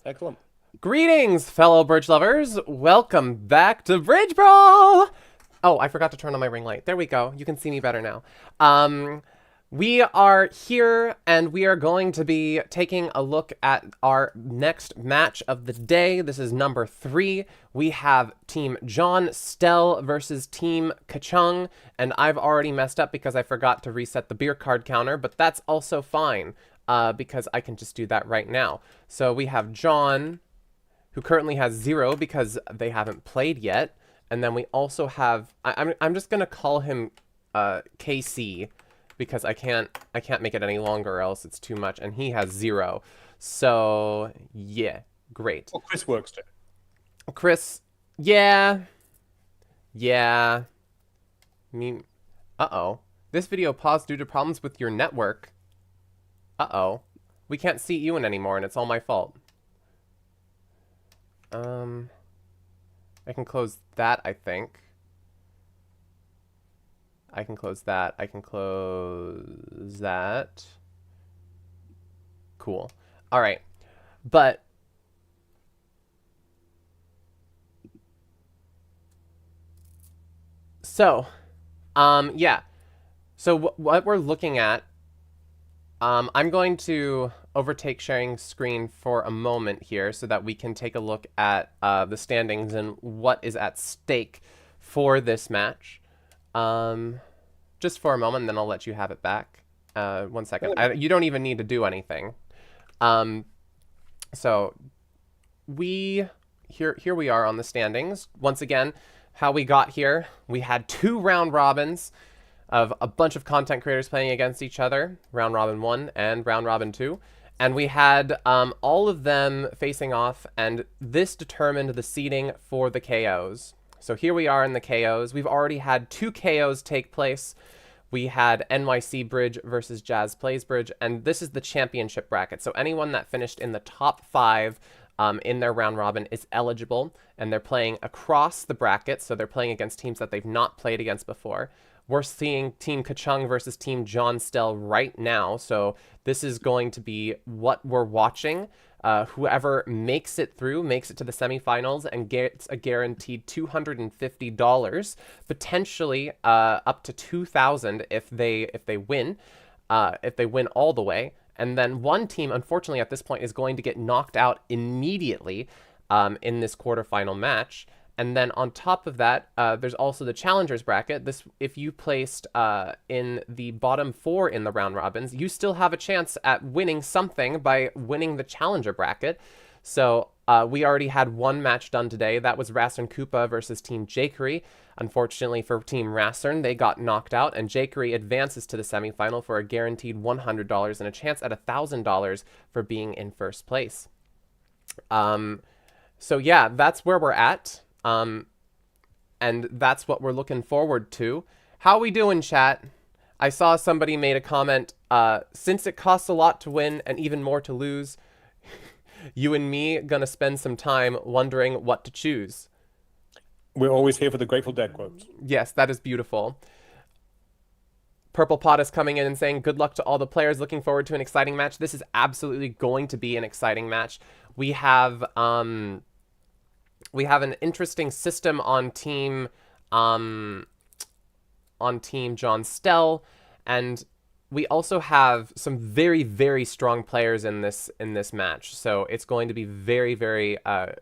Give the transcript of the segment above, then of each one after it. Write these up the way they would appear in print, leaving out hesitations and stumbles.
Excellent. Greetings, fellow bridge lovers. Welcome back to Bridge Brawl. Oh, I forgot to turn on my ring light. There we go. You can see me better now. We are here and we are going to be taking a look at our next match of the day. This is number 3. We have Team John Stell versus Team Kuhchung, and I've already messed up because I forgot to reset the beer card counter, but that's also fine because I can just do that right now. So we have John, who currently has 0 because they haven't played yet. And then we also have, I'm just gonna call him KC because I can't make it any longer or else it's too much. And he has 0. So yeah, great. Well, Chris works too. Chris, yeah. I mean, uh-oh. This video paused due to problems with your network. Uh-oh. We can't see Ewan anymore and it's all my fault. I can close that, I think. I can close that. I can close that. Cool. All right. But so, yeah. So what we're looking at, I'm going to overtake sharing screen for a moment here so that we can take a look at the standings and what is at stake for this match. Just for a moment, and then I'll let you have it back. 1 second. You don't even need to do anything. So here we are on the standings. Once again, how we got here, we had 2 round robins of a bunch of content creators playing against each other, round robin 1 and round robin 2. And we had all of them facing off, and this determined the seeding for the KOs. So here we are in the KOs. We've already had 2 KOs take place. We had NYC Bridge versus Jazz Plays Bridge, and this is the championship bracket. So anyone that finished in the top 5 in their round robin is eligible, and they're playing across the bracket, so they're playing against teams that they've not played against before. We're seeing Team Kuhchung versus Team John Stell right now, so this is going to be what we're watching. Whoever makes it through, makes it to the semifinals, and gets a guaranteed $250, potentially up to $2,000 if they win all the way. And then one team, unfortunately, at this point, is going to get knocked out immediately in this quarterfinal match. And then on top of that, there's also the challengers bracket. This, if you placed in the bottom 4 in the round robins, you still have a chance at winning something by winning the challenger bracket. So we already had 1 match done today. That was Rasern Koopa versus Team Jakery. Unfortunately for Team Rasern, they got knocked out, and Jakery advances to the semifinal for a guaranteed $100 and a chance at $1,000 for being in first place. So yeah, that's where we're at. And that's what we're looking forward to. How we doing, chat? I saw somebody made a comment, since it costs a lot to win and even more to lose, you and me gonna spend some time wondering what to choose. We're always here for the Grateful Dead quotes. Yes, that is beautiful. Purple Pot is coming in and saying, good luck to all the players. Looking forward to an exciting match. This is absolutely going to be an exciting match. We have an interesting system on team John Stell, and we also have some very, very strong players in this match. So it's going to be very, very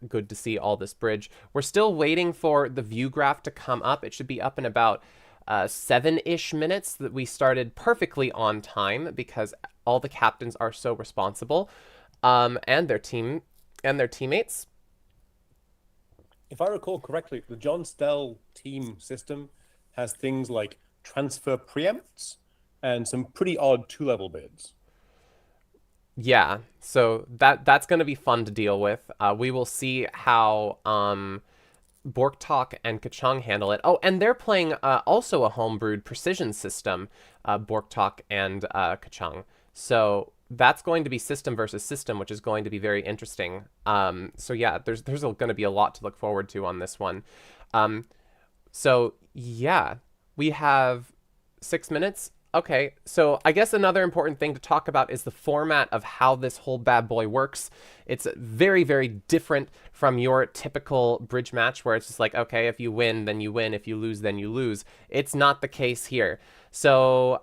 good to see all this bridge. We're still waiting for the view graph to come up. It should be up in about 7-ish minutes. That we started perfectly on time because all the captains are so responsible, and their teammates. If I recall correctly, the John Stell team system has things like transfer preempts and some pretty odd 2-level bids. Yeah, so that's going to be fun to deal with. We will see how Borktalk and Kuhchung handle it. Oh, and they're playing also a homebrewed precision system, Borktalk and Kuhchung. So that's going to be system versus system, which is going to be very interesting. So yeah, there's going to be a lot to look forward to on this one. So yeah, we have 6 minutes. Okay, so I guess another important thing to talk about is the format of how this whole bad boy works. It's very, very different from your typical bridge match where it's just like, okay, if you win, then you win. If you lose, then you lose. It's not the case here. So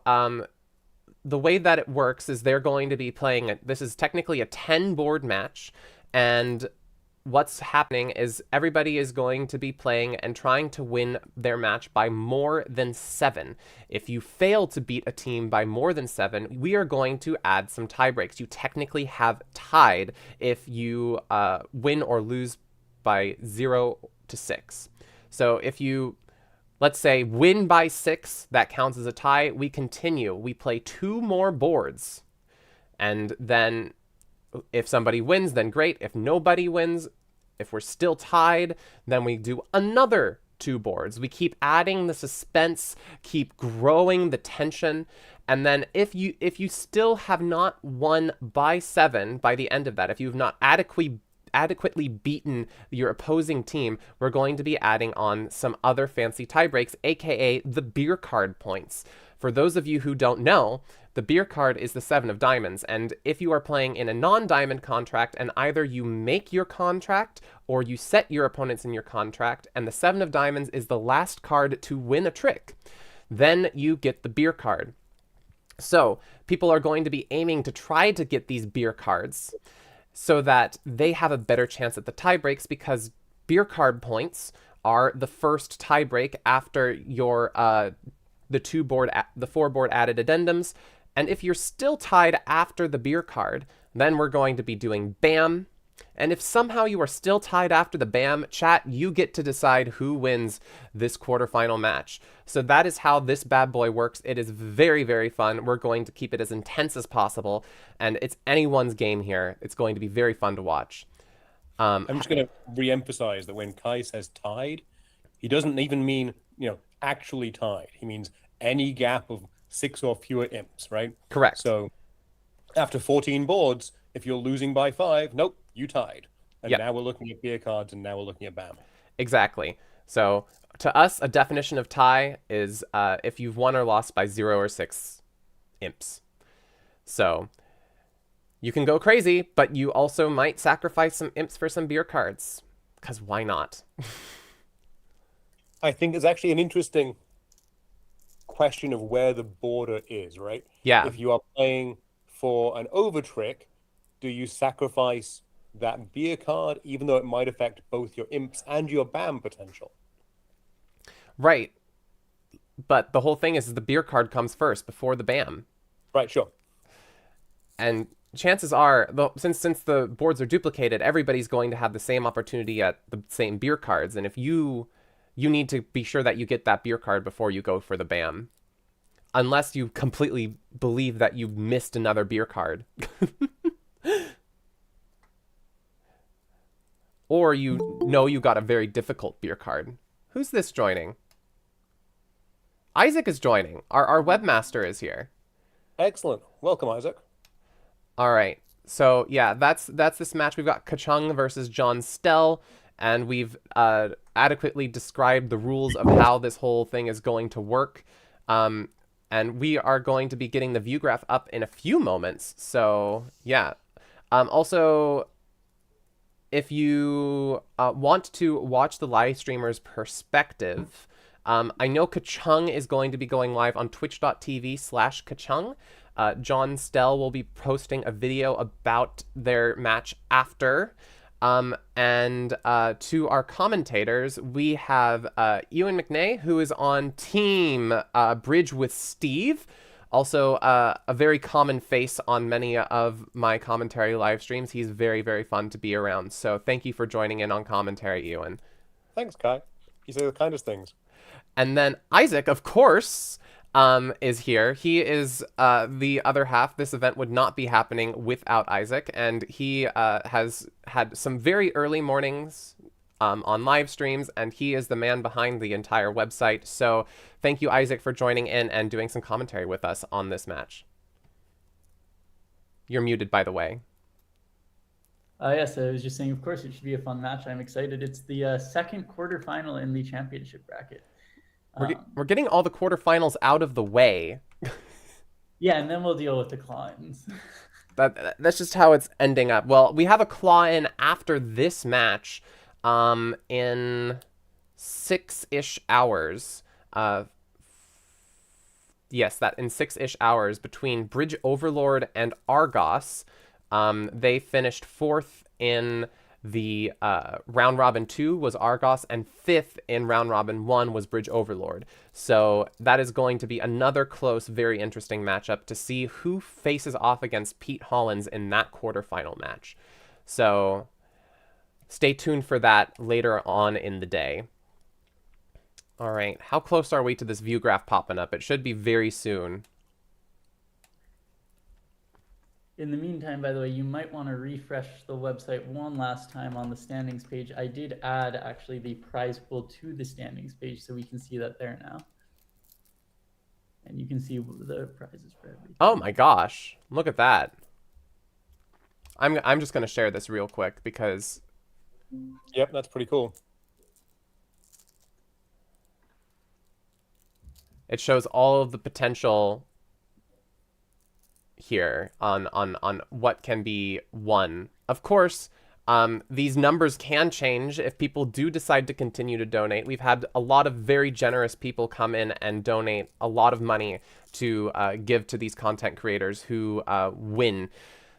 the way that it works is they're going to be playing, this is technically a 10 board match, and what's happening is everybody is going to be playing and trying to win their match by more than 7. If you fail to beat a team by more than 7, we are going to add some tie breaks. You technically have tied if you win or lose by 0 to 6. So if you, let's say, win by 6, that counts as a tie. We continue. We play 2 more boards. And then if somebody wins, then great. If nobody wins, if we're still tied, then we do another 2 boards. We keep adding the suspense, keep growing the tension, and then if you still have not won by 7 by the end of that, if you've not adequately beaten your opposing team, we're going to be adding on some other fancy tie breaks, aka the beer card points. For those of you who don't know, the beer card is the 7 of diamonds, and if you are playing in a non-diamond contract and either you make your contract or you set your opponents in your contract, and the 7 of diamonds is the last card to win a trick, then you get the beer card. So people are going to be aiming to try to get these beer cards so that they have a better chance at the tie breaks, because beer card points are the first tie break after your the 4 board added addendums. And if you're still tied after the beer card, then we're going to be doing BAM. And if somehow you are still tied after the BAM, chat, you get to decide who wins this quarterfinal match. So that is how this bad boy works. It is very, very fun. We're going to keep it as intense as possible. And it's anyone's game here. It's going to be very fun to watch. I'm just going to re-emphasize that when Kai says tied, he doesn't even mean, actually tied. He means any gap of 6 or fewer imps, right? Correct. So after 14 boards, if you're losing by 5, nope, you tied. And now we're looking at beer cards, and now we're looking at BAM. Exactly. So to us, a definition of tie is if you've won or lost by 0 or 6 imps. So you can go crazy, but you also might sacrifice some imps for some beer cards, because why not? I think it's actually an interesting question of where the border is, right? Yeah. If you are playing for an over trick, do you sacrifice that beer card, even though it might affect both your imps and your BAM potential? Right. But the whole thing is the beer card comes first before the BAM. Right, sure. And chances are, since the boards are duplicated, everybody's going to have the same opportunity at the same beer cards. And if you need to be sure that you get that beer card before you go for the BAM. Unless you completely believe that you've missed another beer card. Or you know you got a very difficult beer card. Who's this joining? Isaac is joining. Our webmaster is here. Excellent. Welcome, Isaac. All right. So, yeah, that's this match. We've got Kuhchung versus John Stell. And we've adequately described the rules of how this whole thing is going to work. And we are going to be getting the view graph up in a few moments. So, yeah. Also, if you want to watch the live streamer's perspective, I know Kuhchung is going to be going live on twitch.tv/Kuhchung. John Stell will be posting a video about their match after. And to our commentators, we have Ewan McNay, who is on Team Bridge with Steve. Also, a very common face on many of my commentary live streams. He's very, very fun to be around. So thank you for joining in on commentary, Ewan. Thanks, Kai. You say the kindest things. And then Isaac, of course, is here. He is the other half. This event would not be happening without Isaac, and he has had some very early mornings on live streams, and he is the man behind the entire website. So thank you, Isaac, for joining in and doing some commentary with us on this match. You're muted, by the way. Yes, I was just saying, of course, it should be a fun match. I'm excited. It's the second quarterfinal in the championship bracket. We're getting all the quarterfinals out of the way. Yeah, and then we'll deal with the claw-ins. That's just how it's ending up. Well, we have a claw-in after this match, in 6-ish hours. Yes, that in 6-ish hours between Bridge Overlord and Argos. They finished 4th in the round robin 2 was Argos, and 5th in round robin 1 was Bridge Overlord. So that is going to be another close, very interesting matchup to see who faces off against Pete Hollins in that quarterfinal match. So stay tuned for that later on in the day. All right, how close are we to this view graph popping up? It should be very soon. In the meantime, by the way, you might want to refresh the website one last time on the standings page. I did add actually the prize pool to the standings page, so we can see that there now. And you can see the prizes for everything. Oh my gosh, look at that. I'm just going to share this real quick because... Yep, that's pretty cool. It shows all of the potential here on what can be won. Of course, these numbers can change if people do decide to continue to donate. We've had a lot of very generous people come in and donate a lot of money to give to these content creators who win.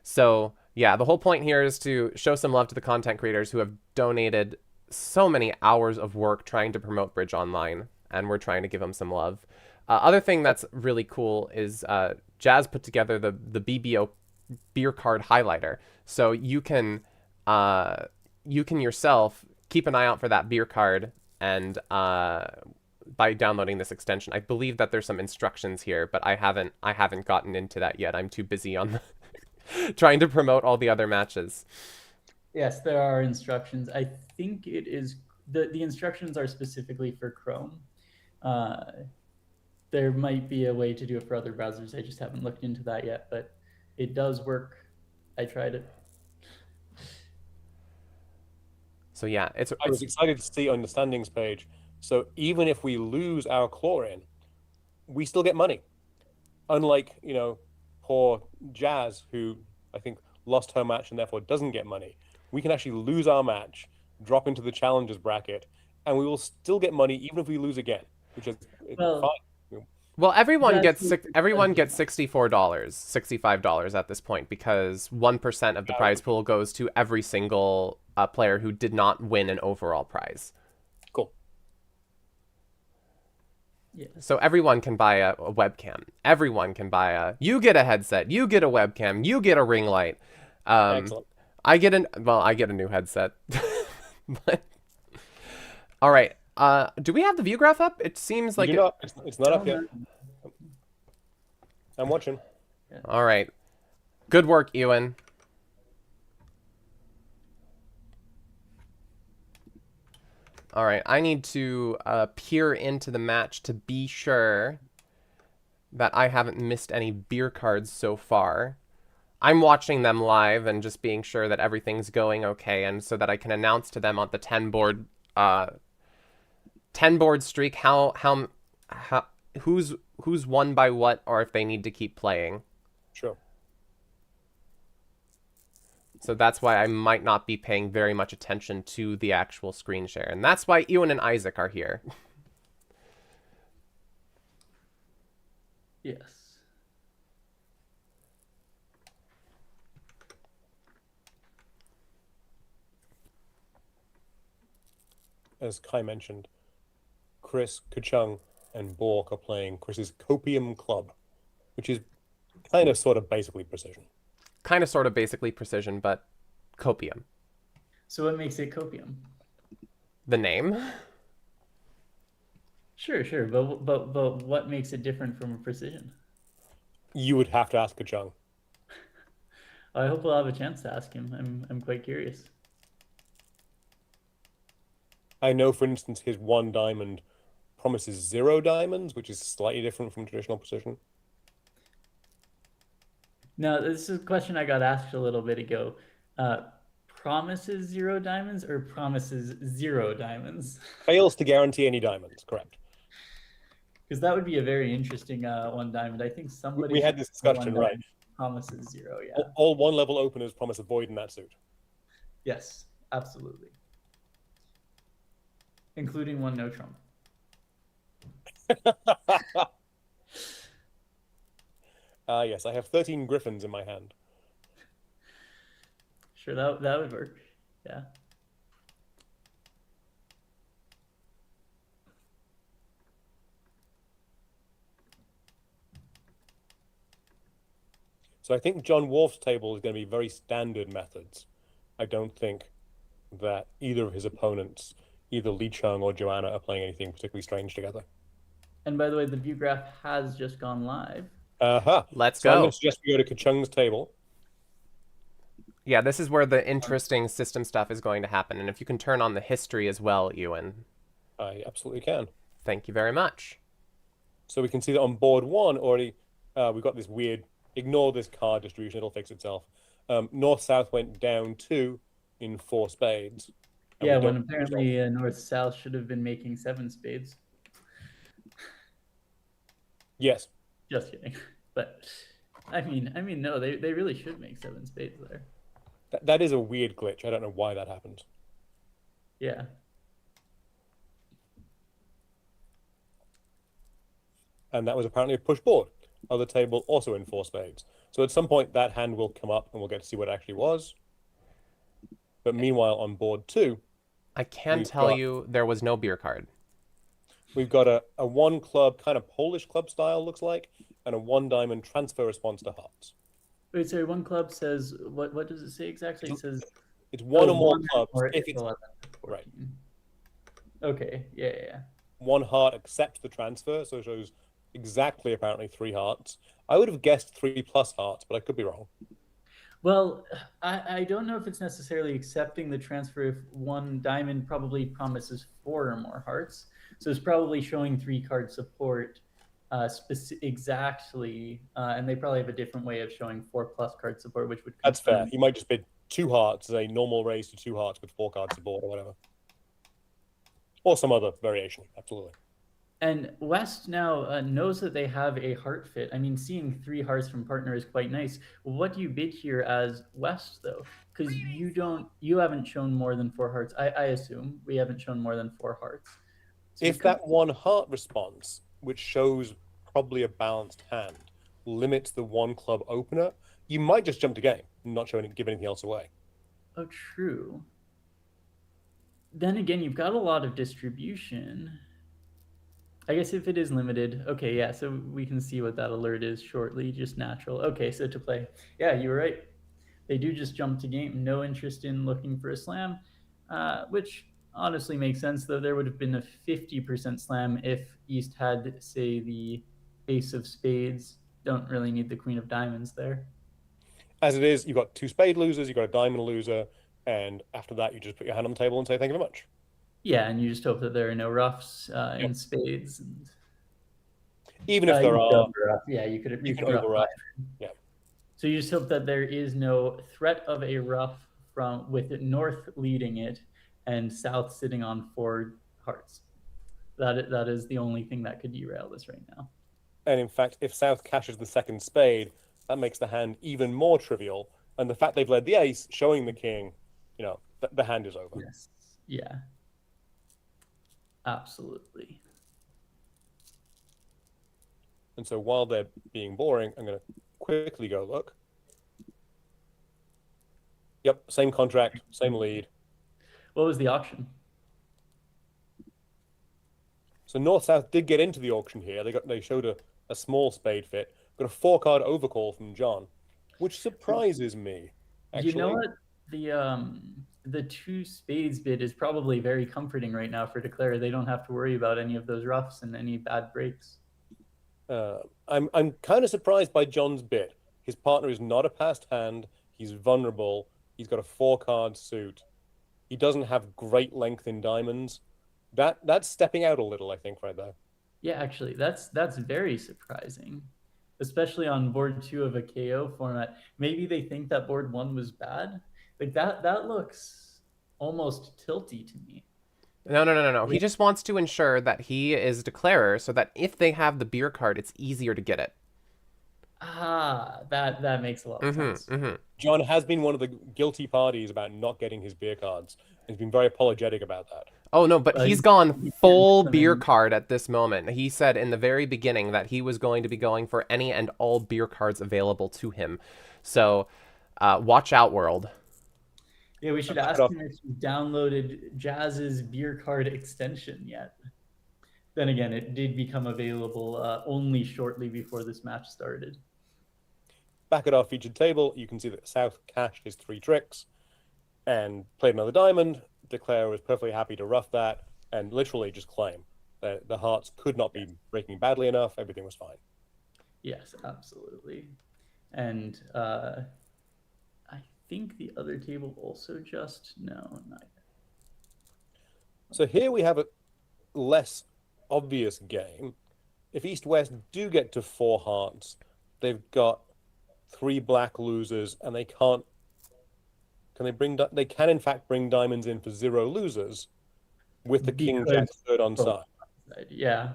So yeah, the whole point here is to show some love to the content creators who have donated so many hours of work trying to promote Bridge Online, and we're trying to give them some love. Other thing that's really cool is Jazz put together the BBO beer card highlighter, so you can yourself keep an eye out for that beer card, and by downloading this extension. I believe that there's some instructions here, but I haven't gotten into that yet. I'm too busy on trying to promote all the other matches. Yes, there are instructions. I think it is the instructions are specifically for Chrome. There might be a way to do it for other browsers. I just haven't looked into that yet, but it does work. I tried it. So yeah, I was excited to see on the standings page. So even if we lose our claw-in, we still get money. Unlike, you know, poor Jazz, who I think lost her match and therefore doesn't get money. We can actually lose our match, drop into the challengers bracket, and we will still get money even if we lose again, which is fine. Well, everyone gets $64, $65 at this point, because 1% of the prize pool goes to every single player who did not win an overall prize. Cool. Yeah. So everyone can buy a webcam. Everyone can buy you get a headset, you get a webcam, you get a ring light. Excellent. I get a new headset. But, all right. Do we have the view graph up? It seems like it's not up yet. I'm watching. All right. Good work, Ewan. All right. I need to peer into the match to be sure that I haven't missed any beer cards so far. I'm watching them live and just being sure that everything's going okay, and so that I can announce to them on the 10 board streak who's won by what, or if they need to keep playing. Sure. So that's why I might not be paying very much attention to the actual screen share, and that's why Ewan and Isaac are here. Yes. As Kai mentioned, Chris, Kuhchung, and Bork are playing Chris's Copium Club, which is kind of sort of basically precision. Kind of sort of basically precision, but copium. So what makes it copium? The name? Sure, but what makes it different from a precision? You would have to ask Kuhchung. I hope we'll have a chance to ask him. I'm quite curious. I know, for instance, his 1 diamond promises 0 diamonds, which is slightly different from traditional precision. Now, this is a question I got asked a little bit ago. Promises 0 diamonds or promises 0 diamonds? Fails to guarantee any diamonds, correct. Because that would be a very interesting one diamond. I think somebody We had this discussion, right? Promises 0, yeah. All one level openers promise a void in that suit. Yes, absolutely. Including one no trump. Yes, I have 13 griffins in my hand. Sure, that would work. Yeah. So I think John Wolf's table is going to be very standard methods. I don't think that either of his opponents, either Kuhchung or Joanna, are playing anything particularly strange together. And by the way, the view graph has just gone live. Let's So I'm go. going to suggest we go to Kuhchung's table. Yeah, this is where the interesting system stuff is going to happen. And if you can turn on the history as well, Ewan. I absolutely can. Thank you very much. So we can see that on board one already, we've got this weird, ignore this card distribution, it'll fix itself. North-South went down 2 in 4 spades. Yeah, when apparently North-South should have been making 7 spades. Yes. Just kidding. But I mean, no, they really should make 7 spades there. That is a weird glitch. I don't know why that happened. Yeah. And that was apparently a push board. Other table also in 4 spades. So at some point that hand will come up and we'll get to see what it actually was. But meanwhile on board 2, I can tell you there was no beer card. We've got a 1 club, kind of Polish club style looks like, and a 1 diamond transfer response to hearts. Wait, sorry, 1 club says, what does it say exactly? It says it's 1 or more clubs if it's 11, right. Okay, yeah. 1 heart accepts the transfer, so it shows exactly apparently 3 hearts. I would have guessed 3 plus hearts, but I could be wrong. Well, I don't know if it's necessarily accepting the transfer if 1 diamond probably promises 4 or more hearts. So it's probably showing 3 card support exactly, and they probably have a different way of showing 4 plus card support, which would. That's fair. He might just bid 2 hearts as a normal raise to 2 hearts with 4 card support or whatever, or some other variation. Absolutely. And West now knows that they have a heart fit. I mean, seeing 3 hearts from partner is quite nice. What do you bid here as West though? Because you haven't shown more than 4 hearts. I assume we haven't shown more than 4 hearts. So if that 1 heart response, which shows probably a balanced hand, limits the 1 club opener, you might just jump to game and not give anything else away. Oh, true. Then again, you've got a lot of distribution. I guess if it is limited, okay, yeah, so we can see what that alert is shortly, just natural. Okay, so to play. Yeah, you were right. They do just jump to game, no interest in looking for a slam, which honestly makes sense, though there would have been a 50% slam if East had, say, the ace of spades. Don't really need the queen of diamonds there. As it is, you've got 2 spade losers, you've got a diamond loser, and after that, you just put your hand on the table and say thank you very much. Yeah, and you just hope that there are no roughs in spades. And even if there are, yeah, you could rough. Yeah. So you just hope that there is no threat of a rough with North leading it and South sitting on 4 hearts. That is the only thing that could derail this right now. And in fact, if South cashes the 2nd spade, that makes the hand even more trivial. And the fact they've led the ace, showing the king, the hand is over. Yes. Yeah. Absolutely. And so while they're being boring, I'm going to quickly go look. Yep, same contract, same lead. What was the auction? So North-South did get into the auction here. They showed a small spade fit. Got a 4-card overcall from John, which surprises me. Actually. You know what? The 2 spades bid is probably very comforting right now for Declare. They don't have to worry about any of those roughs and any bad breaks. I'm kind of surprised by John's bid. His partner is not a passed hand. He's vulnerable. He's got a 4-card suit. He doesn't have great length in diamonds. That's stepping out a little, I think, right there. Yeah, actually, that's very surprising, especially on board 2 of a KO format. Maybe they think that board 1 was bad. Like that looks almost tilty to me. No. He just wants to ensure that he is declarer so that if they have the beer card, it's easier to get it. Ah, that makes a lot of sense. John has been one of the guilty parties about not getting his beer cards. He's been very apologetic about that. Oh no, but Well, he's he gone can't full come beer in. card at this moment. He said in the very beginning that he was going to be going for any and all beer cards available to him. So, watch out, world. Yeah, we should Back it ask off. him if he downloaded Jazz's beer card extension yet. Then again, it did become available only shortly before this match started. Back at our featured table, you can see that South cashed his 3 tricks and played another diamond. Declare was perfectly happy to rough that and literally just claim that the hearts could not be breaking badly enough. Everything was fine. Yes, absolutely. And I think the other table also just no, not yet. So here we have a less obvious game. If East-West do get to 4 hearts, they've got 3 black losers, and they can't. Can they bring? They can in fact bring diamonds in for 0 losers, with the King Jack third on side. Yeah.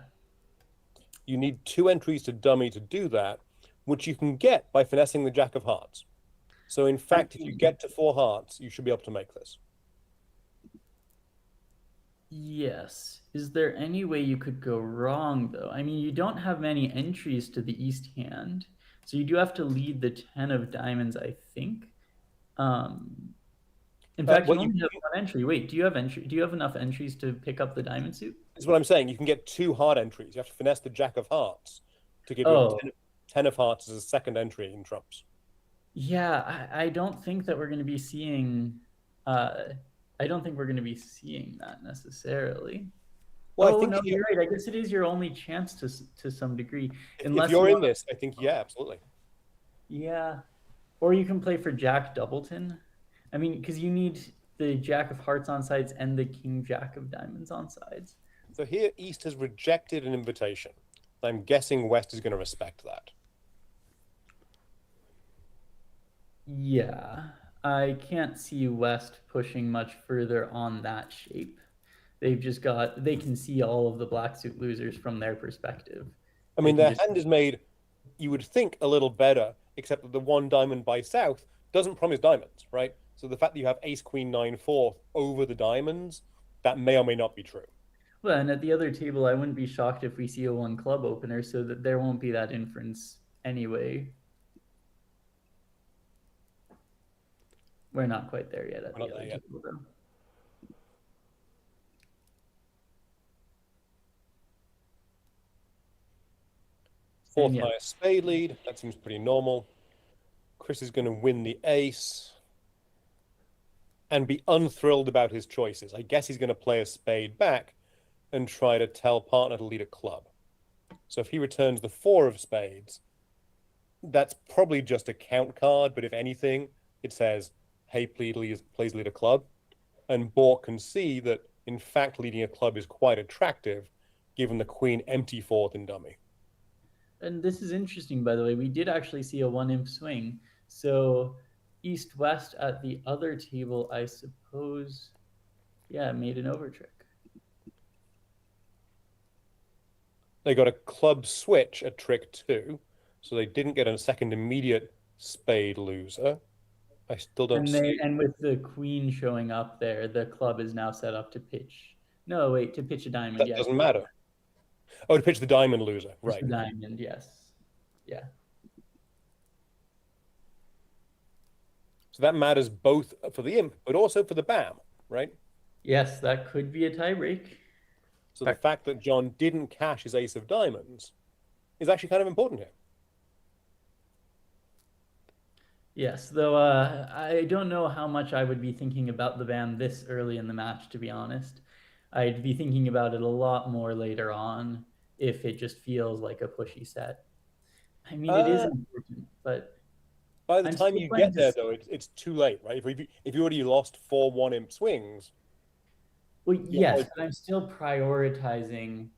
You need 2 entries to dummy to do that, which you can get by finessing the Jack of Hearts. So in fact, if you get to 4 hearts, you should be able to make this. Yes. Is there any way you could go wrong, though? I mean, you don't have many entries to the east hand, so you do have to lead the 10 of diamonds, I think. In fact, you only have 1 entry. Wait, do you have enough entries to pick up the diamond suit? That's what I'm saying. You can get 2 hard entries. You have to finesse the Jack of Hearts to give you 10 of Hearts as a second entry in trumps. Yeah, I don't think that we're going to be seeing. I don't think we're going to be seeing that necessarily. Well, I think no, you're right. I guess it is your only chance to some degree. If you're in this, I think, yeah, absolutely. Yeah. Or you can play for Jack Doubleton. I mean, because you need the Jack of Hearts on sides and the King Jack of Diamonds on sides. So here, East has rejected an invitation. I'm guessing West is going to respect that. Yeah. I can't see West pushing much further on that shape. They can see all of the black suit losers from their perspective. I mean, their hand is made, you would think, a little better, except that the 1 diamond by South doesn't promise diamonds, right? So the fact that you have Ace, Queen, 9, 4 over the diamonds, that may or may not be true. Well, and at the other table, I wouldn't be shocked if we see a 1 club opener, so that there won't be that inference anyway. We're not quite there yet at the other table, though. Fourth highest spade lead. That seems pretty normal. Chris is going to win the ace and be unthrilled about his choices. I guess he's going to play a spade back and try to tell partner to lead a club. So if he returns the 4 of spades, that's probably just a count card, but if anything, it says, hey, please lead a club. And Bork can see that, in fact, leading a club is quite attractive, given the Queen empty 4th in dummy. And this is interesting, by the way. We did actually see a 1 imp swing. So East-West at the other table, I suppose, yeah, made an over trick. They got a club switch at trick 2, so they didn't get a second immediate spade loser. I still don't see. And with the queen showing up there, the club is now set up to pitch. No, wait, to pitch a diamond. That doesn't matter. Oh, to pitch the diamond loser, right? The diamond, yes, yeah. So that matters both for the imp, but also for the BAM, right? Yes, that could be a tiebreak. So the fact that John didn't cash his ace of diamonds is actually kind of important here. Yes, though I don't know how much I would be thinking about the BAM this early in the match, to be honest. I'd be thinking about it a lot more later on if it just feels like a pushy set. I mean, it is important, but... By the time you get there, though, it's too late, right? If you already lost 4 1 imp swings... Well, yes, but I'm still prioritizing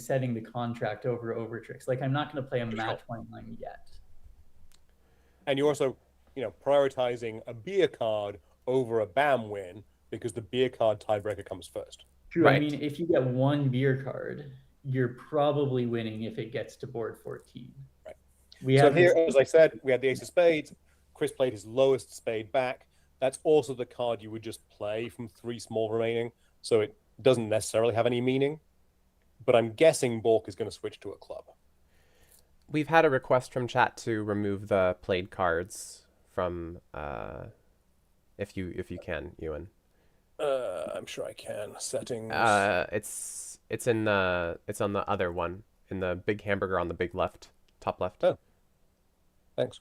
setting the contract over tricks. Like, I'm not going to play a match point line yet. And you're also, prioritizing a beer card over a BAM win, because the beer card tiebreaker comes first. True. I Right. mean, if you get one beer card, you're probably winning if it gets to board 14. Right. We So haven't here, seen- as I said, we had the ace of spades. Chris played his lowest spade back. That's also the card you would just play from 3 small remaining, so it doesn't necessarily have any meaning. But I'm guessing Bork is going to switch to a club. We've had a request from chat to remove the played cards from if you can, Ewan. I'm sure I can. Settings. It's on the other one, in the big hamburger on the big left, top left. Oh. Thanks.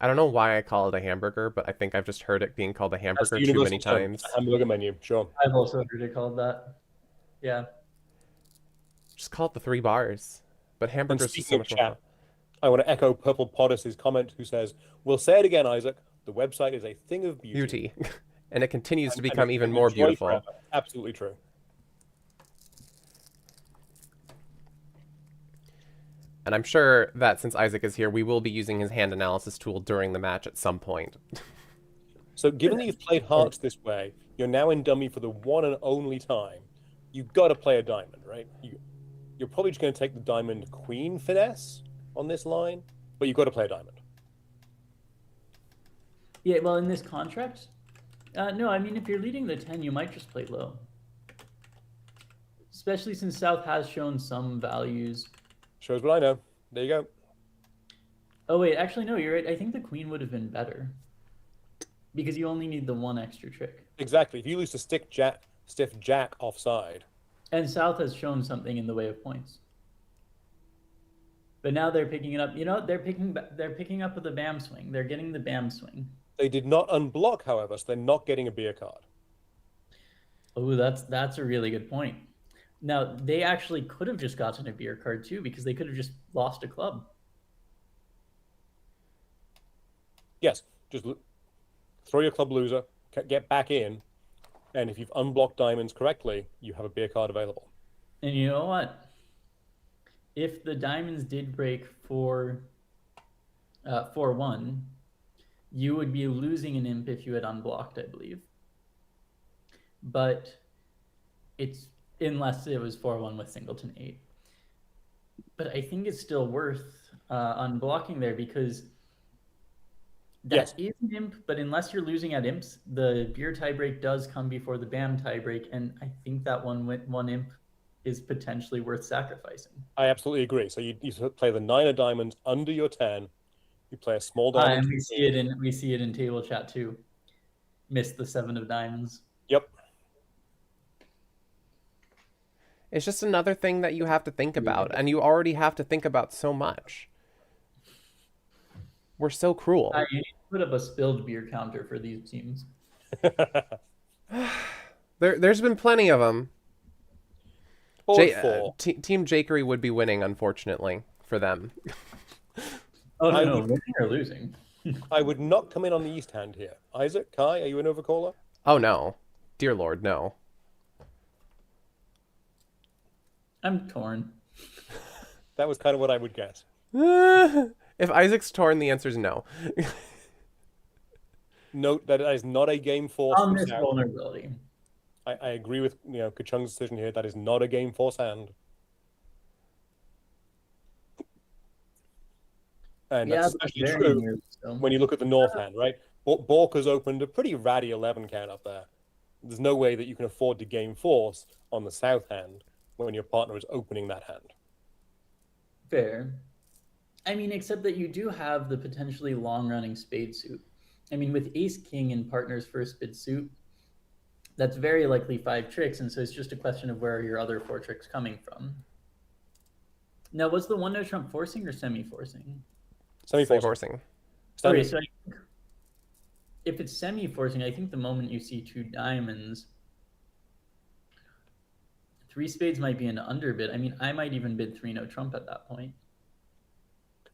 I don't know why I call it a hamburger, but I think I've just heard it being called a That's hamburger the too many universal term. times. It's a hamburger menu, sure. I've also heard it called that. Yeah. Just call it the 3 bars. But And hamburgers is speaking so of much more chat, fun. I want to echo Purple Poddis' comment, who says, "We'll say it again, Isaac. The website is a thing of beauty, Beauty. And it continues to and become it even can more enjoy beautiful. forever." Absolutely true. And I'm sure that since Isaac is here, we will be using his hand analysis tool during the match at some point. So, given that you've played hearts this way, you're now in dummy for the one and only time. You've got to play a diamond, right? You're probably just going to take the diamond queen finesse on this line, but you've got to play a diamond. Yeah, well, in this contract, no, I mean, if you're leading the 10, you might just play low. Especially since South has shown some values. Shows what I know. There you go. Oh, wait, actually, no, you're right. I think the queen would have been better. Because you only need the one extra trick. Exactly. If you lose to stiff jack offside. And South has shown something in the way of points. But now they're picking it up. You know, they're picking up the BAM swing. They're getting the BAM swing. They did not unblock, however, so they're not getting a beer card. Oh, that's a really good point. Now, they actually could have just gotten a beer card too, because they could have just lost a club. Yes, just throw your club loser, get back in, and if you've unblocked diamonds correctly, you have a beer card available. And you know what? If the diamonds did break 4-1, you would be losing an imp if you had unblocked, I believe. But it's unless it was 4-1 with singleton 8. But I think it's still worth unblocking there, because that is an imp, but unless you're losing at imps, the beer tiebreak does come before the BAM tiebreak, and I think that one imp is potentially worth sacrificing. I absolutely agree. So you play the 9 of diamonds under your 10. You play a small diamond. And we see it in table chat too. Missed the 7 of diamonds. Yep. It's just another thing that you have to think about, and you already have to think about so much. We're so cruel. You need to put up a spilled beer counter for these teams. There's been plenty of them. Team Jakery would be winning, unfortunately, for them. Oh, no, winning or losing? I would not come in on the East hand here. Isaac, Kai, are you an overcaller? Oh, no. Dear Lord, no. I'm torn. That was kind of what I would guess. If Isaac's torn, the answer is no. Note that is not a game force. On this vulnerability. I agree with Kuhchung's decision here. That is not a game force hand. And that's especially true when you look at the North hand, right? Bork has opened a pretty ratty 11 count up there. There's no way that you can afford to game force on the South hand when your partner is opening that hand. Fair. I mean, except that you do have the potentially long-running spade suit. I mean, with ace-king in partner's first bid suit, that's very likely 5 tricks, and so it's just a question of where are your other 4 tricks coming from. Now, was the 1-no trump forcing or semi-forcing? Semi-forcing. Okay, so if it's semi-forcing, I think the moment you see 2 diamonds, 3 spades might be an underbid. I mean, I might even bid 3-no trump at that point.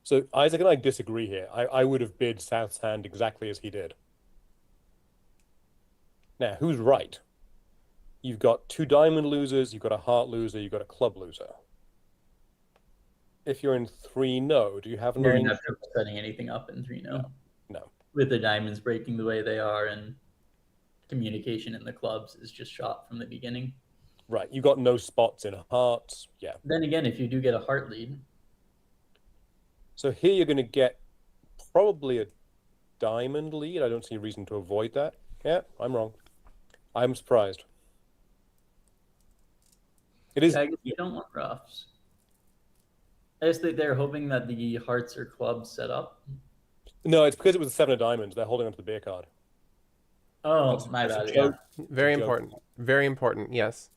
So Isaac and I disagree here. I would have bid South's hand exactly as he did. Now, who's right? You've got 2 diamond losers, you've got a heart loser, you've got a club loser. If you're in 3-no, do you have You're 9? not triple setting anything up in 3-no. No. With the diamonds breaking the way they are, and communication in the clubs is just shot from the beginning. Right, you got no spots in hearts. Yeah. Then again, if you do get a heart lead. So here you're going to get probably a diamond lead. I don't see a reason to avoid that. Yeah, I'm wrong. I'm surprised. It is. Yeah, I guess you don't want roughs. I guess they're hoping that the hearts or clubs set up. No, it's because it was a 7 of diamonds. They're holding onto the beer card. Oh, my bad. a Yeah. joke. Very It's a joke. important. Very important. Yes.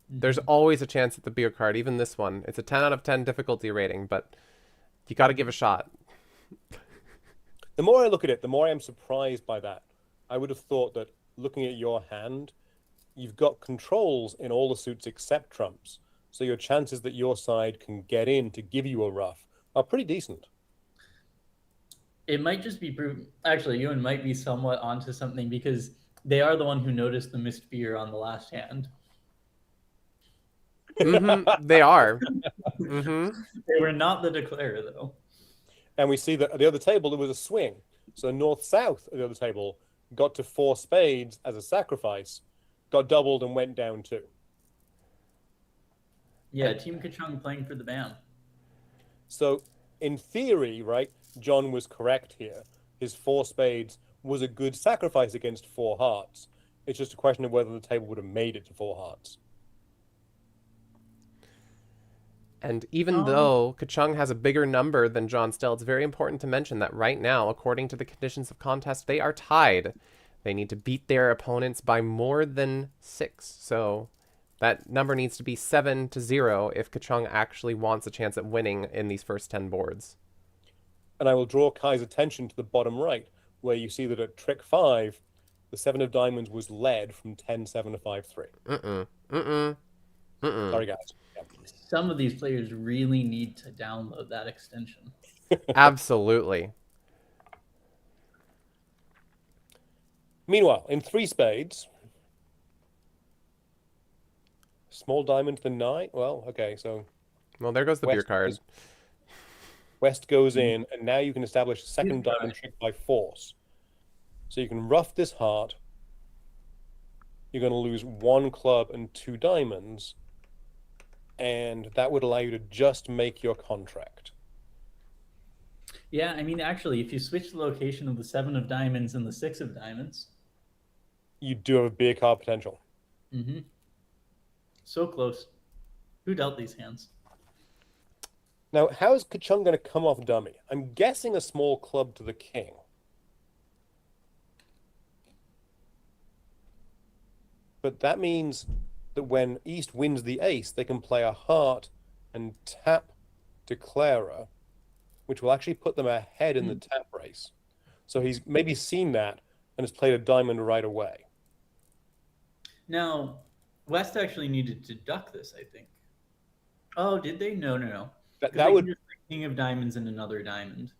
There's always a chance at the beer card, even this one. It's a 10 out of 10 difficulty rating, but you got to give a shot. The more I look at it, the more I'm surprised by that. I would have thought that looking at your hand, you've got controls in all the suits except trumps. So your chances that your side can get in to give you a rough are pretty decent. It might just be actually, Ewan might be somewhat onto something, because they are the one who noticed the missed beer on the last hand. They are. Mm-hmm. They were not the declarer, though. And we see that at the other table, there was a swing. So north-south at the other table got to 4 spades as a sacrifice, got doubled and went down 2. Yeah, Team Kuhchung playing for the ban. So in theory, right, John was correct here. His 4 spades was a good sacrifice against 4 hearts. It's just a question of whether the table would have made it to 4 hearts. And even though Kuhchung has a bigger number than John Stell, it's very important to mention that right now, according to the conditions of contest, they are tied. They need to beat their opponents by more than 6. So that number needs to be 7-0 if Kuhchung actually wants a chance at winning in these first 10 boards. And I will draw Kai's attention to the bottom right, where you see that at trick 5, the 7 of diamonds was led from 10-7 to 5-3. Sorry, guys. Yeah. Some of these players really need to download that extension. Absolutely. Meanwhile, in 3 spades, small diamond to the 9. Well, okay, so Well, there goes the beer card. West goes in, and now you can establish a second diamond trick by force. So you can rough this heart. You're going to lose 1 club and 2 diamonds, and that would allow you to just make your contract. Yeah, I mean, actually, if you switch the location of the 7 of diamonds and the 6 of diamonds, You do have a beer card potential. so close. Who dealt these hands? Now, how is Kuhchung going to come off dummy? I'm guessing a small club to the king. But that means that when East wins the ace, they can play a heart and tap declarer, which will actually put them ahead in the tap race. So he's maybe seen that and has played a diamond right away. Now, West actually needed to duck this, I think. Oh, did they? No. That would just play king of diamonds and another diamond.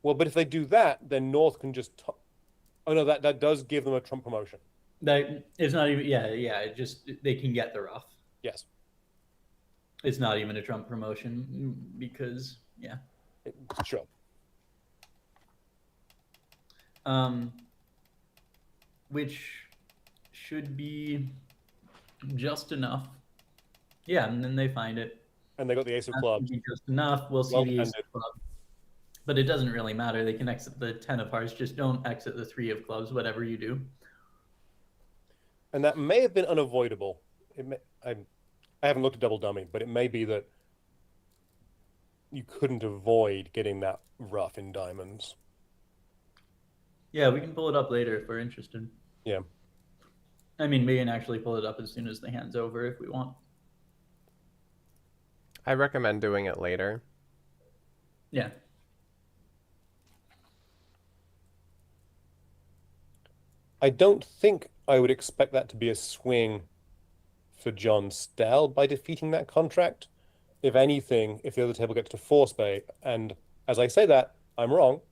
Well, but if they do that, then North can just. Oh no, that does give them a trump promotion. That it's not even. Yeah. It just they can get the rough. Yes. It's not even a Trump promotion because Sure. Which should be just enough. Yeah, and then they find it. And they got the ace of That clubs. should be just enough. We'll see Well the ace defended. of clubs. But it doesn't really matter. They can exit the 10 of hearts. Just don't exit the 3 of clubs, whatever you do. And that may have been unavoidable. I haven't looked at double dummy, but it may be that you couldn't avoid getting that rough in diamonds. Yeah, we can pull it up later if we're interested. Yeah. I mean, we can actually pull it up as soon as the hand's over if we want. I recommend doing it later. Yeah. I don't think I would expect that to be a swing for John Stell by defeating that contract. If anything, if the other table gets to 4 spade, and as I say that, I'm wrong.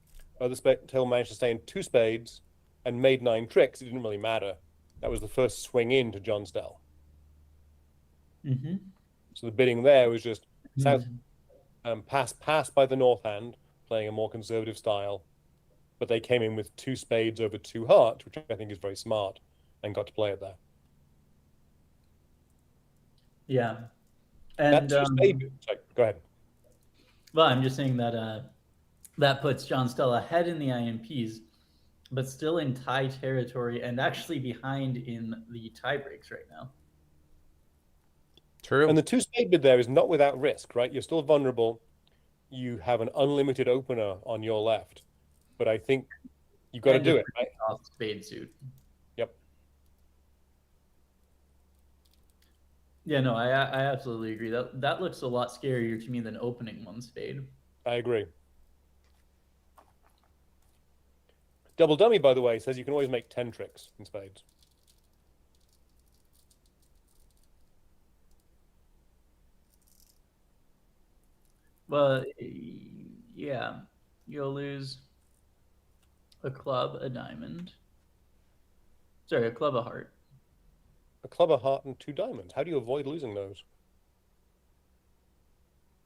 Other table managed to stay in 2 spades and made 9 tricks. It didn't really matter. That was the first swing in to John Stell. So the bidding there was just passed by the north hand, playing a more conservative style, but they came in with 2 spades over 2 hearts, which I think is very smart, and got to play it there. Yeah. That And 2 spade. Sorry, go ahead. well, I'm just saying that that puts John Stell ahead in the IMPs, but still in tie territory and actually behind in the tie breaks right now. True. And the 2 spade bid there is not without risk, right? You're still vulnerable. You have an unlimited opener on your left, but I think you've got to do it, right? Off spade suit. Yep. Yeah, no, I absolutely agree. That looks a lot scarier to me than opening 1 spade. I agree. Double dummy, by the way, says you can always make 10 tricks in spades. Well, yeah, you'll lose a club, a diamond. Sorry, a club, a heart. A club, a heart, and 2 diamonds. How do you avoid losing those?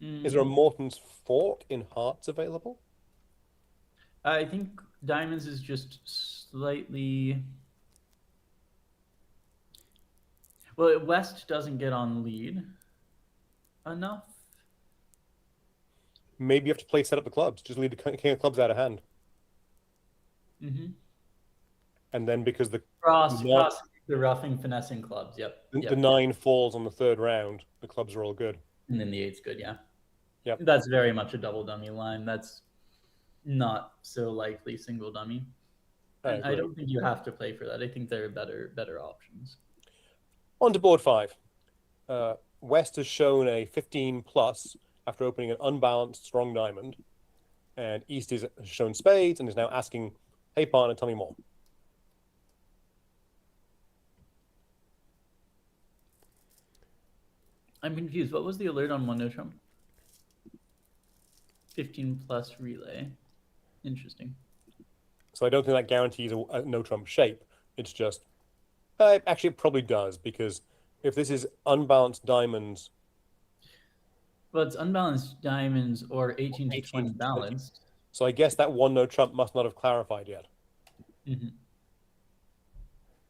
Is there a Morton's Fork in hearts available? I think diamonds is just slightly. Well, West doesn't get on lead enough. Maybe you have to play set up the clubs. Just leave the king of clubs out of hand. Mm-hmm. And then because the Cross the roughing, finessing clubs. Yep. the 9 falls on the 3rd round, the clubs are all good. And then the 8's good, yeah. Yep. That's very much a double dummy line. That's not so likely single dummy. I don't think you have to play for that. I think there are better options. On to board 5. West has shown a 15 plus after opening an unbalanced strong diamond, and East has shown spades and is now asking, "Hey partner, tell me more." I'm confused. What was the alert on 1 no trump? 15 plus relay. Interesting. So I don't think that guarantees a no trump shape. It's just actually it probably does, because if this is unbalanced diamonds. Well, it's unbalanced diamonds or 18 to 20 balanced. So I guess that 1 no trump must not have clarified yet. Mm-hmm.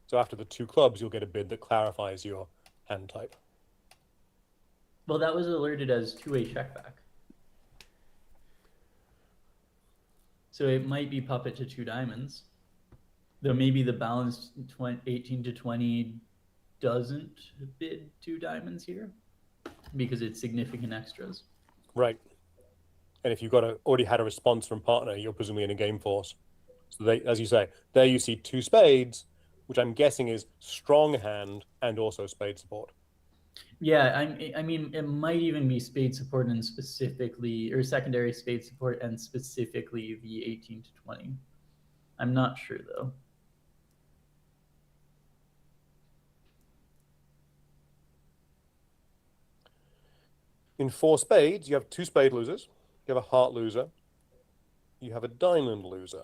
So after the 2 clubs, you'll get a bid that clarifies your hand type. Well, that was alerted as 2-way checkback. So it might be puppet to 2 diamonds. Though maybe the balanced 18 to 20 doesn't bid 2 diamonds here because it's significant extras. Right. And if you've already had a response from partner, you're presumably in a game force. So they, as you say, there you see 2 spades, which I'm guessing is strong hand and also spade support. Yeah, I mean, it might even be spade support and specifically, or secondary spade support and specifically the 18 to 20. I'm not sure though. In 4 spades, you have 2 spade losers, you have a heart loser, you have a diamond loser.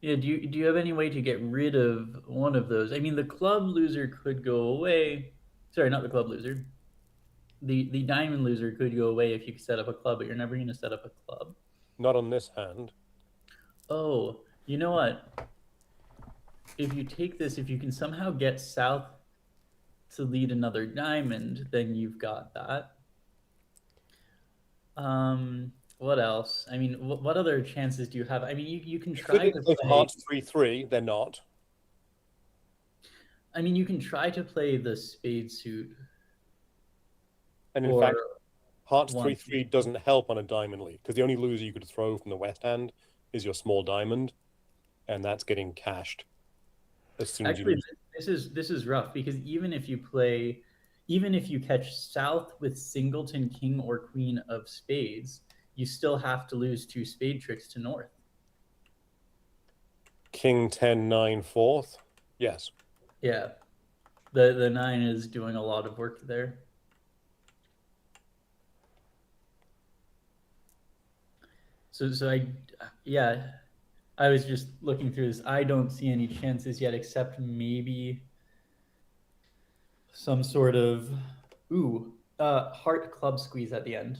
Yeah, do you have any way to get rid of one of those? I mean, the club loser could go away. Sorry, not the club loser. The diamond loser could go away if you could set up a club, but you're never going to set up a club. Not on this hand. Oh, you know what? If you take this, if you can somehow get south to lead another diamond, then you've got that. What else? I mean, what other chances do you have? I mean, you can try to play hearts 3-3. They're not. I mean, you can try to play the spade suit. And in fact, hearts 3-3 doesn't help on a diamond lead, because the only loser you could throw from the west hand is your small diamond, and that's getting cashed as soon as you lose. This is rough, because even if you catch south with singleton, king, or queen of spades, you still have to lose 2 spade tricks to north. King 10 9 4th. Yes. Yeah, the 9 is doing a lot of work there. So I was just looking through this. I don't see any chances yet, except maybe some sort of heart club squeeze at the end.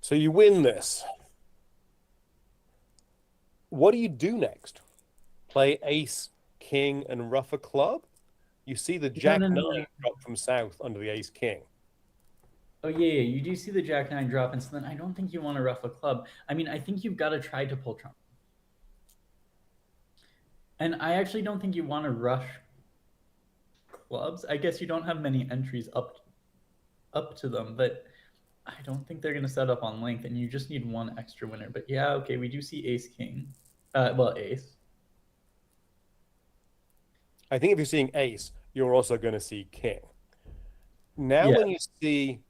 So you win this. What do you do next? Play ace, king, and ruff a club? You see the jack no, no, nine no. drop from south under the ace king. Oh yeah, you do see the jack nine drop, and so then I don't think you want to ruff a club. I mean, I think you've got to try to pull trump. And I actually don't think you want to rush clubs. I guess you don't have many entries up to them, but I don't think they're going to set up on length, and you just need one extra winner. But yeah, okay, we do see ace king. Well, ace. I think if you're seeing ace, you're also going to see king. Now, Yeah. when you see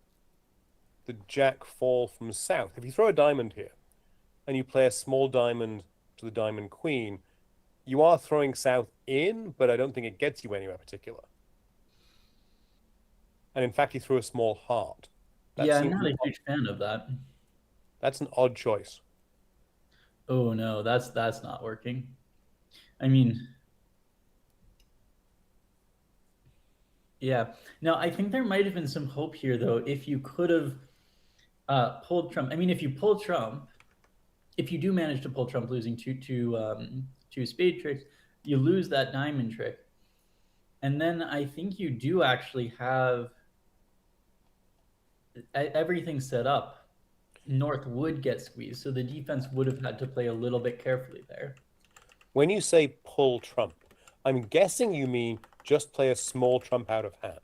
the jack fall from south, if you throw a diamond here and you play a small diamond to the diamond queen, you are throwing south in, but I don't think it gets you anywhere particular. And in fact, you threw a small heart. That Yeah, I'm seems not a huge fan of that. That's an odd choice. Oh no, that's not working. I mean, yeah. Now I think there might have been some hope here though if you could have pulled trump. I mean, if you pull trump, if you do manage to pull trump, losing two spade tricks, you lose that diamond trick, and then I think you do actually have everything set up. North would get squeezed, so the defense would have had to play a little bit carefully there. When you say pull trump, I'm guessing you mean just play a small trump out of hand.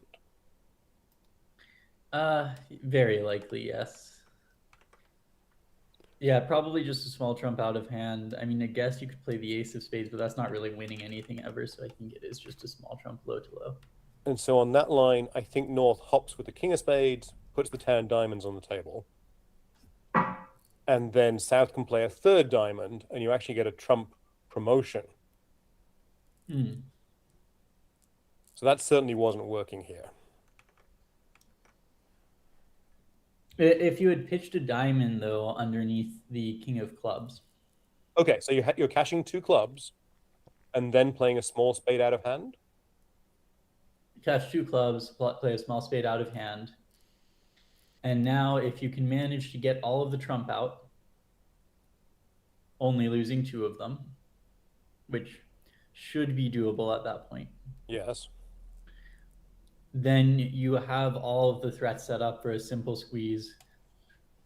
Very likely, yes. Yeah, probably just a small trump out of hand. I mean, I guess you could play the ace of spades, but that's not really winning anything ever, so I think it is just a small trump low to low. And so on that line, I think North hops with the king of spades, puts the 10 diamonds on the table. And then South can play a third diamond, and you actually get a trump promotion. Hmm. So that certainly wasn't working here. If you had pitched a diamond, though, underneath the king of clubs. Okay, so you're cashing 2 clubs and then playing a small spade out of hand? Cash 2 clubs, play a small spade out of hand. And now if you can manage to get all of the trump out, only losing 2 of them, which should be doable at that point. Yes. Then you have all of the threats set up for a simple squeeze,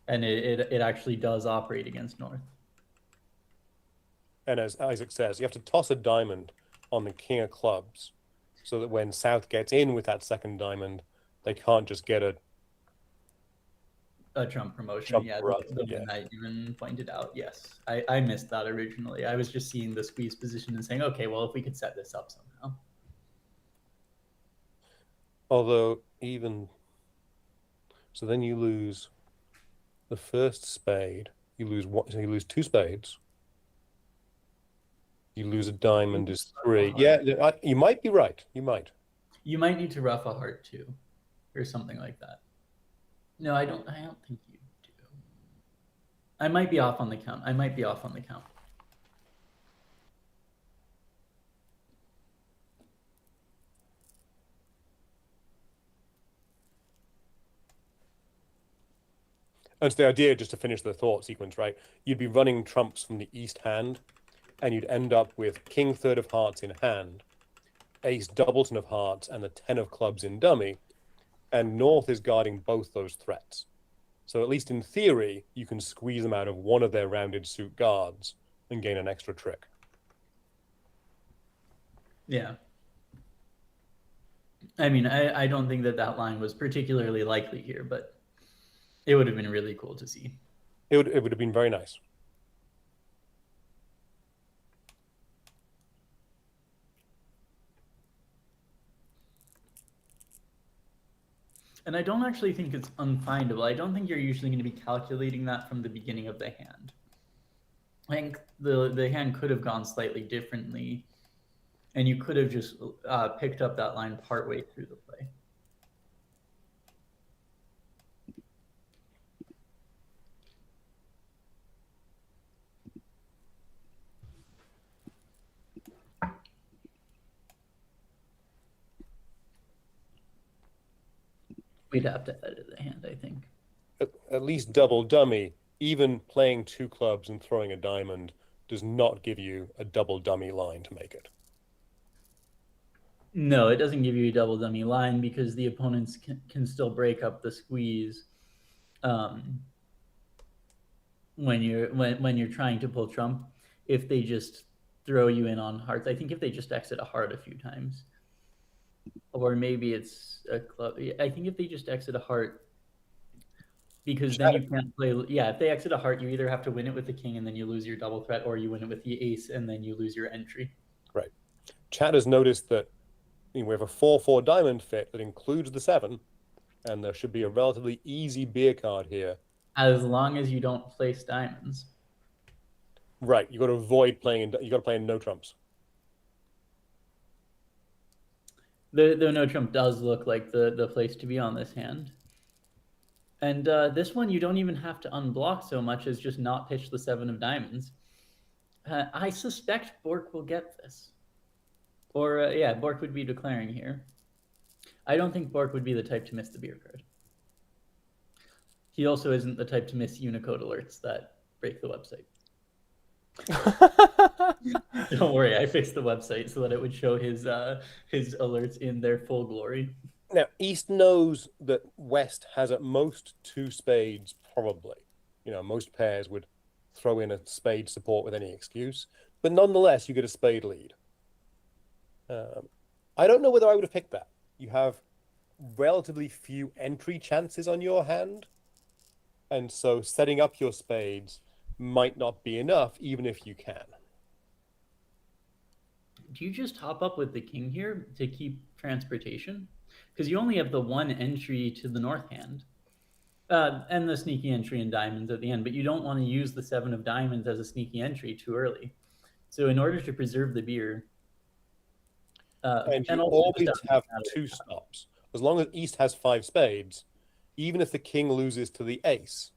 and it actually does operate against North. And as Isaac says, you have to toss a diamond on the king of clubs so that when South gets in with that second diamond, they can't just get a Trump promotion. Trump Yeah, run, the one I even pointed out. Yes, I missed that originally. I was just seeing the squeeze position and saying, okay, well, if we could set this up somehow. Although even so, then you lose the first spade. You lose one. So you lose 2 spades. You lose a diamond is 3. Yeah, you might be right. You might. You might need to ruff a heart too, or something like that. No, I don't think you do. I might be off on the count. And so the idea, just to finish the thought sequence, right? You'd be running trumps from the east hand, and you'd end up with king third of hearts in hand, ace doubleton of hearts, and the 10 of clubs in dummy. And North is guarding both those threats. So at least in theory, you can squeeze them out of one of their rounded suit guards and gain an extra trick. Yeah. I mean, I don't think that line was particularly likely here, but it would have been really cool to see. It would have been very nice. And I don't actually think it's unfindable. I don't think you're usually going to be calculating that from the beginning of the hand. I think the hand could have gone slightly differently, and you could have just picked up that line partway through the play. We'd have to edit the hand, I think. at least double dummy, even playing two clubs and throwing a diamond does not give you a double dummy line to make it. No, it doesn't give you a double dummy line because the opponents can still break up the squeeze when you're trying to pull trump. If they just throw you in on hearts, I think if they just exit a heart a few times, or maybe it's a club. I think if they just exit a heart, because then you can't play. Yeah, if they exit a heart, you either have to win it with the king and then you lose your double threat, or you win it with the ace and then you lose your entry. Right. Chat has noticed that we have a 4/4 diamond fit that includes the 7, and there should be a relatively easy beer card here. As long as you don't place diamonds. Right. You got to avoid playing. You got to play in no trumps. The no trump does look like the place to be on this hand. And this one, you don't even have to unblock so much as just not pitch the 7 of diamonds. I suspect Bork will get this. Or, yeah, Bork would be declaring here. I don't think Bork would be the type to miss the beer card. He also isn't the type to miss Unicode alerts that break the website. Don't worry, I fixed the website so that it would show his alerts in their full glory. Now, East knows that West has at most 2 spades, probably. Most pairs would throw in a spade support with any excuse, but nonetheless, you get a spade lead. I don't know whether I would have picked that. You have relatively few entry chances on your hand, and so setting up your spades might not be enough, even if you can. Do you just hop up with the king here to keep transportation? Because you only have the 1 entry to the north hand, and the sneaky entry in diamonds at the end, but you don't want to use the 7 of diamonds as a sneaky entry too early. So in order to preserve the beer, and you always have 2 stops. As long as East has 5 spades, even if the king loses to the ace,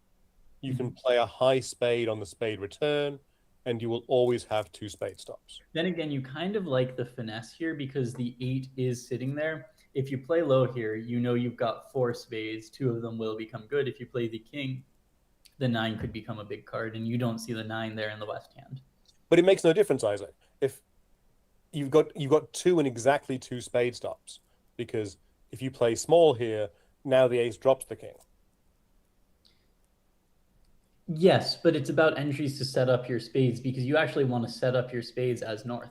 you can play a high spade on the spade return, and you will always have 2 spade stops. Then again, you kind of like the finesse here because the 8 is sitting there. If you play low here, you've got 4 spades. 2 of them will become good. If you play the king, the 9 could become a big card, and you don't see the 9 there in the west hand. But it makes no difference, Isaac. If you've got 2 and exactly 2 spade stops, because if you play small here, now the ace drops the king. Yes, but it's about entries to set up your spades because you actually want to set up your spades as north.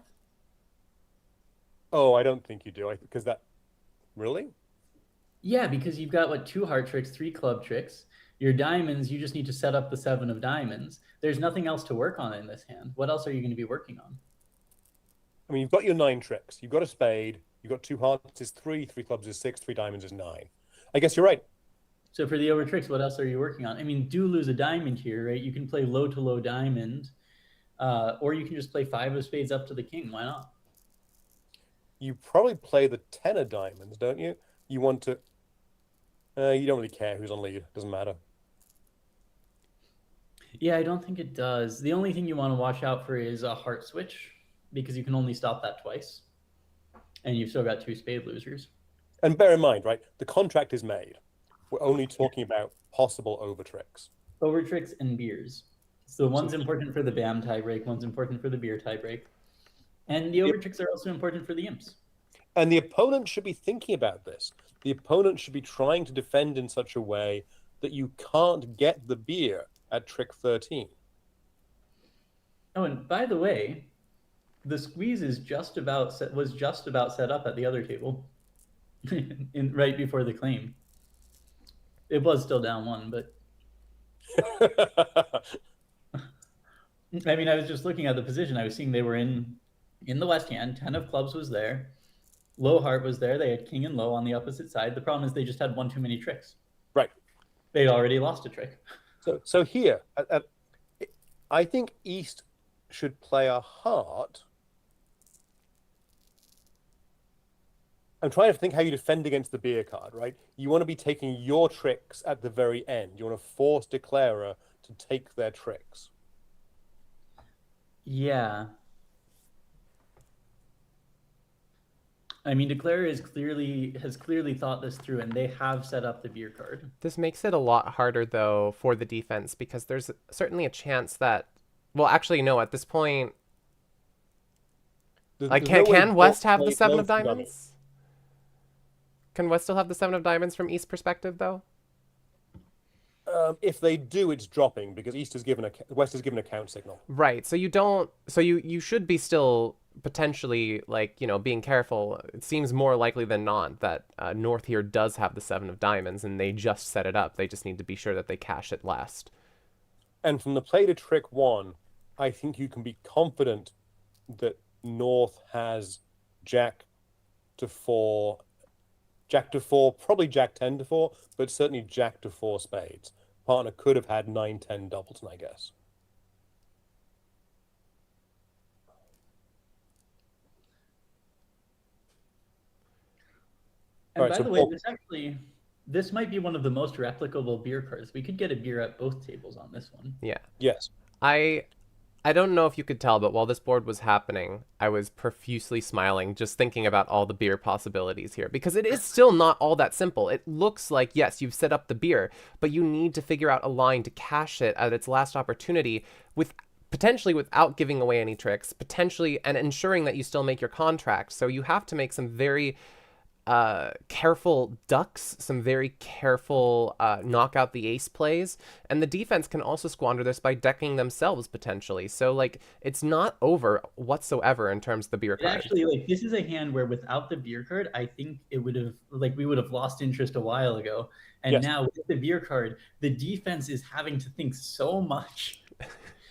Oh, I don't think you do. Because that... Really? Yeah, because you've got, 2 heart tricks, 3 club tricks. Your diamonds, you just need to set up the 7 of diamonds. There's nothing else to work on in this hand. What else are you going to be working on? I mean, you've got your 9 tricks. You've got a spade. You've got 2 hearts is 3, 3 clubs is 6, 3 diamonds is 9. I guess you're right. So for the over tricks, what else are you working on? I mean, do lose a diamond here, right? You can play low to low diamond, or you can just play 5 of spades up to the king. Why not? You probably play the 10 of diamonds, don't you? You want to... you don't really care who's on lead. Doesn't matter. Yeah, I don't think it does. The only thing you want to watch out for is a heart switch, because you can only stop that twice. And you've still got 2 spade losers. And bear in mind, right, the contract is made. We're only talking about possible over tricks. Over tricks and beers. So one's important for the BAM tiebreak, one's important for the beer tiebreak. And the over tricks are also important for the imps. And the opponent should be thinking about this. The opponent should be trying to defend in such a way that you can't get the beer at trick 13. Oh, and by the way, the squeeze was just about set up at the other table, right before the claim. It was still down 1, but I mean, I was just looking at the position. I was seeing they were in the west hand. 10 of clubs was there. Low heart was there. They had king and low on the opposite side. The problem is they just had 1 too many tricks. Right. They'd already lost a trick. So here, I think East should play a heart. I'm trying to think how you defend against the beer card, right? You want to be taking your tricks at the very end. You want to force declarer to take their tricks. Yeah. I mean, Declare has clearly thought this through, and they have set up the beer card. This makes it a lot harder, though, for the defense, because there's certainly a chance that... Well, actually, no, at this point... Like, There's no way can West have the played 7 of both dummies. diamonds? Can West still have the 7 of diamonds from East perspective, though? If they do, it's dropping because West has given a count signal. Right. So you don't. So you should be still potentially, like, you know, being careful. It seems more likely than not that North here does have the 7 of diamonds, and they just set it up. They just need to be sure that they cash it last. And from the play to trick 1, I think you can be confident that North has Jack to 4, probably Jack 10 to 4, but certainly Jack to 4 spades. Partner could have had 9-10 doubleton, I guess. And Right, by so the way, Paul- this might be one of the most replicable beer cards. We could get a beer at both tables on this one. Yeah. Yes. I don't know if you could tell, but while this board was happening, I was profusely smiling just thinking about all the beer possibilities here, because it is still not all that simple. It looks like, yes, you've set up the beer, but you need to figure out a line to cash it at its last opportunity, with potentially without giving away any tricks, potentially, and ensuring that you still make your contract. So you have to make some very careful ducks, some very careful knock out the ace plays, and the defense can also squander this by decking themselves potentially. So, like, it's not over whatsoever in terms of the beer card. Actually, like, this is a hand where without the beer card, I think it would have, like, we would have lost interest a while ago. And Yes. now with the beer card, the defense is having to think so much.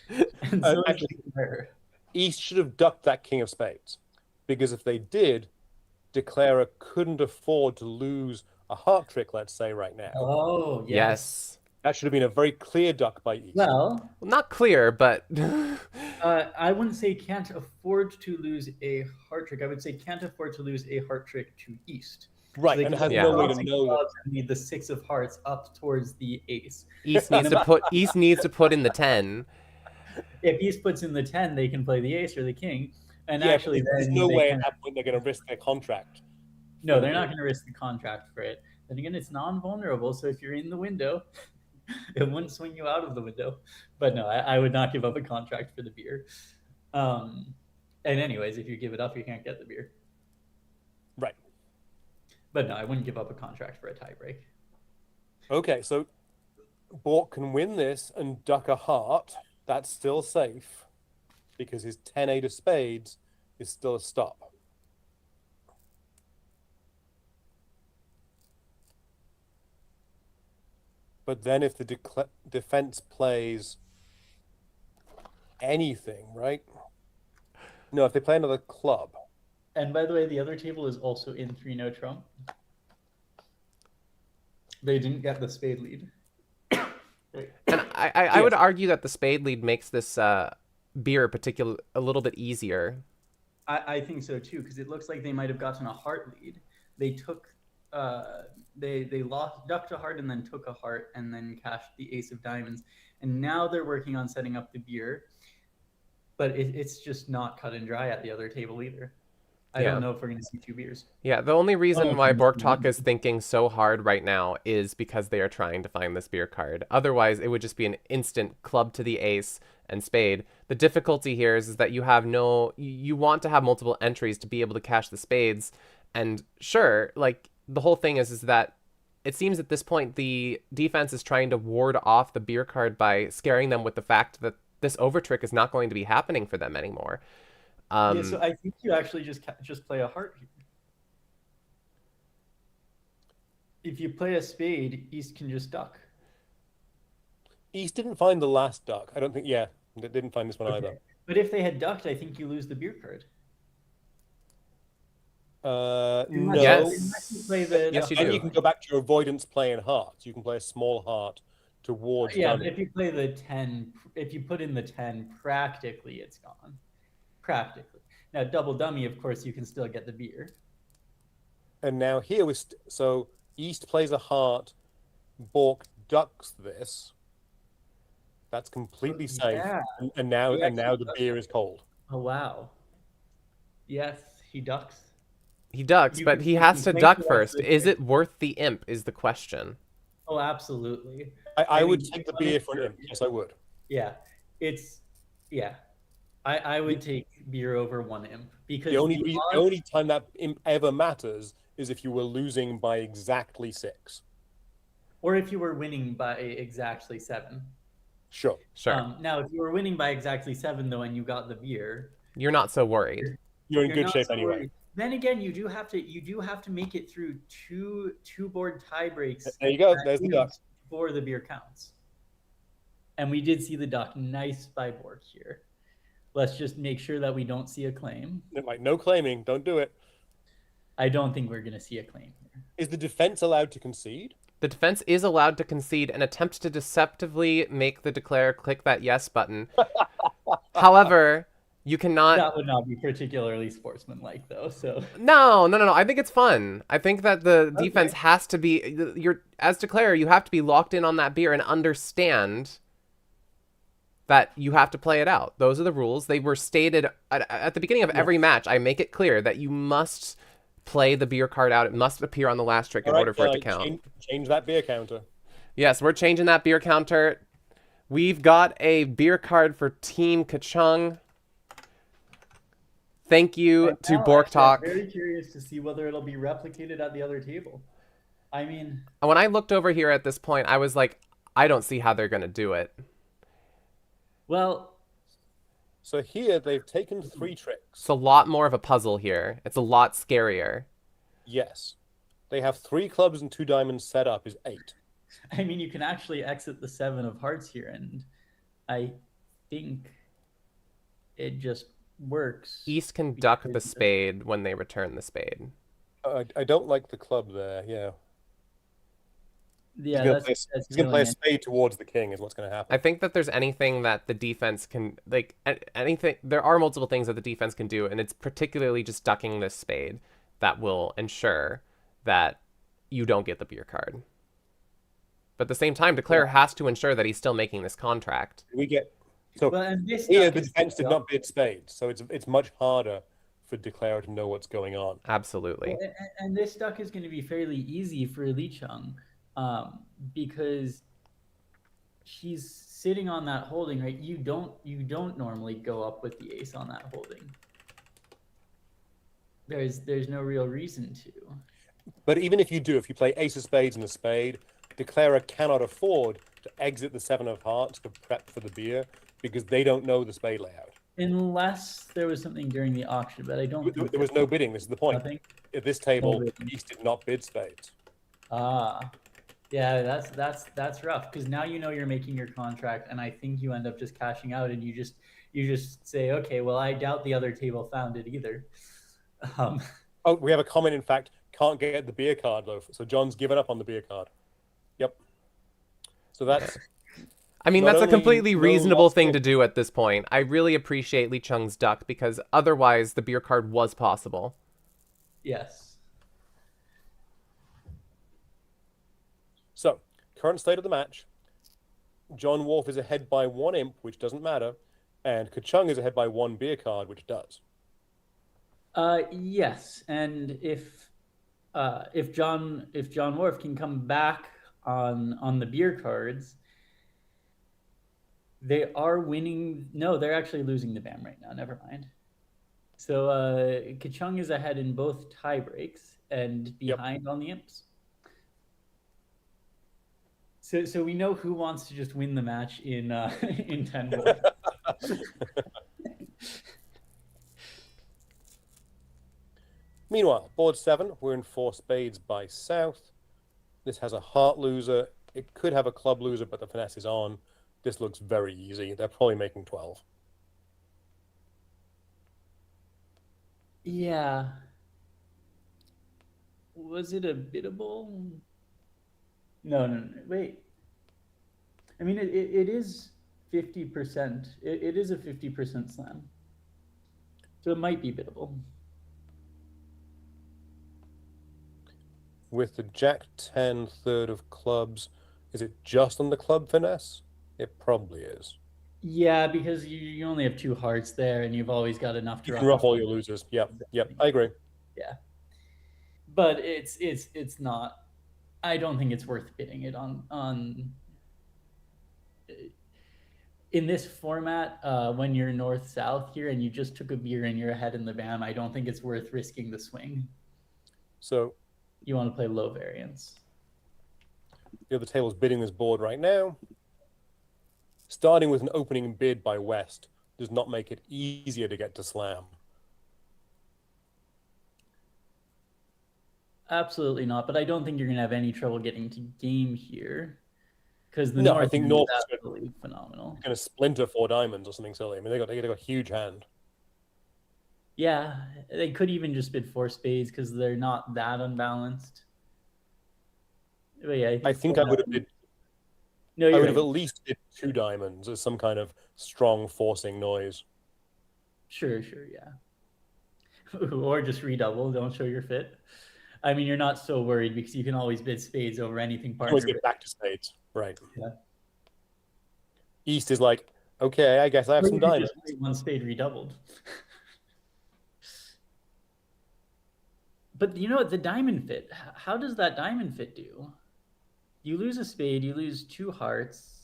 And so actually, Declare. East should have ducked that king of spades, because if they did, Declarer couldn't afford to lose a heart trick, let's say, right now. Oh, Yes. That should have been a very clear duck by East. Well, Not clear, but I wouldn't say can't afford to lose a heart trick. I would say can't afford to lose a heart trick to East. Right, So and they has can no draw way to six know that. clubs and need the 6 of hearts up towards the ace. East needs to put in the 10. If East puts in the 10, they can play the ace or the king. And Yeah, actually, but there's then no they way can... at that point they're going to risk their contract. No, they're not going to risk the contract for it. Then again, it's non-vulnerable, so if you're in the window, it wouldn't swing you out of the window. But no, I would not give up a contract for the beer. And anyways, if you give it up, you can't get the beer. Right. But no, I wouldn't give up a contract for a tiebreak. Okay, so Bork can win this and duck a heart. That's still safe because his 10-8 of spades is still a stop. But then if the defense plays anything, right? No, if they play another club. And by the way, the other table is also in 3-no trump. They didn't get the spade lead. And I would argue that the spade lead makes this beer a little bit easier. I think so too, because it looks like they might have gotten a heart lead. They took they ducked a heart and then took a heart and then cashed the ace of diamonds, and now they're working on setting up the beer, but it's just not cut and dry at the other table either. I don't know if we're going to see 2 beers. Yeah, the only reason why Bork Talk is thinking so hard right now is because they are trying to find this beer card. Otherwise, it would just be an instant club to the ace and spade. The difficulty here is that you want to have multiple entries to be able to cash the spades. And sure, like, the whole thing is that it seems at this point the defense is trying to ward off the beer card by scaring them with the fact that this over trick is not going to be happening for them anymore. Yeah, so I think you actually just play a heart here. If you play a spade, East can just duck. East didn't find the last duck. I don't think, they didn't find this one either. But if they had ducked, I think you lose the beer card. No. Yes. Yes, you And do. you can go back to your avoidance play in hearts. You can play a small heart towards Yeah, dummy. but if you play the 10, if you put in the 10, practically it's gone. Practically. Now, double dummy, of course, you can still get the beer. And now here so East plays a heart, Bork ducks this. That's completely safe. Yeah. And now He the actually beer is cold. Oh, wow. Yes, he ducks. He ducks, but he has to duck first. Is it worth the imp is the question. Oh, absolutely. I would mean, take the beer for an imp. Yes, I would. Yeah, I would take beer over one imp because The odds, only time that imp ever matters is if you were losing by exactly 6. or if you were winning by exactly 7. Sure. Now, if you were winning by exactly 7 though, and you got the beer, you're not so worried. You're in good not shape so anyway. worried. Then again, you do have to make it through two board tie breaks. There you go. There's the duck. Before the beer counts. And we did see the duck. Nice by Bork here. Let's just make sure that we don't see a claim. Like, no claiming. Don't do it. I don't think we're going to see a claim here. Is the defense allowed to concede? The defense is allowed to concede and attempt to deceptively make the declare click that yes button. However, you cannot. That would not be particularly sportsmanlike, though. So No. I think it's fun. I think that the defense has to be. As declarer, you have to be locked in on that beer and understand that you have to play it out. Those are the rules. They were stated at the beginning of every match. I make it clear that you must play the beer card out. It must appear on the last trick in order for it to count. Change that beer counter. Yes, we're changing that beer counter. We've got a beer card for Team Kuhchung. Thank you to Bork Talk. I'm very curious to see whether it'll be replicated at the other table. I mean, when I looked over here at this point, I was like, I don't see how they're going to do it. Well, so here they've taken 3 tricks. It's a lot more of a puzzle here. It's a lot scarier. Yes. They have 3 clubs and 2 diamonds set up is 8. I mean, you can actually exit the 7 of hearts here, and I think it just works. East can duck the spade when they return the spade. I don't like the club there, yeah. Yeah, he's going to play a spade towards the king is what's going to happen. I think that there's anything that the defense can, like, anything, there are multiple things that the defense can do, and it's particularly just ducking this spade that will ensure that you don't get the beer card. But at the same time, declarer has to ensure that he's still making this contract. So here the defense did not bid spades, so it's much harder for declarer to know what's going on. Absolutely. And this duck is going to be fairly easy for Kuhchung. Because she's sitting on that holding, right? You don't normally go up with the ace on that holding. There's no real reason to. But even if you do, if you play ace of spades and a spade, declarer cannot afford to exit the 7 of hearts to prep for the beer because they don't know the spade layout. Unless there was something during the auction, but I don't think there was no bidding. This is the point. Nothing? At this table, East did not bid spades. Yeah, that's rough because now you know you're making your contract, and I think you end up just cashing out, and you just say, okay, well, I doubt the other table found it either. Oh, we have a comment. In fact, can't get the beer card though. So John's given up on the beer card. Yep. So that's. I mean, that's a completely reasonable thing to do at this point. I really appreciate Kuhchung's duck because otherwise the beer card was possible. Yes. So, current state of the match. John Wolf is ahead by 1 imp, which doesn't matter, and Kuhchung is ahead by 1 beer card, which does. Yes, and if John Wolf can come back on the beer cards, they are winning. No, they're actually losing the BAM right now. Never mind. So Kuhchung is ahead in both tie breaks and behind on the imps. So we know who wants to just win the match in 10 more. Meanwhile, board 7, we're in 4 spades by south. This has a heart loser. It could have a club loser, but the finesse is on. This looks very easy. They're probably making 12. Yeah. Was it a biddable? No. Wait. I mean, it is 50%. It is a 50% slam. So it might be biddable. With the Jack-10 third of clubs, is it just on the club finesse? It probably is. Yeah, because you only have 2 hearts there, and you've always got enough. You can ruff all your losers. Yep, I agree. Yeah. but it's not. I don't think it's worth bidding it on. In this format, when you're north-south here and you just took a beer and you're ahead in the BAM, I don't think it's worth risking the swing. So you want to play low variance. The other table's bidding this board right now. Starting with an opening bid by West does not make it easier to get to slam. Absolutely not, but I don't think you're going to have any trouble getting to game here. Because the No, North I think is North absolutely phenomenal. Going to splinter 4 diamonds or something silly. I mean, they got a huge hand. Yeah, they could even just bid 4 spades because they're not that unbalanced. But yeah, I think I would have bid. No, I would right. have at least bid 2 diamonds as some kind of strong forcing noise. Sure, yeah. Or just redouble. Don't show your fit. I mean, you're not so worried because you can always bid spades over anything partner. Always get back to spades, right? Yeah. East is like, okay, I guess I have some diamonds. Just 1 spade redoubled. But you know what? The diamond fit. How does that diamond fit do? You lose a spade. You lose 2 hearts.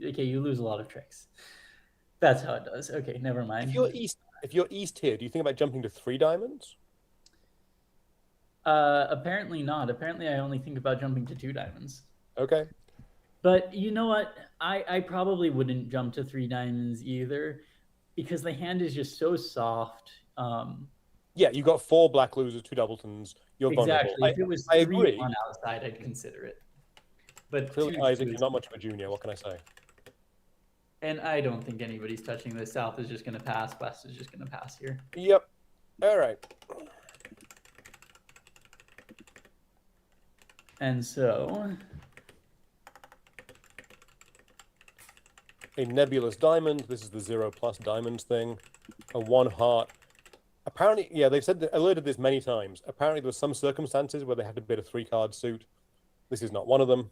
Okay, you lose a lot of tricks. That's how it does. Okay, never mind. If you're east here, do you think about jumping to 3 diamonds? Apparently not. Apparently, I only think about jumping to 2 diamonds. Okay. But you know what? I probably wouldn't jump to 3 diamonds either, because the hand is just so soft. Yeah, you got 4 black losers, 2 doubletons. You're exactly. vulnerable. If it was I 3 agree. on outside, I'd consider it. But clearly, Isaac, you're not much of a junior. What can I say? And I don't think anybody's touching this. South is just going to pass. West is just going to pass here. Yep. All right. And so a nebulous diamond. This is the 0+ diamonds thing. A 1 heart. Apparently, yeah, they've alerted this many times. Apparently, there were some circumstances where they had to bid a 3-card suit. This is not one of them.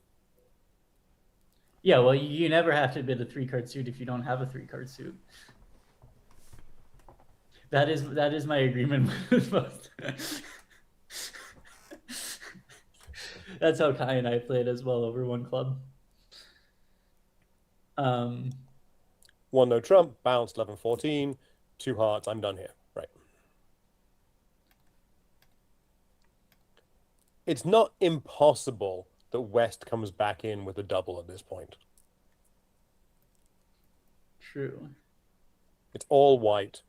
Yeah, well, you never have to bid a 3-card suit if you don't have a 3-card suit. That is my agreement with most. That's how Kai and I played as well over 1 club. 1 no trump, bounced 11-14, 2 hearts. I'm done here. Right. It's not impossible that West comes back in with a double at this point. True. It's all white.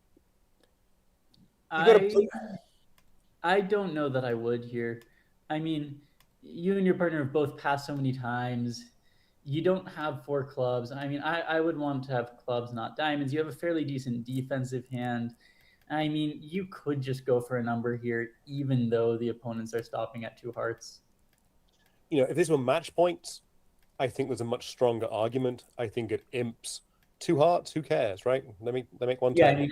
I don't know that I would here. I mean, you and your partner have both passed so many times. You don't have 4 clubs. I mean, I would want to have clubs, not diamonds. You have a fairly decent defensive hand. I mean, you could just go for a number here, even though the opponents are stopping at 2 hearts. You know, if this were match points, I think there's a much stronger argument. I think it imps 2 hearts. Who cares, right? They make 1 Yeah, turn. I mean,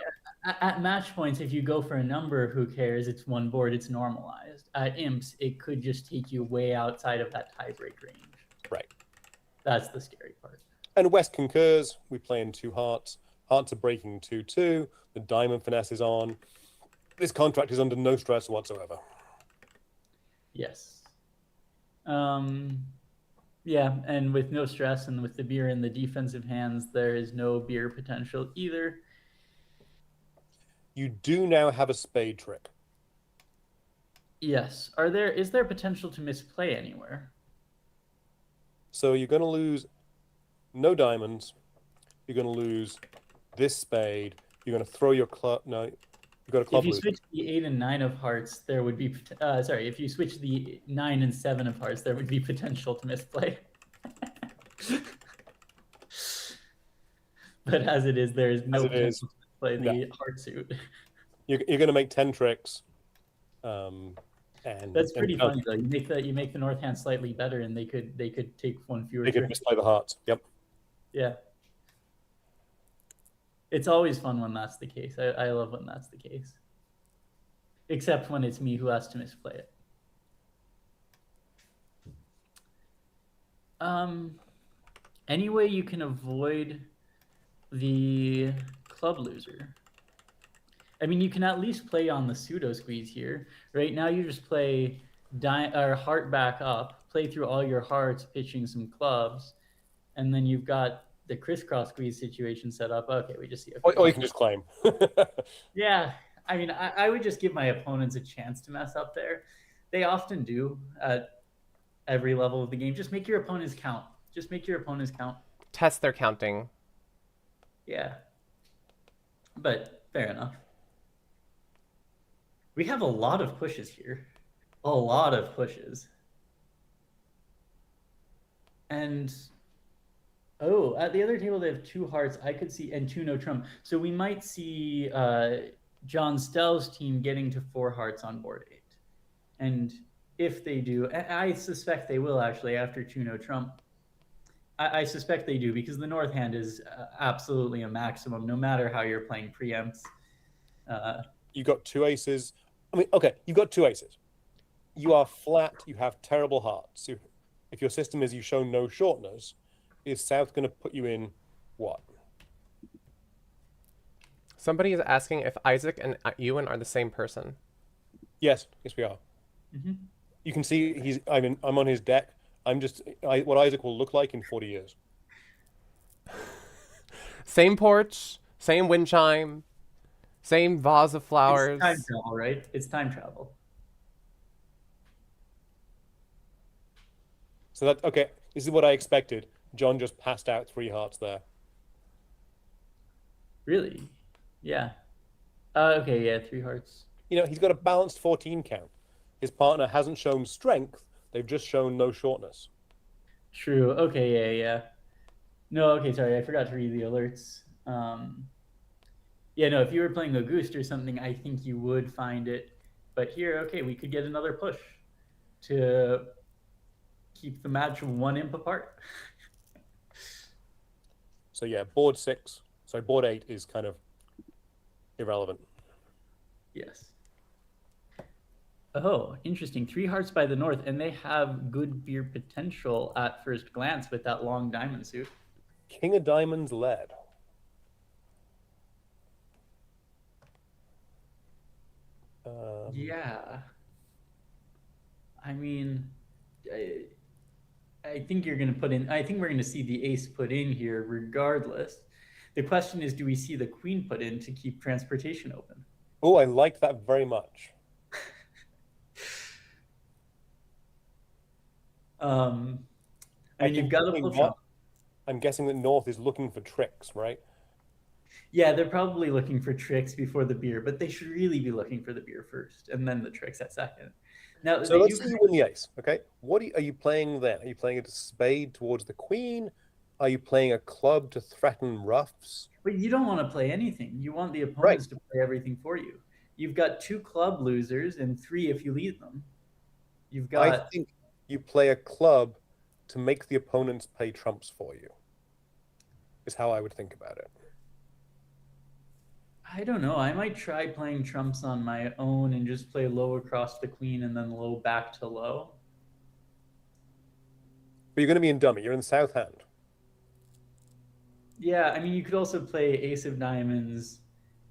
at match points, if you go for a number, who cares? It's 1 board. It's normalized. At imps, it could just take you way outside of that tiebreak range. Right. That's the scary part. And West concurs. We play in 2 hearts. Hearts are breaking 2-2. The diamond finesse is on. This contract is under no stress whatsoever. Yes. Yeah, and with no stress and with the beer in the defensive hands, there is no beer potential either. You do now have a spade trick. Yes. Is there potential to misplay anywhere? So you're going to lose no diamonds. You're going to lose this spade. You're going to throw your club. No, you've got a club. If you switch the 8 and 9 of hearts, there would be. Sorry, if you switch the 9 and 7 of hearts, there would be potential to misplay. But as it is, there is no potential to play the heart suit. You're going to make 10 tricks. And that's pretty funny though. You make the north hand slightly better, and they could take 1 fewer. They could misplay the hearts. Yep. Yeah. It's always fun when that's the case. I love when that's the case. Except when it's me who has to misplay it. Any way you can avoid the club loser. I mean, you can at least play on the pseudo squeeze here. Right now, you just play or heart back up, play through all your hearts, pitching some clubs, and then you've got the crisscross squeeze situation set up. Okay, we just see. Okay. Or you can just claim. Yeah, I mean, I would just give my opponents a chance to mess up there. They often do at every level of the game. Just make your opponents count. Just make your opponents count. Test their counting. Yeah. But fair enough. We have a lot of pushes here. A lot of pushes. And oh, at the other table they have 2 hearts. I could see, and 2 no trump. So we might see John Stell's team getting to 4 hearts on board 8. And if they do, I suspect they will actually after 2 no trump. I suspect they do, because the north hand is absolutely a maximum, no matter how you're playing preempts. You got 2 aces. I mean, okay, you've got 2 aces. You are flat. You have terrible hearts. If your system is you show no shortness, is South going to put you in what? Somebody is asking if Isaac and Ewan are the same person. Yes, we are. Mm-hmm. You can see I'm on his deck. What Isaac will look like in 40 years. Same porch, same wind chime, same vase of flowers. It's time travel, right? It's time travel. So okay, this is what I expected. John just passed out 3 hearts there. Really? Yeah. Okay, yeah, 3 hearts. He's got a balanced 14 count. His partner hasn't shown strength. They've just shown no shortness. True. Okay, yeah. No, okay, sorry. I forgot to read the alerts. Yeah, no, if you were playing a Goose or something, I think you would find it. But here, okay, we could get another push to keep the match 1 imp apart. So yeah, board 8 is kind of irrelevant. Yes. Oh, interesting. 3 hearts by the north, and they have good beer potential at first glance with that long diamond suit. King of Diamonds led. Yeah. I mean, I think you're going to put in, I think we're going to see the ace put in here regardless. The question is, do we see the queen put in to keep transportation open? Oh, I like that very much. I mean, you've got a full trump. I'm guessing that North is looking for tricks, right? Yeah, they're probably looking for tricks before the beer, but they should really be looking for the beer first, and then the tricks at second. Now, so let's see you win the ace, okay? What are you playing then? Are you playing a spade towards the queen? Are you playing a club to threaten ruffs? But you don't want to play anything. You want the opponents to play everything for you. You've got 2 club losers and 3 if you lead them. You've got. I think you play a club to make the opponents pay trumps for you. Is how I would think about it. I don't know. I might try playing trumps on my own and just play low across the queen and then low back to low. But you're going to be in dummy. You're in south hand. Yeah, I mean, you could also play ace of diamonds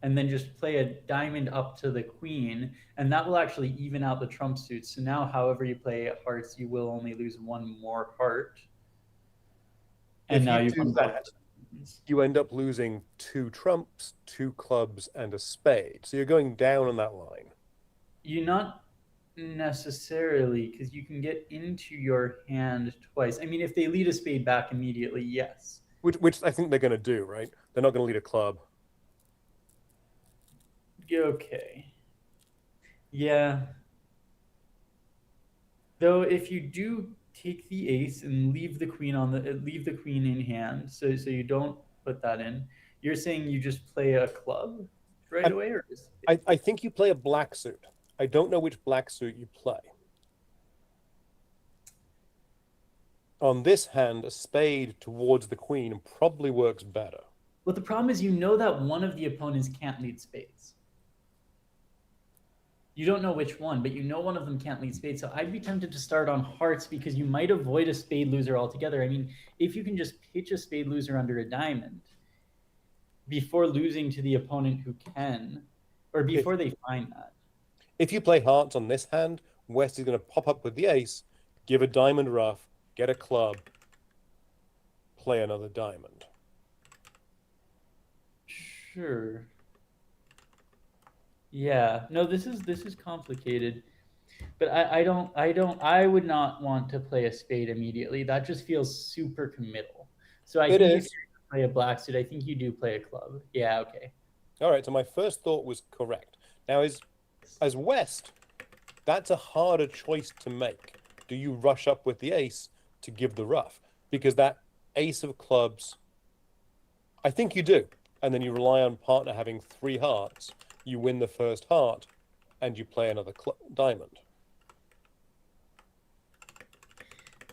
and then just play a diamond up to the queen, and that will actually even out the trump suits. So now, however you play hearts, you will only lose 1 more heart. And now you do that. You end up losing 2 trumps, 2 clubs, and a spade. So you're going down on that line. You're not necessarily, because you can get into your hand twice. I mean, if they lead a spade back immediately, yes. Which I think they're going to do, right? They're not going to lead a club. Okay. Yeah. Though if you do take the ace and leave the queen in hand, so you don't put that in, you're saying you just play a club right away, or I think you play a black suit. I don't know which black suit you play. On this hand, a spade towards the queen probably works better. Well, the problem is that one of the opponents can't lead spades. You don't know which one, but one of them can't lead spades. So I'd be tempted to start on hearts because you might avoid a spade loser altogether. I mean, if you can just pitch a spade loser under a diamond before losing to the opponent who can, or before they find that. If you play hearts on this hand, West is going to pop up with the ace, give a diamond rough, get a club, play another diamond. Sure. Yeah. No, this is complicated. But I would not want to play a spade immediately. That just feels super committal. So I It think if is. you play a black suit, I think you do play a club. Yeah, okay. All right, so my first thought was correct. Now, as West, that's a harder choice to make. Do you rush up with the ace to give the rough? Because that ace of clubs, I think you do. And then you rely on partner having 3 hearts. You win the first heart, and you play another diamond.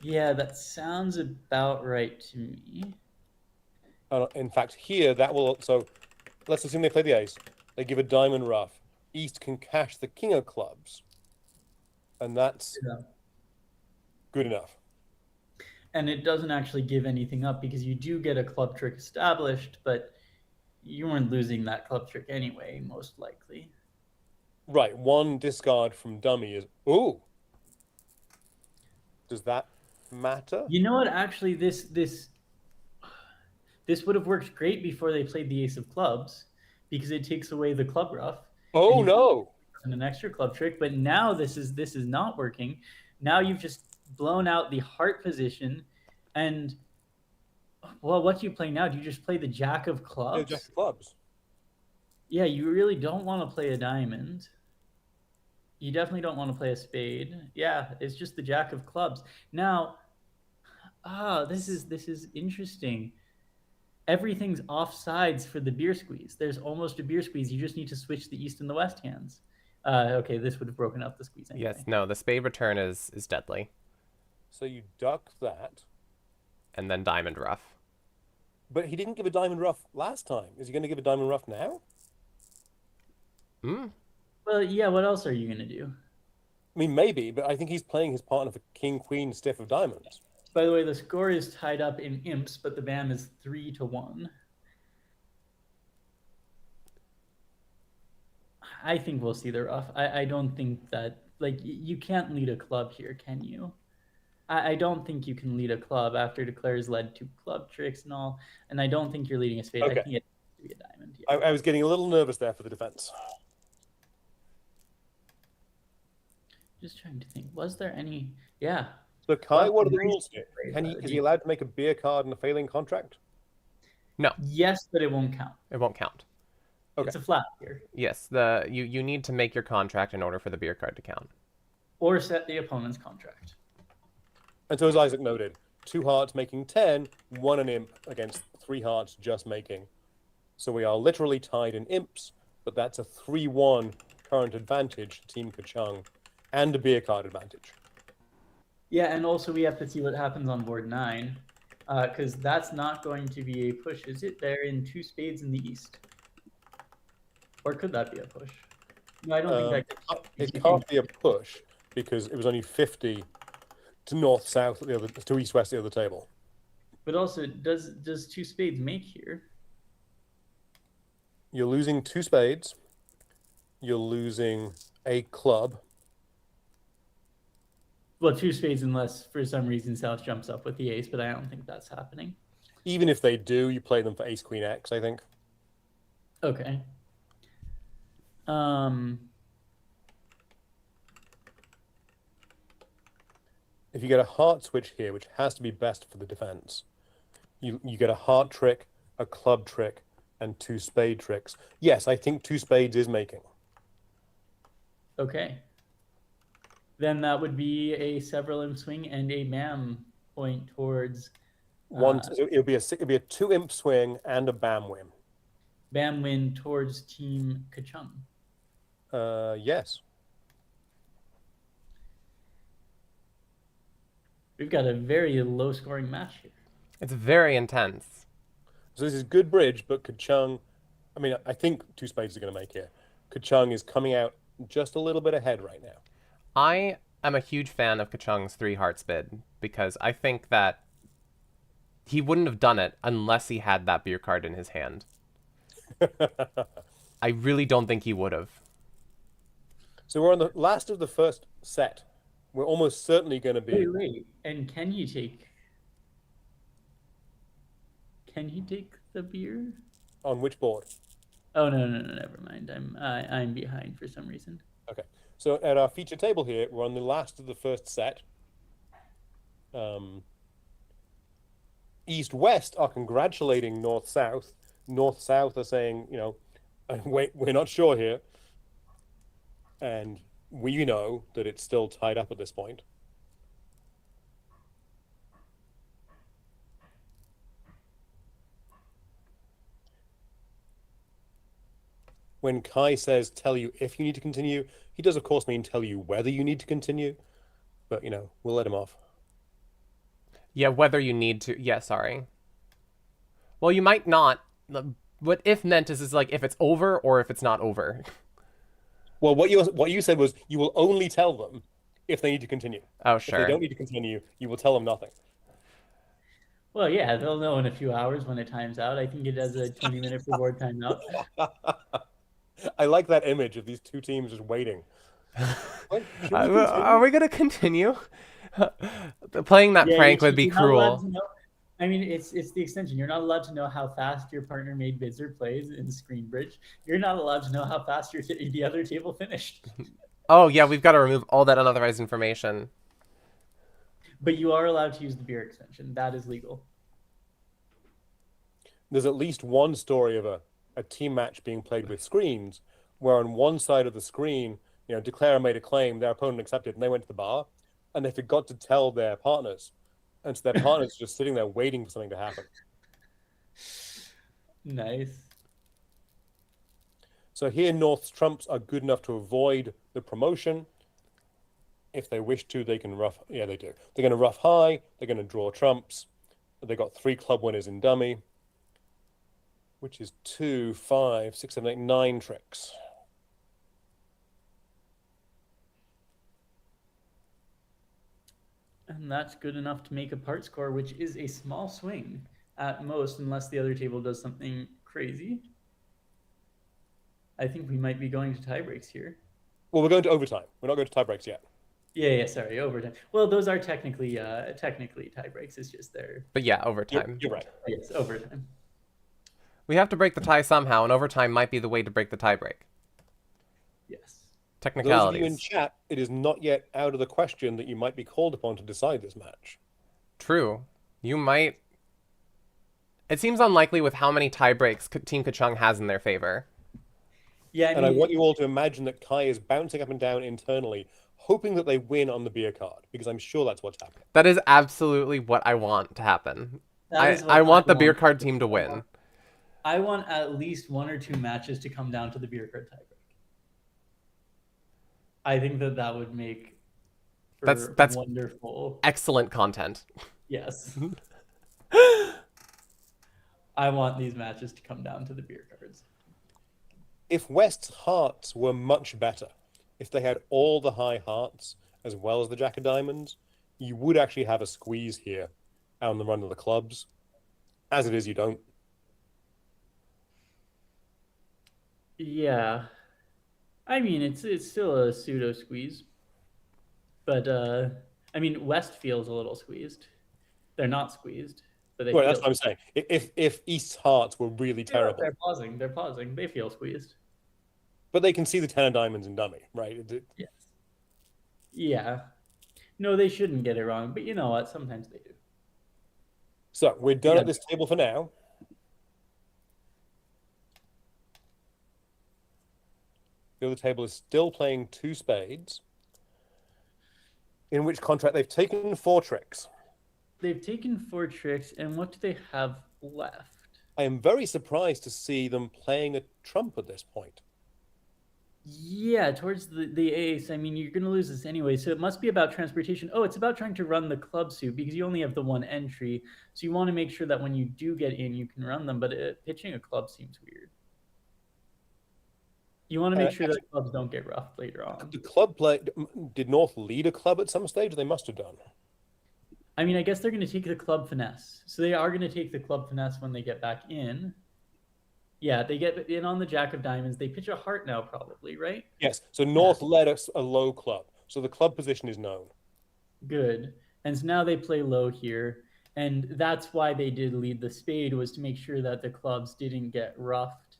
Yeah, that sounds about right to me. In fact, here, that will... So, let's assume they play the ace. They give a diamond rough. East can cash the king of clubs. And that's good enough. And it doesn't actually give anything up because you do get a club trick established, but you weren't losing that club trick anyway, most likely. Right, 1 discard from dummy is... Ooh! Does that matter? You know what? Actually, this would have worked great before they played the ace of clubs because it takes away the club rough. Oh, no! And an extra club trick, but now this is not working. Now you've just blown out the heart position, and well, what do you play now? Do you just play the jack of clubs? Yeah, jack of clubs. Yeah, you really don't want to play a diamond. You definitely don't want to play a spade. Yeah, it's just the jack of clubs. Now, this is interesting. Everything's offsides for the beer squeeze. There's almost a beer squeeze. You just need to switch the east and the west hands. Okay, this would have broken up the squeeze anyway. Yes, no, the spade return is deadly. So you duck that. And then diamond rough. But he didn't give a diamond rough last time. Is he going to give a diamond rough now? Well, yeah, what else are you going to do? I mean, maybe, but I think he's playing his partner for king, queen, stiff of diamonds. By the way, the score is tied up in imps, but the BAM is 3-1. I think we'll see the rough. I don't think that, like, you can't lead a club here, can you? I don't think you can lead a club after Declare's led 2 club tricks and all, and I don't think you're leading a spade. Okay. I think it has to be a diamond. Yeah. I was getting a little nervous there for the defense. Just trying to think. Was there any? Yeah. So Kai, Well, what are the nice rules here? Is he allowed to make a beer card in a failing contract? No. Yes, but it won't count. It won't count. Okay. It's a flat beer. Yes, you need to make your contract in order for the beer card to count. Or set the opponent's contract. And so as Isaac noted, 2 hearts making 10, 1 an imp against 3 hearts just making. So we are literally tied in imps, but that's a 3-1 current advantage to Team Kuhchung and a beer card advantage. Yeah, and also we have to see what happens on board 9, because that's not going to be a push, is it? They're in 2 spades in the east. Or could that be a push? No, I don't think that could. It can't be a push because it was only 50 to north-south, to east-west the other table. But also, does 2 spades make here? You're losing 2 spades. You're losing a club. Well, 2 spades unless for some reason South jumps up with the ace, but I don't think that's happening. Even if they do, you play them for ace, queen, X, I think. Okay. If you get a heart switch here, which has to be best for the defense, you get a heart trick, a club trick, and 2 spade tricks. Yes, I think 2 spades is making. Okay. Then that would be a several imp swing and a BAM point towards So it'll be a 2 imp swing and a BAM win. BAM win towards Team Kuhchung. Yes. We've got a very low scoring match here. It's very intense. So this is good bridge, but Kuhchung, I mean, I think 2 spades are going to make here. Kuhchung is coming out just a little bit ahead right now. I am a huge fan of Kuhchung's 3 hearts bid because I think that he wouldn't have done it unless he had that beer card in his hand. I really don't think he would have. So we're on the last of the first set. We're almost certainly going to be Wait. And can he take the beer? on which board? Oh no, never mind. I'm behind for some reason. Okay. So at our feature table here, we're on the last of the first set. East-West are congratulating North-South. North-South are saying, you know, wait, we're not sure here. And we know that it's still tied up at this point. When Kai says tell you if you need to continue, he does of course mean tell you whether you need to continue. But, you know, we'll let him off. Yeah, whether you need to. Yeah, sorry. Well, you might not. What if meant is like if it's over or if it's not over. Well, what you said was you will only tell them if they need to continue. Oh, If they sure. don't need to continue, you will tell them nothing. Well, yeah, they'll know in a few hours when it times out. I think it has a 20-minute per board timeout. I like that image of these two teams just waiting. What? Should we continue? Are we gonna continue? Playing that Yeah, prank would be you're not allowed cruel. to know. I mean, it's the extension. You're not allowed to know how fast your partner made bids or plays in Screen Bridge. You're not allowed to know how fast the other table finished. Oh yeah, we've got to remove all that unauthorized information. But you are allowed to use the beer extension. That is legal. There's at least one story of a team match being played with screens, where on one side of the screen, you know, declarer made a claim, their opponent accepted, and they went to the bar, and they forgot to tell their partners, and so their partners just sitting there waiting for something to happen. Nice. So here, North's trumps are good enough to avoid the promotion. If they wish to, they can rough. Yeah, they do. They're going to rough high. They're going to draw trumps. They got 3 club winners in dummy, which is 2, 5, 6, 7, 8, 9 tricks. And that's good enough to make a part score, which is a small swing at most, unless the other table does something crazy. I think we might be going to tie breaks here. Well, we're going to overtime. We're not going to tie breaks yet. Yeah, sorry, overtime. Well, those are technically tie breaks. It's just there. But yeah, overtime. You're right. Yes, overtime. We have to break the tie somehow, and overtime might be the way to break the tie break. Yes. For those of you in Technicalities. chat, it is not yet out of the question that you might be called upon to decide this match. True. You might. It seems unlikely with how many tie breaks Team Kuhchung has in their favor. Yeah, And I want you all to imagine that Kai is bouncing up and down internally, hoping that they win on the beer card, because I'm sure that's what's happening. That is absolutely what I want to happen. that is what I want the beer want. card team to win. I want at least 1 or 2 matches to come down to the beer card tiebreak. I think that would make for That's wonderful. excellent content. Yes. I want these matches to come down to the beer cards. If West's hearts were much better, if they had all the high hearts as well as the jack of diamonds, you would actually have a squeeze here on the run of the clubs. As it is, you don't. Yeah. I mean, it's still a pseudo squeeze. But I mean, West feels a little squeezed. They're not squeezed, but they Well, feel that's what I'm saying. If East's hearts were really terrible, They're pausing. They're pausing. They feel squeezed. but they can see the 10 of diamonds in dummy, right? Yes. Yeah. No, they shouldn't get it wrong, but you know what? Sometimes they do. So we're done Yeah. at this table for now. The other table is still playing 2 spades, in which contract they've taken 4 tricks. They've taken 4 tricks, and what do they have left? I am very surprised to see them playing a trump at this point. Yeah, towards the ace. I mean, you're going to lose this anyway, so it must be about transportation. Oh, it's about trying to run the club suit because you only have the 1 entry. So you want to make sure that when you do get in, you can run them, but pitching a club seems weird. You want to make sure that clubs don't get roughed later on. The club play, did North lead a club at some stage? They must have done. I mean, I guess they're going to take the club finesse. So they are going to take the club finesse when they get back in. Yeah, they get in on the jack of diamonds. They pitch a heart now, probably, right? Yes. So North led us a low club. So the club position is known. Good. And so now they play low here. And that's why they did lead the spade, was to make sure that the clubs didn't get roughed,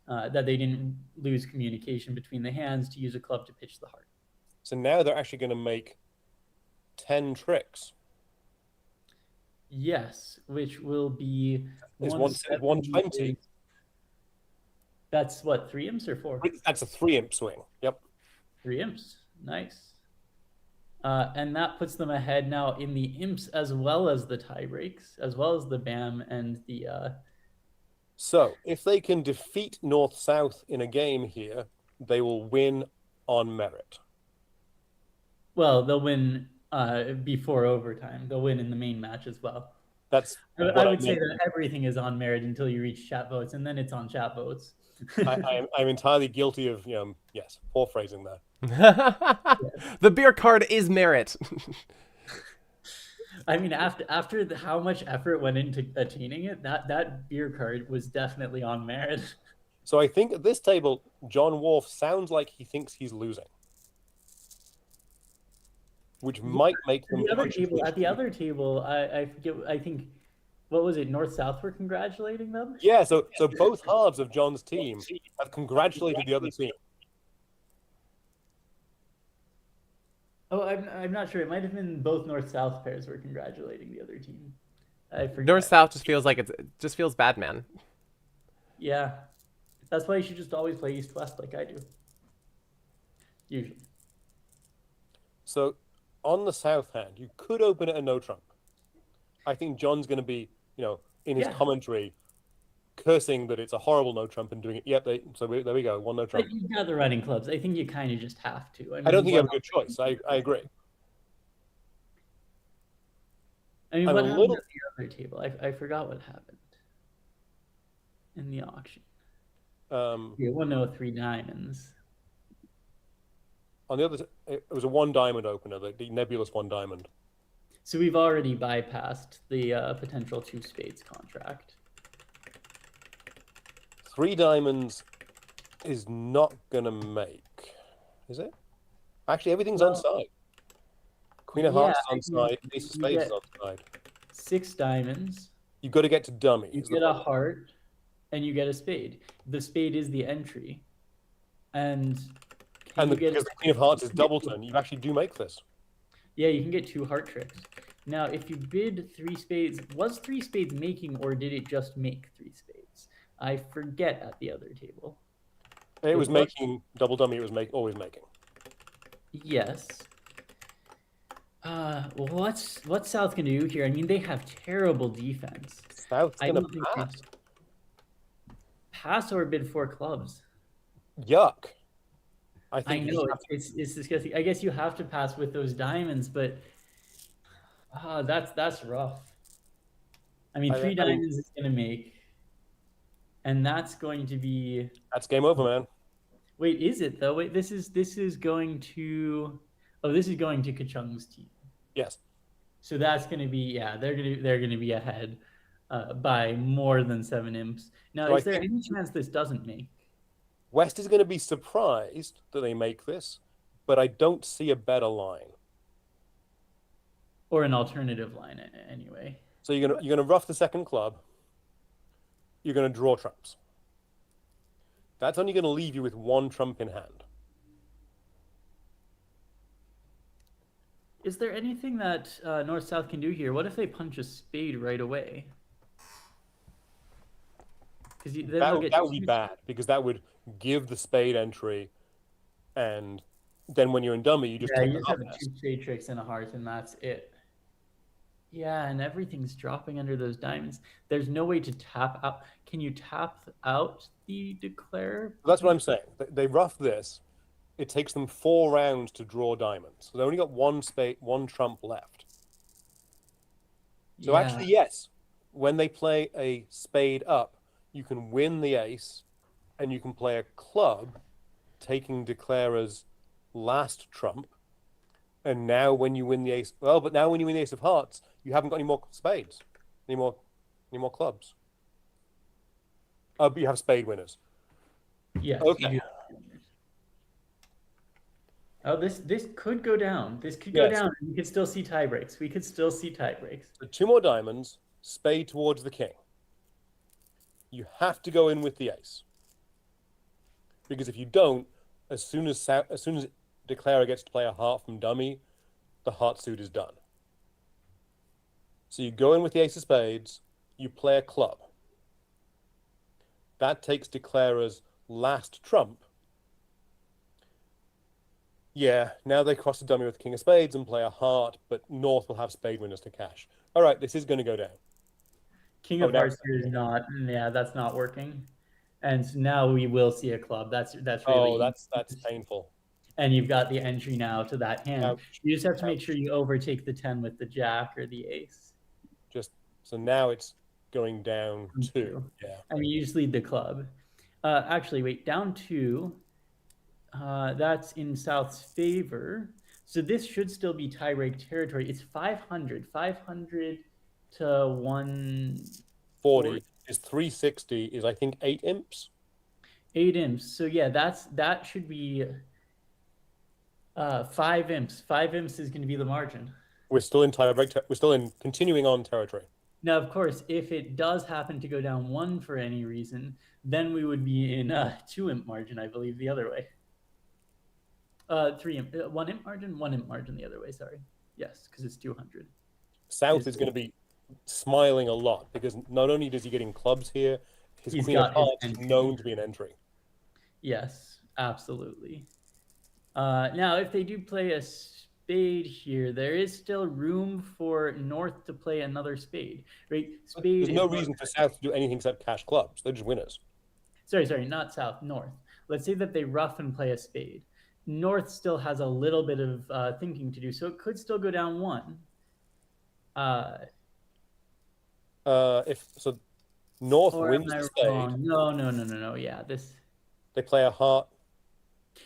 that they didn't lose communication between the hands to use a club to pitch the heart. So now they're actually going to make 10 tricks. Yes, which will be It's 120. That's what, 3 imps or 4? That's a 3 imp swing. Yep. 3 imps. Nice. And that puts them ahead now in the imps as well as the tie breaks, as well as the BAM and the... So if they can defeat North-South in a game here, they will win on merit. Well, they'll win before overtime. They'll win in the main match as well. That's I would say that everything is on merit until you reach chat votes, and then it's on chat votes. I'm entirely guilty of, yes, poor phrasing there. The beer card is merit. I mean, after how much effort went into attaining it, that beer card was definitely on merit. So I think at this table, John Wolf sounds like he thinks he's losing, which might make them. At the other table, I forget. I think, what was it? North-South were congratulating them. Yeah. So both halves of John's team have congratulated the other team. Oh, I'm not sure. It might have been both North-South pairs were congratulating the other team. I forget. North-South just feels like it just feels bad, man. Yeah, that's why you should just always play East-West like I do. Usually. So on the South hand, you could open it a no trump. I think John's going to be, in his commentary, cursing that it's a horrible no trump and doing it. Yep. There we go. One no trump. But you got the running clubs. I think you kind of just have to. I don't think you have a good choice. I agree. I mean, what happened at the other table? I forgot what happened in the auction. 103 diamonds. On the other, it was a 1 diamond opener, the nebulous 1 diamond. So we've already bypassed the potential 2 spades contract. 3 diamonds is not gonna make, is it? Actually, everything's on side. Queen of Hearts is on side. Ace of Spades is on side. 6 diamonds. You've got to get to dummy. You get a heart, and you get a spade. The spade is the entry, because the Queen of Hearts is doubleton, you actually do make this. Yeah, you can get 2 heart tricks. Now, if you bid 3 spades, was 3 spades making, or did it just make 3 spades? I forget at the other table. It was making double dummy. It was always making. Yes. What's South gonna do here? I mean, they have terrible defense. South's gonna pass. Pass or bid 4 clubs. Yuck. I know it's disgusting. I guess you have to pass with those diamonds, but that's rough. I mean, 3 diamonds is gonna make, and that's going to be. That's game over, man. Wait, is it though? Wait, this is going to. Oh, this is going to Kuhchung's team. Yes. So that's going to be they're going to be ahead by more than 7 imps. Now, so is there any chance this doesn't make? West is going to be surprised that they make this, but I don't see a better line. Or an alternative line, anyway. So you're gonna rough the second club. You're going to draw trumps. That's only going to leave you with 1 trump in hand. Is there anything that North-South can do here? What if they punch a spade right away? That would be bad, because that would give the spade entry, and then when you're in dummy, you just take you have 2 spade tricks and a heart, and that's it. Yeah, and everything's dropping under those diamonds. There's no way to tap out. Can you tap out the declare? That's what I'm saying. They rough this. It takes them 4 rounds to draw diamonds. So they only got 1 trump left. So actually, yes, when they play a spade up, you can win the ace, and you can play a club, taking declarer's last trump. And now when you win the ace, but now when you win the ace of hearts, you haven't got any more spades, any more clubs. But you have spade winners. Yes. Okay. You do. Oh, this could go down. This could go Yes. down. We could still see tie breaks. We could still see tie breaks. So 2 more diamonds, spade towards the king. You have to go in with the ace. Because if you don't, as soon as Declarer gets to play a heart from dummy, the heart suit is done. So you go in with the ace of spades, you play a club. That takes Declarer's last trump. Yeah, now they cross the dummy with king of spades and play a heart, but North will have spade winners to cash. All right, this is going to go down. King of hearts here is not. Yeah, that's not working. And so now we will see a club. That's really. Oh, that's painful. And you've got the entry now to that hand. Ouch. You just have to make sure you overtake the 10 with the jack or the ace. Just so now it's going down 2. Yeah. And you just lead the club. Actually, wait, down 2. That's in South's favor. So this should still be tiebreak territory. It's 500. 500 to 140 is 360 is I think 8 imps. 8 imps. So yeah, that should be 5 imps. 5 imps is going to be the margin. We're still in tiebreak. We're still in continuing on territory. Now, of course, if it does happen to go down 1 for any reason, then we would be in 2 imp margin, I believe, the other way. 3 imp, 1 imp margin, 1 imp margin the other way. Sorry. Yes, because it's 200. South is going to be smiling a lot because not only does he get in clubs here, his queen of hearts is known to be an entry. Yes, absolutely. Now, if they do play a spade here, there is still room for North to play another spade, right? Spade. There's no reason for South to do anything except cash clubs. They're just winners. Sorry, not South, North. Let's say that they rough and play a spade. North still has a little bit of thinking to do, so it could still go down 1. If so, North wins the spade. Wrong? No. Yeah, this. They play a heart.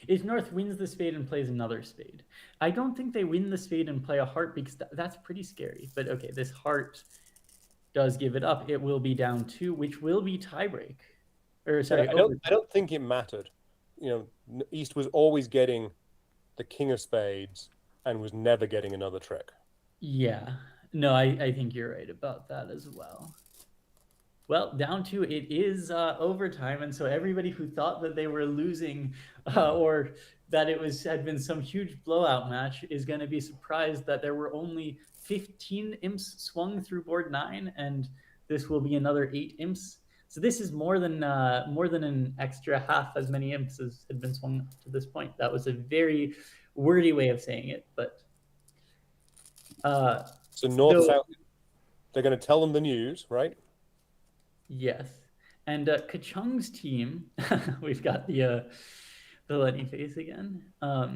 If North wins the spade and plays another spade, I don't think they win the spade and play a heart because that's pretty scary. But okay, this heart does give it up. It will be down 2, which will be tiebreak. Or sorry, I don't think it mattered. You know, East was always getting the king of spades and was never getting another trick. Yeah. No, I think you're right about that as well. Well, down 2, it is overtime, and so everybody who thought that they were losing or that it had been some huge blowout match is going to be surprised that there were only 15 imps swung through board 9, and this will be another 8 imps. So this is more than an extra half as many imps as had been swung to this point. That was a very wordy way of saying it, but. So North South, they're going to tell them the news, right? Yes, and Kuhchung's team, we've got the Lenny face again. So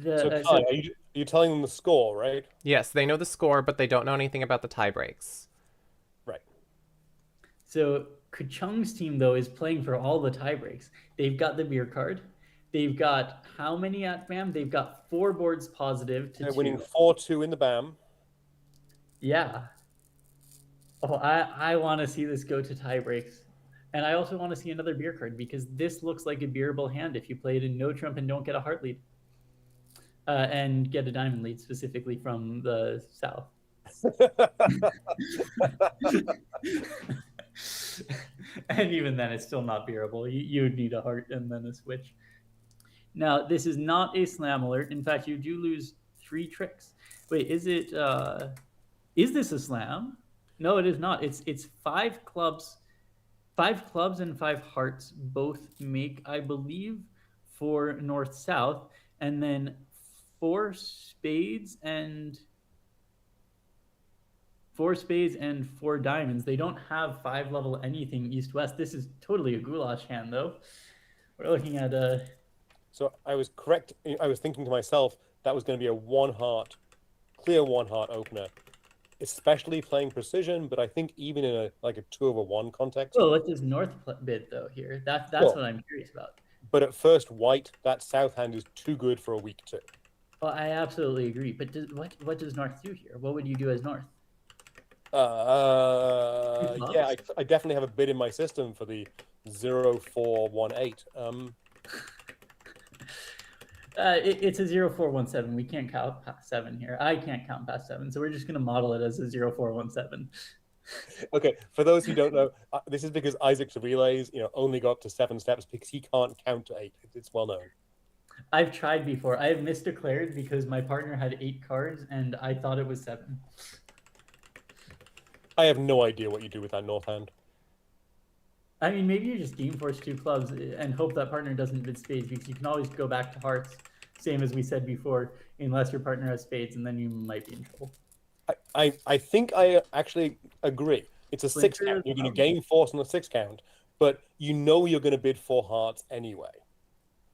Kai, are you telling them the score, right? Yes, they know the score, but they don't know anything about the tie breaks. Right. So Kuhchung's team, though, is playing for all the tie breaks. They've got the beer card. They've got how many at BAM? They've got 4 boards positive to 2. They're winning 4-2 in the BAM. Yeah. Oh, I want to see this go to tie breaks. And I also want to see another beer card because this looks like a beerable hand if you play it in no trump and don't get a heart lead. And get a diamond lead specifically from the South. And even then, it's still not bearable. You would need a heart and then a switch. Now, this is not a slam alert. In fact, you do lose 3 tricks. Wait, is this a slam? No, it is not. It's 5 clubs. 5 clubs and 5 hearts both make, I believe, for north-south, and then 4 spades and 4 diamonds. They don't have 5 level anything east-west. This is totally a goulash hand, though. We're looking at a. So I was correct. I was thinking to myself that was going to be a 1 heart, clear 1 heart opener, especially playing precision. But I think even in a 2-over-1 context. Oh, what does North bid though here? That's what I'm curious about. But at first, white, that South hand is too good for a weak 2. Well, I absolutely agree. But what does North do here? What would you do as North? Yeah, I definitely have a bid in my system for the 0418. It's a 0417. We can't count past 7 here. I can't count past 7, so we're just going to model it as a 0417. Okay, for those who don't know, this is because Isaac's relays, only got to 7 steps because he can't count to 8. It's well known. I've tried before. I have misdeclared because my partner had 8 cards and I thought it was 7. I have no idea what you do with that north hand. I mean, maybe you just game force 2 clubs and hope that partner doesn't bid spades, because you can always go back to hearts, same as we said before, unless your partner has spades, and then you might be in trouble. I think I actually agree. It's a 6 count. You're going to game force on the 6 count, but you're going to bid 4 hearts anyway.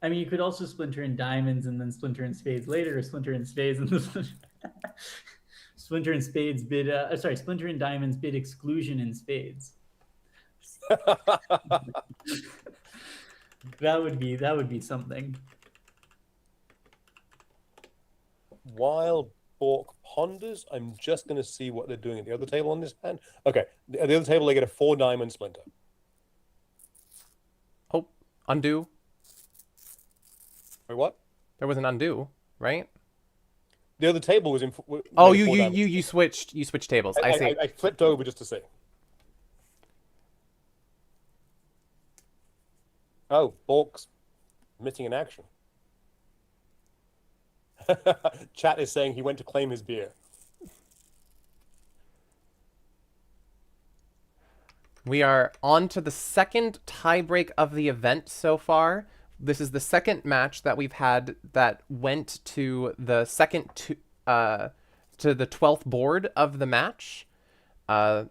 I mean, you could also splinter in diamonds and then splinter in spades later, or splinter in spades and then splinter in spades bid. Splinter in diamonds bid exclusion in spades. That would be something. While Bork ponders, I'm just going to see what they're doing at the other table on this hand. Okay, at the other table they get a 4 diamond splinter. Oh, undo. Wait, what? There was an undo, right? The other table was in. Oh, you switched tables. I see. I flipped over just to see. Oh, Bork's missing in action. Chat is saying he went to claim his beer. We are on to the second tiebreak of the event so far. This is the second match that we've had that went to the to the 12th board of the match. In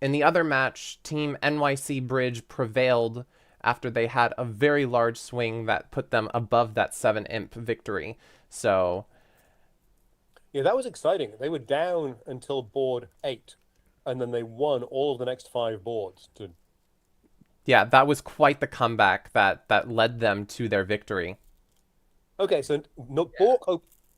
the other match, Team NYC Bridge prevailed after they had a very large swing that put them above that 7 imp victory. So yeah, that was exciting. They were down until board 8, and then they won all of the next 5 boards. Yeah, that was quite the comeback that led them to their victory. Okay, so Bork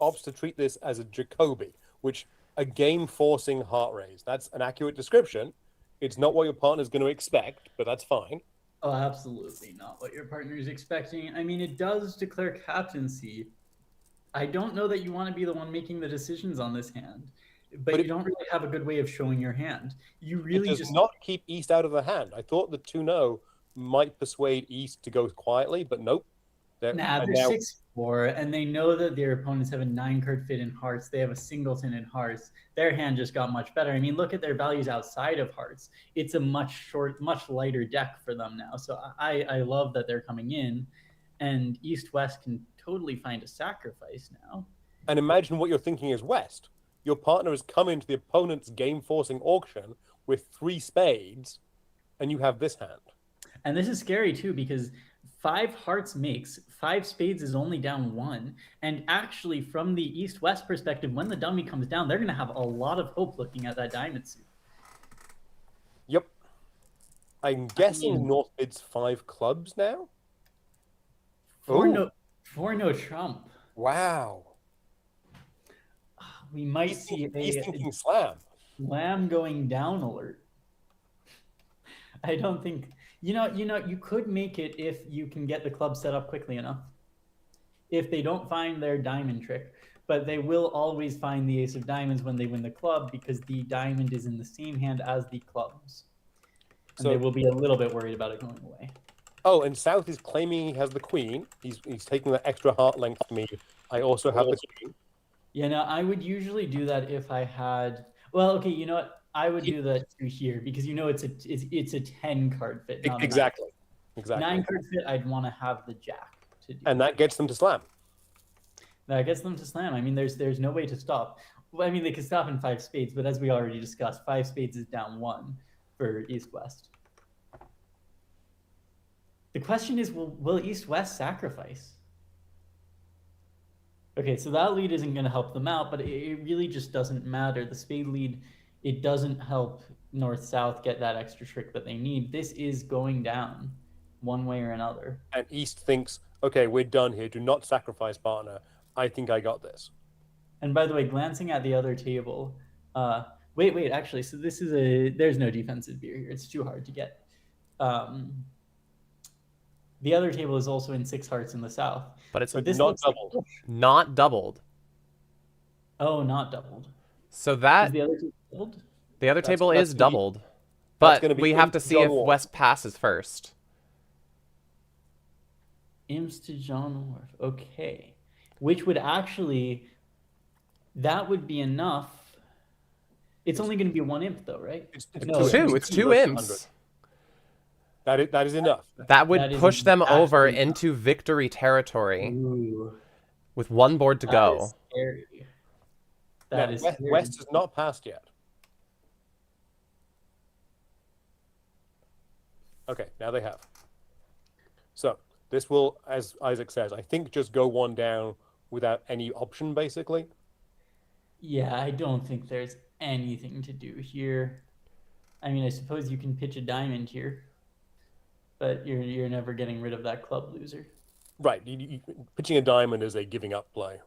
opts to treat this as a Jacoby, which a game-forcing heart raise. That's an accurate description. It's not what your partner's going to expect, but that's fine. Oh, absolutely not what your partner is expecting. I mean, it does declare captaincy. I don't know that you want to be the one making the decisions on this hand, but you don't really have a good way of showing your hand. You really does not keep East out of the hand. I thought the 2-0 might persuade East to go quietly, but nope. They're 6-4, and they know that their opponents have a 9-card fit in hearts. They have a singleton in hearts. Their hand just got much better. I mean, look at their values outside of hearts. It's a much lighter deck for them now. So I love that they're coming in, and East-West can totally find a sacrifice now. And imagine what you're thinking is West. Your partner has come into the opponent's game-forcing auction with 3 spades, and you have this hand. And this is scary, too, because 5 hearts makes, 5 spades is only down 1. And actually, from the East-West perspective, when the dummy comes down, they're going to have a lot of hope looking at that diamond suit. Yep. I'm guessing North bids 5 clubs now? For no trump. Wow. We might see he's thinking slam. Slam going down alert. I don't think... You could make it if you can get the club set up quickly enough. If they don't find their diamond trick. But they will always find the ace of diamonds when they win the club, because the diamond is in the same hand as the clubs. And they will be a little bit worried about it going away. Oh, and South is claiming he has the queen. He's taking the extra heart length to me. I also have the queen. Yeah, no, I would usually do that if I had... Well, okay, you know what? I would do that to here, because it's a 10-card fit. Exactly. 9-card fit, I'd want to have the jack to do. And that gets them to slam. That gets them to slam. I mean, there's no way to stop. Well, I mean, they could stop in 5 spades, but as we already discussed, 5 spades is down 1 for East-West. The question is, will East-West sacrifice? Okay, so that lead isn't going to help them out, but it really just doesn't matter. The spade lead, it doesn't help North-South get that extra trick that they need. This is going down one way or another. And East thinks, okay, we're done here. Do not sacrifice, partner. I think I got this. And by the way, glancing at the other table, Wait. Actually, so this is there's no defensive beer here. It's too hard to get. The other table is also in 6 hearts in the south. But it's this not looks doubled. Like, not doubled. oh, not doubled. So that is the other table doubled? The other table that's is gonna be- doubled. that's But gonna be we have to see John if Wall. West passes first. Imps to John Wharf. Okay. Which would actually, that would be enough. It's only going to be 1 imp though, right? It's No, two. It's 2 versus imps. 100. That is enough. That would That is push them over exactly into victory territory Ooh, with 1 board to that go. is scary. Now, That is scary. West has not passed yet. Okay, now they have. So this will, as Isaac says, I think just go 1 down without any option, basically. Yeah, I don't think there's anything to do here. I mean, I suppose you can pitch a diamond here, but you're never getting rid of that club loser. Right, pitching a diamond is a giving up play.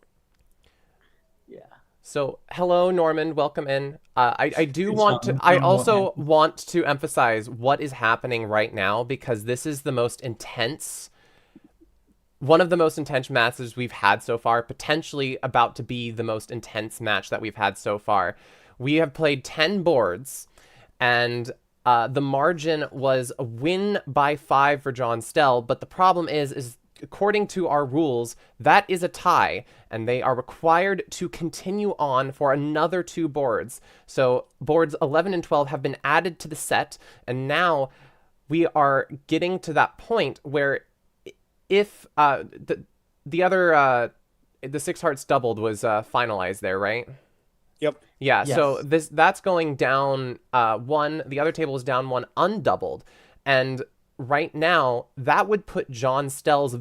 Yeah. So, hello, Norman. Welcome in. I do want to. I also want to emphasize what is happening right now because this is the most intense, one of the most intense matches we've had so far. Potentially about to be the most intense match that we've had so far. We have played 10 boards, and the margin was a win by 5 for John Stell. But the problem is according to our rules, that is a tie, and they are required to continue on for another 2 boards. So boards 11 and 12 have been added to the set, and now we are getting to that point where if the other the 6 hearts doubled was finalized there, right? Yep. Yeah, Yes. so that's going down 1. The other table is down 1 undoubled, and right now, that would put John Stell's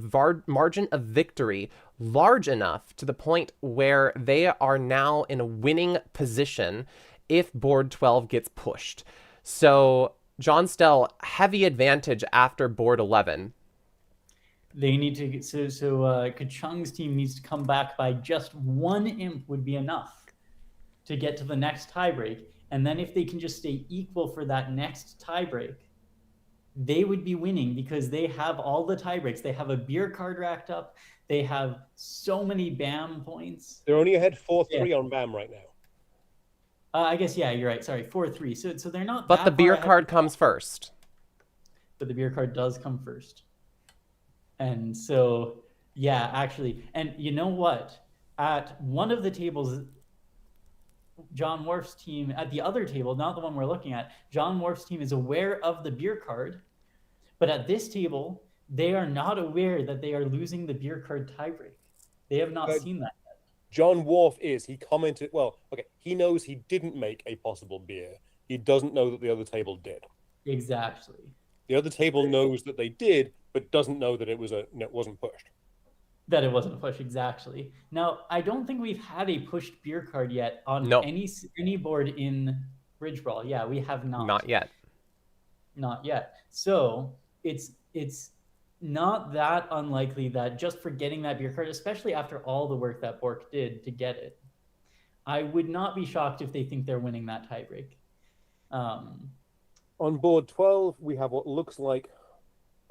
margin of victory large enough to the point where they are now in a winning position if board 12 gets pushed. So John Stell, heavy advantage after board 11. They need to, Kuhchung's team needs to come back by just 1 imp would be enough to get to the next tiebreak. And then if they can just stay equal for that next tiebreak, they would be winning because they have all the tiebreaks. They have a beer card racked up. They have so many BAM points. They're only ahead 4-3 on BAM right now. I guess, yeah, you're right. Sorry, 4-3. So they're not. But the beer card comes first. But the beer card does come first. And so, yeah, actually, and you know what? At one of the tables, John Wharf's team, at the other table, not the one we're looking at, John Wharf's team is aware of the beer card. But at this table, they are not aware that they are losing the beer card tiebreak. They have not seen that yet. John Wharf is. He commented, well, okay, he knows he didn't make a possible beer. He doesn't know that the other table did. Exactly. The other table knows that they did, but doesn't know that it wasn't pushed. That it wasn't a push, exactly. Now, I don't think we've had a pushed beer card yet on any board in Bridge Brawl. Yeah, we have not. Not yet. Not yet. So it's not that unlikely that just for getting that beer card, especially after all the work that Bork did to get it, I would not be shocked if they think they're winning that tiebreak. On board 12, we have what looks like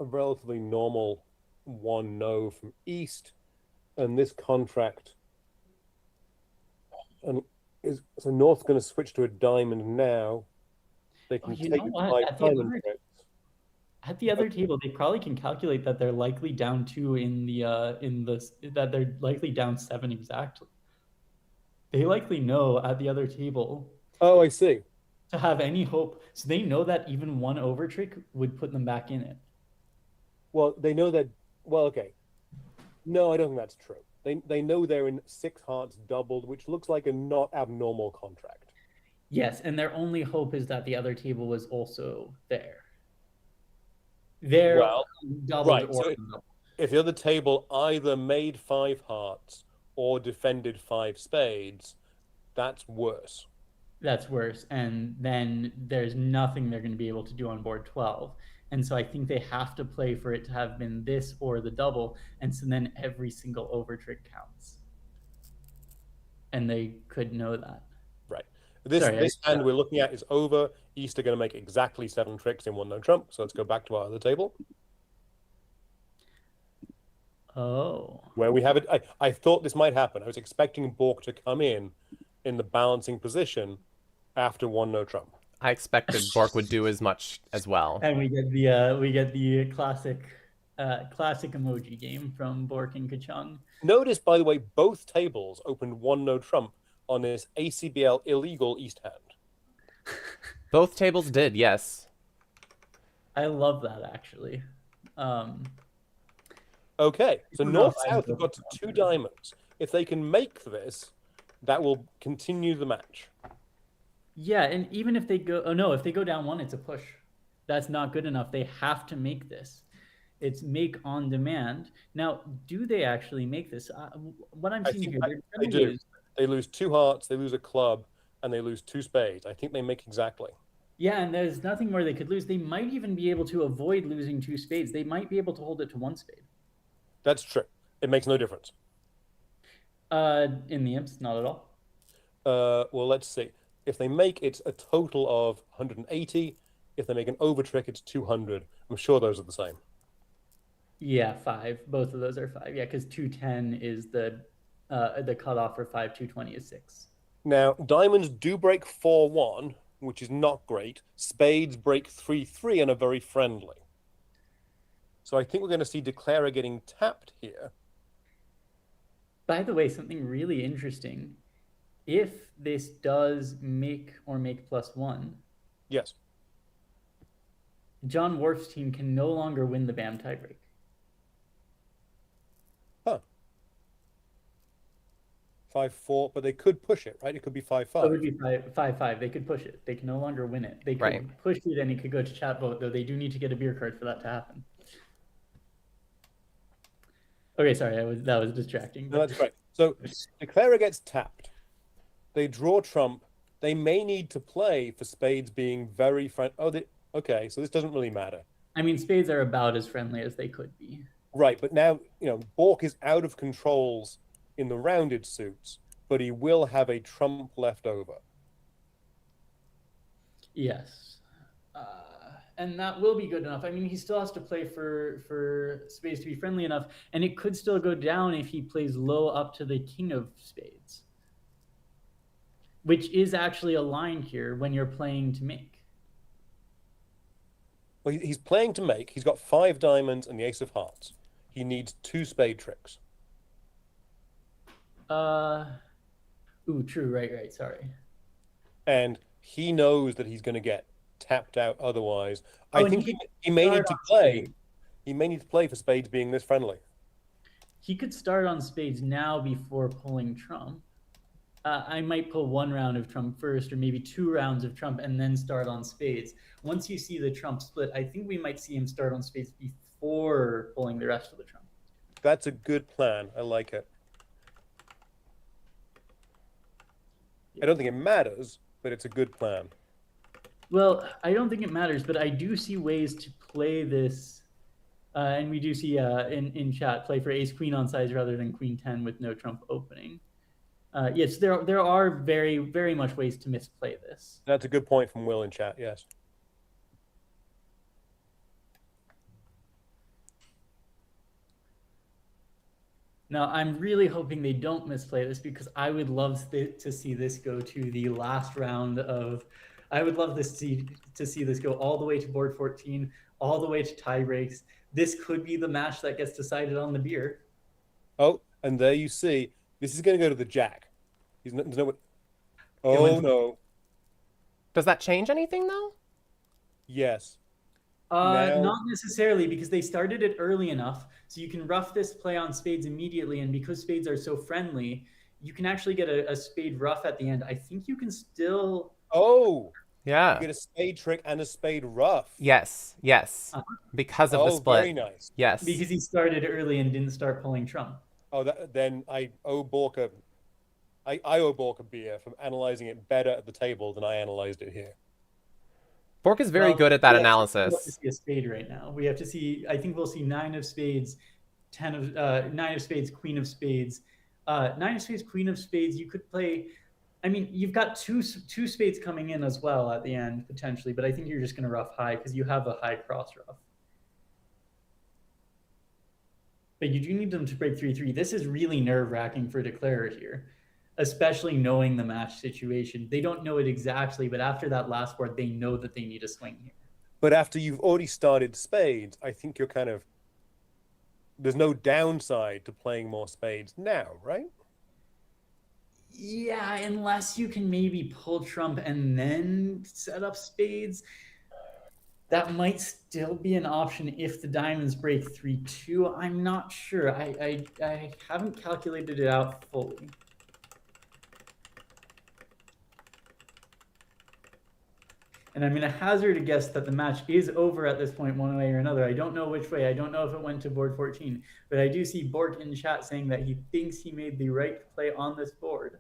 a relatively normal 1-no from East, and this contract, and so North's going to switch to a diamond now. They can take diamond tricks. At the other table, they probably can calculate that they're likely down 2 that they're likely down 7 exactly. They likely know at the other table. Oh, I see. To have any hope, so they know that even 1 over trick would put them back in it. Well, they know that. Well, okay. No, I don't think that's true. They know they're in 6 hearts doubled, which looks like a not abnormal contract. Yes, and their only hope is that the other table was also there. They're doubled right. or So if the other table either made 5 hearts or defended 5 spades, that's worse. That's worse. And then there's nothing they're going to be able to do on board 12. And so I think they have to play for it to have been this or the double. And so then every single over trick counts. And they could know that. Right. This Sorry, this hand we're looking at is over. East are going to make exactly 7 tricks in one no trump. So let's go back to our other table. Oh. Where we have it. I thought this might happen. I was expecting Bork to come in the balancing position after one no trump. I expected Bork would do as much as well. And we get the classic emoji game from Bork and Kuhchung. Notice, by the way, both tables opened one no trump on this ACBL illegal East hand. Both tables did, yes. I love that, actually. Okay, so North-South have got 2 diamonds. If they can make this, that will continue the match. Yeah, and even if they go... Oh, no, if they go down 1, it's a push. That's not good enough. They have to make this. It's make on demand. Now, do they actually make this? What I'm seeing here... They do. They lose 2 hearts, they lose a club, and they lose 2 spades. I think they make exactly. Yeah, and there's nothing more they could lose. They might even be able to avoid losing 2 spades. They might be able to hold it to 1 spade. That's true. It makes no difference. In the imps, not at all. Well, let's see. If they make, it's a total of 180. If they make an over trick, it's 200. I'm sure those are the same. Yeah, 5. Both of those are 5. Yeah, because 210 is the cutoff for 5. 220 is 6. Now, diamonds do break 4-1, which is not great. Spades break 3-3 and are very friendly. So I think we're going to see Declarer getting tapped here. By the way, something really interesting. If this does make or make +1, yes, John Worf's team can no longer win the BAM tiebreak. Huh. 5-4, but they could push it, right? It could be 5-5. So it would be 5-5. They could push it. They can no longer win it. They could push it, and it could go to chat vote, though they do need to get a beer card for that to happen. Okay, sorry, that was distracting. No, that's great. So Declarer gets tapped. They draw trump. They may need to play for spades being very friendly. Oh, okay, so this doesn't really matter. I mean, spades are about as friendly as they could be. Right, but now, Bork is out of controls in the rounded suits, but he will have a trump left over. Yes. And that will be good enough. I mean, he still has to play for spades to be friendly enough, and it could still go down if he plays low up to the king of spades, which is actually a line here when you're playing to make. Well, he's playing to make. He's got 5 diamonds and the ace of hearts. He needs 2 spade tricks. Ooh, true. Right. Sorry. And he knows that he's going to get tapped out otherwise. I think he may need to play. He may need to play for spades being this friendly. He could start on spades now before pulling trump. I might pull 1 round of trump first, or maybe 2 rounds of trump, and then start on spades. Once you see the trump split, I think we might see him start on spades before pulling the rest of the trump. That's a good plan. I like it. I don't think it matters, but it's a good plan. Well, I don't think it matters, but I do see ways to play this. And we do see in chat, play for ace-queen on size rather than queen-10 with no trump opening. Yes, there are very, very much ways to misplay this. That's a good point from Will in chat, yes. Now, I'm really hoping they don't misplay this, because I would love to see this go to the last round of... I would love to see this go all the way to board 14, all the way to tie breaks. This could be the match that gets decided on the beer. Oh, and there you see, this is going to go to the jack. There's no... Oh, no. Does that change anything, though? Yes. Not necessarily, because they started it early enough, so you can rough this play on spades immediately, and because spades are so friendly, you can actually get a spade rough at the end. I think you can still... Oh! Yeah. You get a spade trick and a spade rough. Yes. Because of the split. Very nice. Yes. Because he started early and didn't start pulling trump. Oh, then I owe Bork a beer for analyzing it better at the table than I analyzed it here. Bork is very good at that analysis. We have to see a spade right now. We have to see... I think we'll see 9 of spades, 9 of spades, queen of spades. 9 of spades, queen of spades, you could play... I mean, you've got two spades coming in as well at the end, potentially, but I think you're just going to ruff high because you have a high cross ruff. But you do need them to break 3-3. This is really nerve-wracking for Declarer here, especially knowing the match situation. They don't know it exactly, but after that last board, they know that they need a swing here. But after you've already started spades, I think you're kind of... There's no downside to playing more spades now, right? Yeah, unless you can maybe pull trump and then set up spades. That might still be an option if the diamonds break 3-2. I'm not sure. I haven't calculated it out fully. And I'm going to hazard a guess that the match is over at this point one way or another. I don't know which way. I don't know if it went to board 14. But I do see Bork in chat saying that he thinks he made the right play on this board.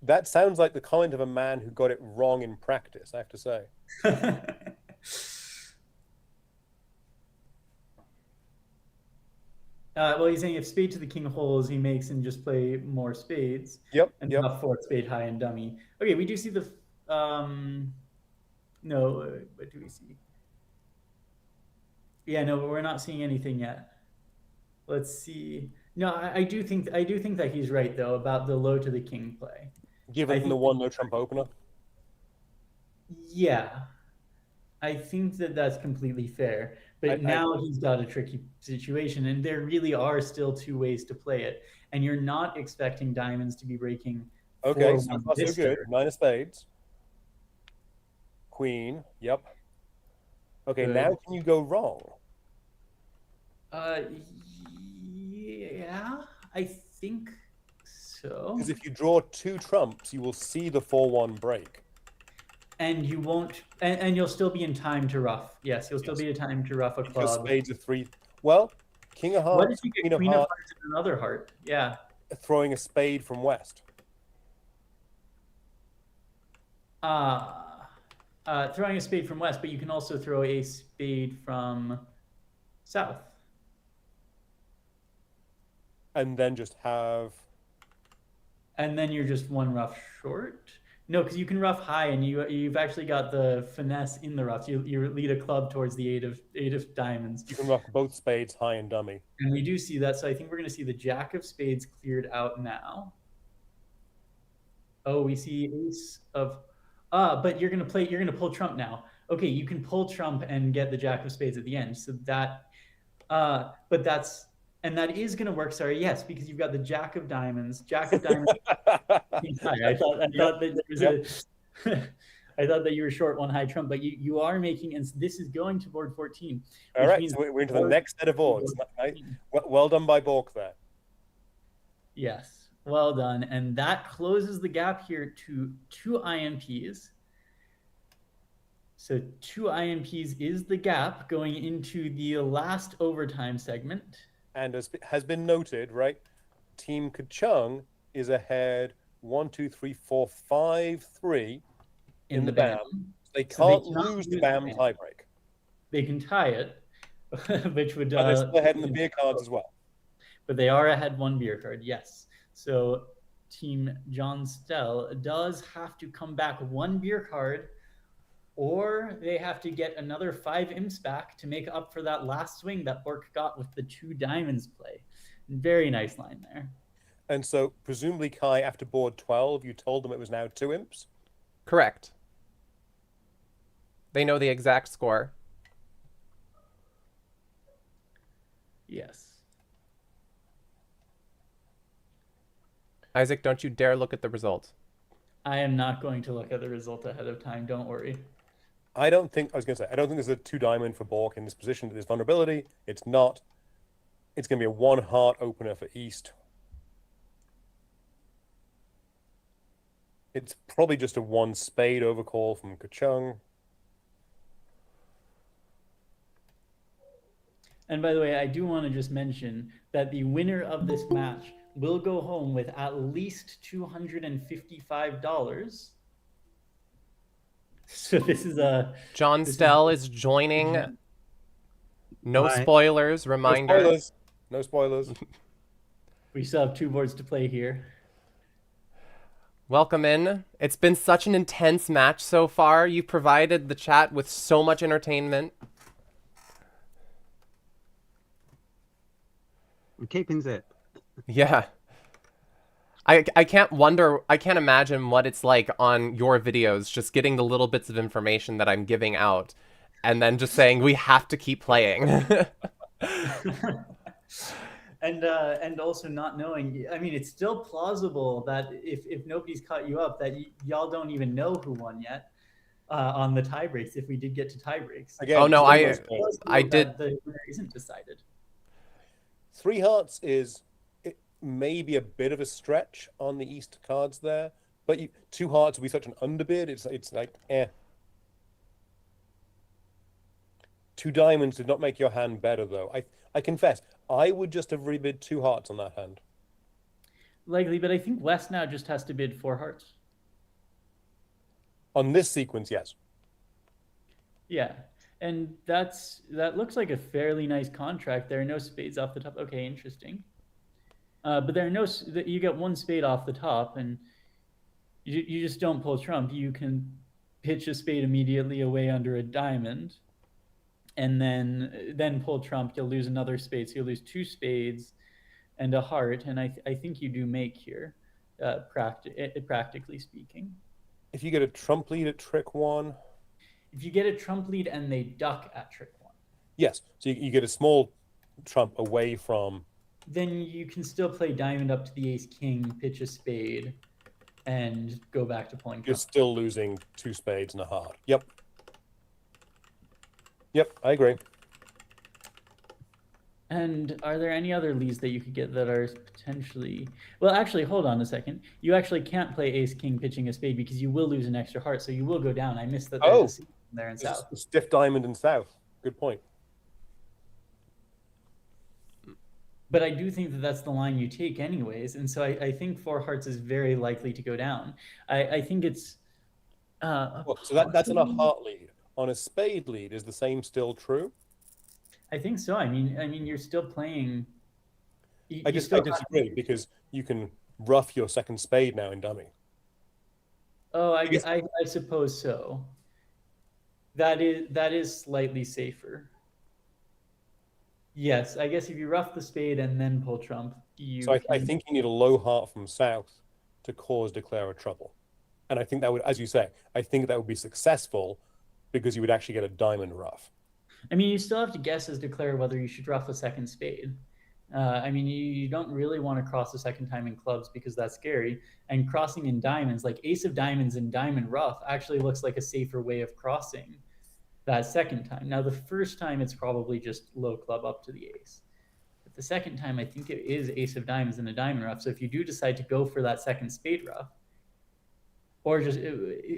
That sounds like the comment of a man who got it wrong in practice, I have to say. Well, he's saying if spade to the king holes, he makes and just play more spades. Yep. And not fourth spade high and dummy. Okay, we do see the... No, what do we see? Yeah, no, but we're not seeing anything yet. Let's see. No, I do think that he's right though about the low to the king play. Given the one no trump opener. Yeah, I think that that's completely fair. But now he's got a tricky situation, and there really are still two ways to play it. And you're not expecting diamonds to be breaking. Okay, so far so good. 9 of spades. Queen, yep. Okay, Good. now can you go wrong? Yeah, I think so. Because if you draw 2 trumps, you will see the 4-1 break. And you won't, and you'll still be in time to ruff. Yes, you'll still be in time to ruff a club. Because spades are 3. Well, king of hearts. What if you get queen of hearts and another heart? Yeah. Throwing a spade from west. Throwing a spade from west, but you can also throw a spade from south. And then just have... And then you're just 1 ruff short? No, because you can ruff high, and you've actually got the finesse in the ruff. You lead a club towards the eight of diamonds. You can ruff both spades, high and dummy. And we do see that, so I think we're going to see the jack of spades cleared out now. Oh, we see ace of... but you're gonna pull trump now. Okay, you can pull trump and get the jack of spades at the end. So that, but that's, and that is gonna work. Sorry, yes, because you've got the jack of diamonds. I thought that there was I thought that you were short 1 high trump, but you are making, and this is going to board 14. All right, so we're into the next set of boards. Well done by Bork there. Yes. Well done. And that closes the gap here to 2 IMPs. So 2 IMPs is the gap going into the last overtime segment. And as has been noted, right, Team Kuhchung is ahead 1, 2, 3, 4, 5, 3 in the BAM. They can't lose the BAM tiebreak. They can tie it, which would... But they're still ahead in the beer cards as well. But they are ahead 1 beer card, yes. So Team John Stell does have to come back 1 beer card, or they have to get another 5 imps back to make up for that last swing that Bork got with the 2 diamonds play. Very nice line there. And so presumably, Kai, after board 12, you told them it was now 2 imps? Correct. They know the exact score. Yes. Isaac, don't you dare look at the result. I am not going to look at the result ahead of time. Don't worry. I don't think there's a 2 diamond for Bork in this position. There's vulnerability. It's not. It's going to be a 1 heart opener for East. It's probably just a 1 spade overcall from Kuhchung. And by the way, I do want to just mention that the winner of this match will go home with at least $255. So this is a... John Stell is joining. No spoilers, reminder. No spoilers. We still have 2 boards to play here. Welcome in. It's been such an intense match so far. You've provided the chat with so much entertainment. I'm keeping zip. Yeah. I can't imagine what it's like on your videos, just getting the little bits of information that I'm giving out and then just saying we have to keep playing. And also not knowing. I mean, it's still plausible that if nobody's caught you up, that y'all don't even know who won yet on the tie breaks. If we did get to tie breaks, Again, Oh, no, it's I did. The winner isn't decided. 3 hearts is it may be a bit of a stretch on the East cards there, but 2 hearts would be such an underbid. It's like 2 diamonds did not make your hand better though. I confess, I would just have rebid 2 hearts on that hand. Likely, but I think West now just has to bid 4 hearts. On this sequence, yes. Yeah, and that looks like a fairly nice contract. There are no spades off the top. Okay, interesting. But there are no. You get 1 spade off the top, and you just don't pull trump. You can pitch a spade immediately away under a diamond, and then pull trump. You'll lose another spade, so you'll lose 2 spades and a heart. And I think you do make here, practically speaking. If you get a trump lead at trick 1. If you get a trump lead and they duck at trick 1. Yes, so you get a small trump away from. Then you can still play diamond up to the ace king, pitch a spade, and go back to pulling You're trump. still losing 2 spades and a heart. Yep. Yep, I agree. And are there any other leads that you could get that are potentially... Well, actually, hold on a second. You actually can't play ace king pitching a spade because you will lose an extra heart, so you will go down. I missed that there's a sequence there in south. A stiff diamond in south. Good point. But I do think that that's the line you take anyways, and so I think 4 hearts is very likely to go down. I think it's... Well, so that's on a heart lead. On a spade lead, is the same still true? I think so. I mean, you're still playing... I disagree because you can rough your second spade now in dummy. Oh, I suppose so. That is slightly safer. Yes, I guess if you rough the spade and then pull trump, So I think you need a low heart from south to cause declare a trouble. And I think that would, as you say, I think that would be successful because you would actually get a diamond rough. I mean, you still have to guess as declare whether you should rough a second spade. I mean, you don't really want to cross a second time in clubs because that's scary. And crossing in diamonds, like ace of diamonds and diamond rough, actually looks like a safer way of crossing that second time. Now, the first time, it's probably just low club up to the ace. But the second time, I think it is ace of diamonds and a diamond rough. So if you do decide to go for that second spade rough, or just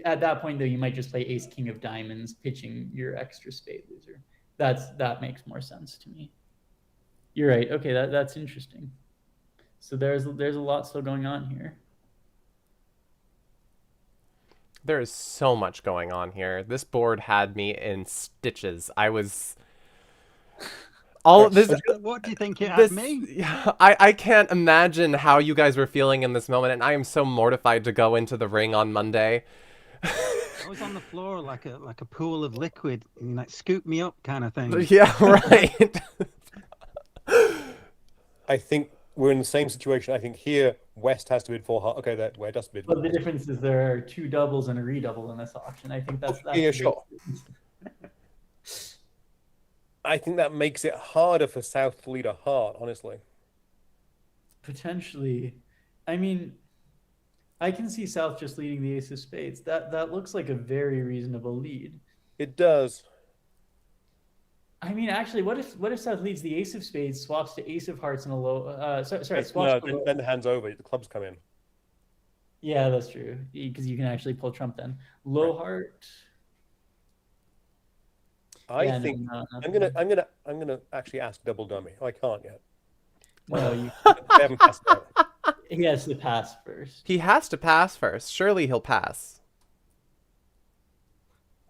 at that point, though, you might just play ace king of diamonds, pitching your extra spade loser. That makes more sense to me. You're right. Okay, that's interesting. So there's a lot still going on here. There is so much going on here. This board had me in stitches. I was... All this. What do you think it had me? I can't imagine how you guys were feeling in this moment, and I am so mortified to go into the ring on Monday. I was on the floor like a pool of liquid, and like scoop me up kind of thing. Yeah, right. I think we're in the same situation. I think here West has to bid 4 hearts. Okay, that way does bid. But the difference is there are 2 doubles and a redouble in this auction. I think that's yeah, sure. I think that makes it harder for South to lead a heart, honestly. Potentially. I mean, I can see South just leading the ace of spades. That looks like a very reasonable lead. It does. I mean, actually, what if South leads the ace of spades, swaps to ace of hearts and a low... swaps no, to... then the hand's over. The clubs come in. Yeah, that's true. Because you can actually pull trump then. Low heart... I think I'm gonna actually ask double dummy. I can't yet. No, you They haven't passed out. He has to pass first. He has to pass first. Surely he'll pass.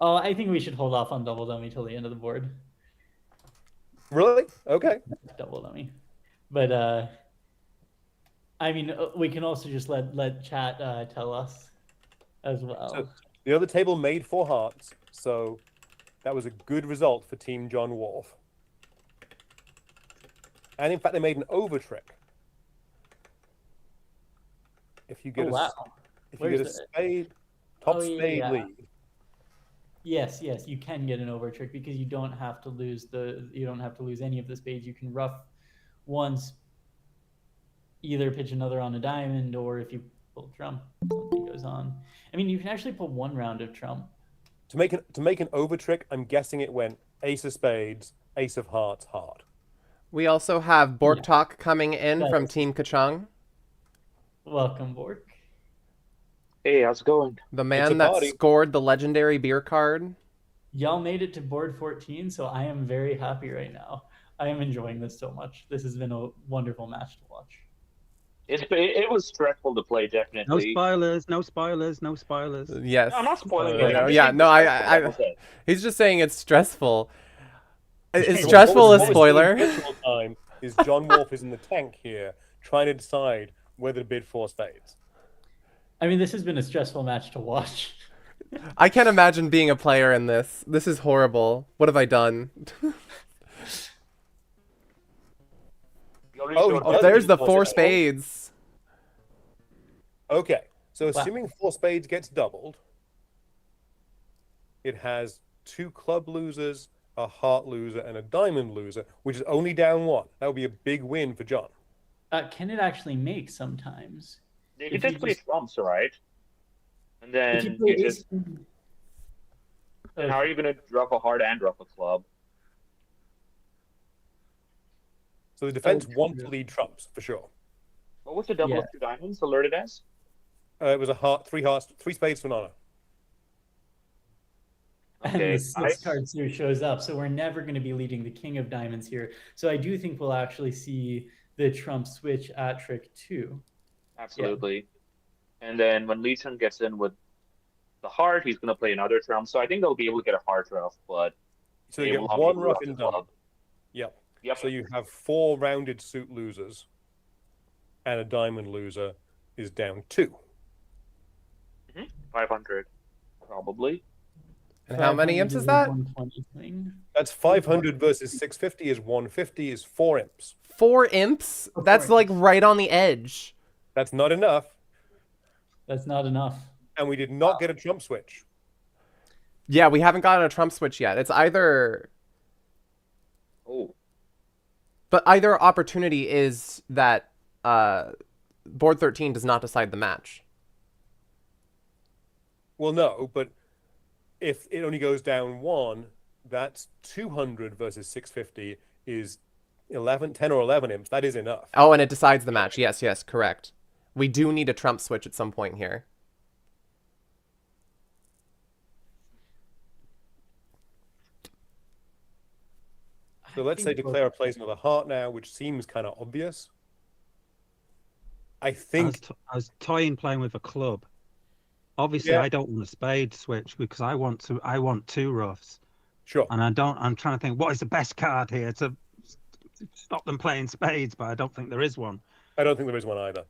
Oh, I think we should hold off on double dummy till the end of the board. Really? Okay. Double dummy. But I mean, we can also just let chat tell us as well. So the other table made 4 hearts, so that was a good result for Team John Wolf. And in fact, they made an over trick. If you get if you get a spade, top spade lead. Yes, you can get an over trick because you don't have to lose any of the spades. You can ruff once, either pitch another on a diamond, or if you pull trump, something goes on. I mean, you can actually pull 1 round of trump. To make an over trick, I'm guessing it went ace of spades, ace of hearts, heart. We also have Bork Talk coming in from Team Kuhchung. Welcome, Bork. Hey, how's it going? The man that scored the legendary beer card. Y'all made it to board 14, so I am very happy right now. I am enjoying this so much. This has been a wonderful match to watch. It was stressful to play, definitely. No spoilers. Yes. No, I'm not spoiling it. Yeah, no, I he's just saying it's stressful. Is stressful a spoiler? Time is John Wolf is in the tank here, trying to decide whether to bid 4 spades. I mean, this has been a stressful match to watch. I can't imagine being a player in this. This is horrible. What have I done? Oh, there's the 4 spades. Okay, so assuming 4 spades gets doubled, it has 2 club losers, a heart loser, and a diamond loser, which is only down 1. That would be a big win for John. Can it actually make sometimes? You can just play trumps, right? And then you just... And how are you going to drop a heart and drop a club? So the defense want to lead trumps, for sure. What was the double of 2 diamonds alerted as? It was a heart, 3 hearts, 3 spades for Nana. Okay, and the 6 card here shows up, so we're never going to be leading the king of diamonds here. So I do think we'll actually see the trump switch at trick 2. Absolutely. Yeah. And then when Lee Chung gets in with the heart, he's going to play another trump. So I think they'll be able to get a heart ruff, but... So you get 1 ruff in double. Yep. So you have 4 rounded suit losers, and a diamond loser is down 2. 500, probably. And how many imps is that? That's 500 versus 650 is 150 is 4 imps. 4 imps? That's like right on the edge. That's not enough. That's not enough. And we did not get a trump switch. Yeah, we haven't gotten a trump switch yet. It's either... Oh. But either opportunity is that board 13 does not decide the match. Well, no, but if it only goes down 1, that's 200 versus 650 is 10 or 11 imps. That is enough. Oh, and it decides the match. Yes, correct. We do need a trump switch at some point here. So let's say Declare plays another heart now, which seems kind of obvious. I think... I was toying playing with a club. Obviously, I don't want a spade switch because I want 2 ruffs. Sure. And I'm trying to think, what is the best card here to stop them playing spades, but I don't think there is one. I don't think there is one either.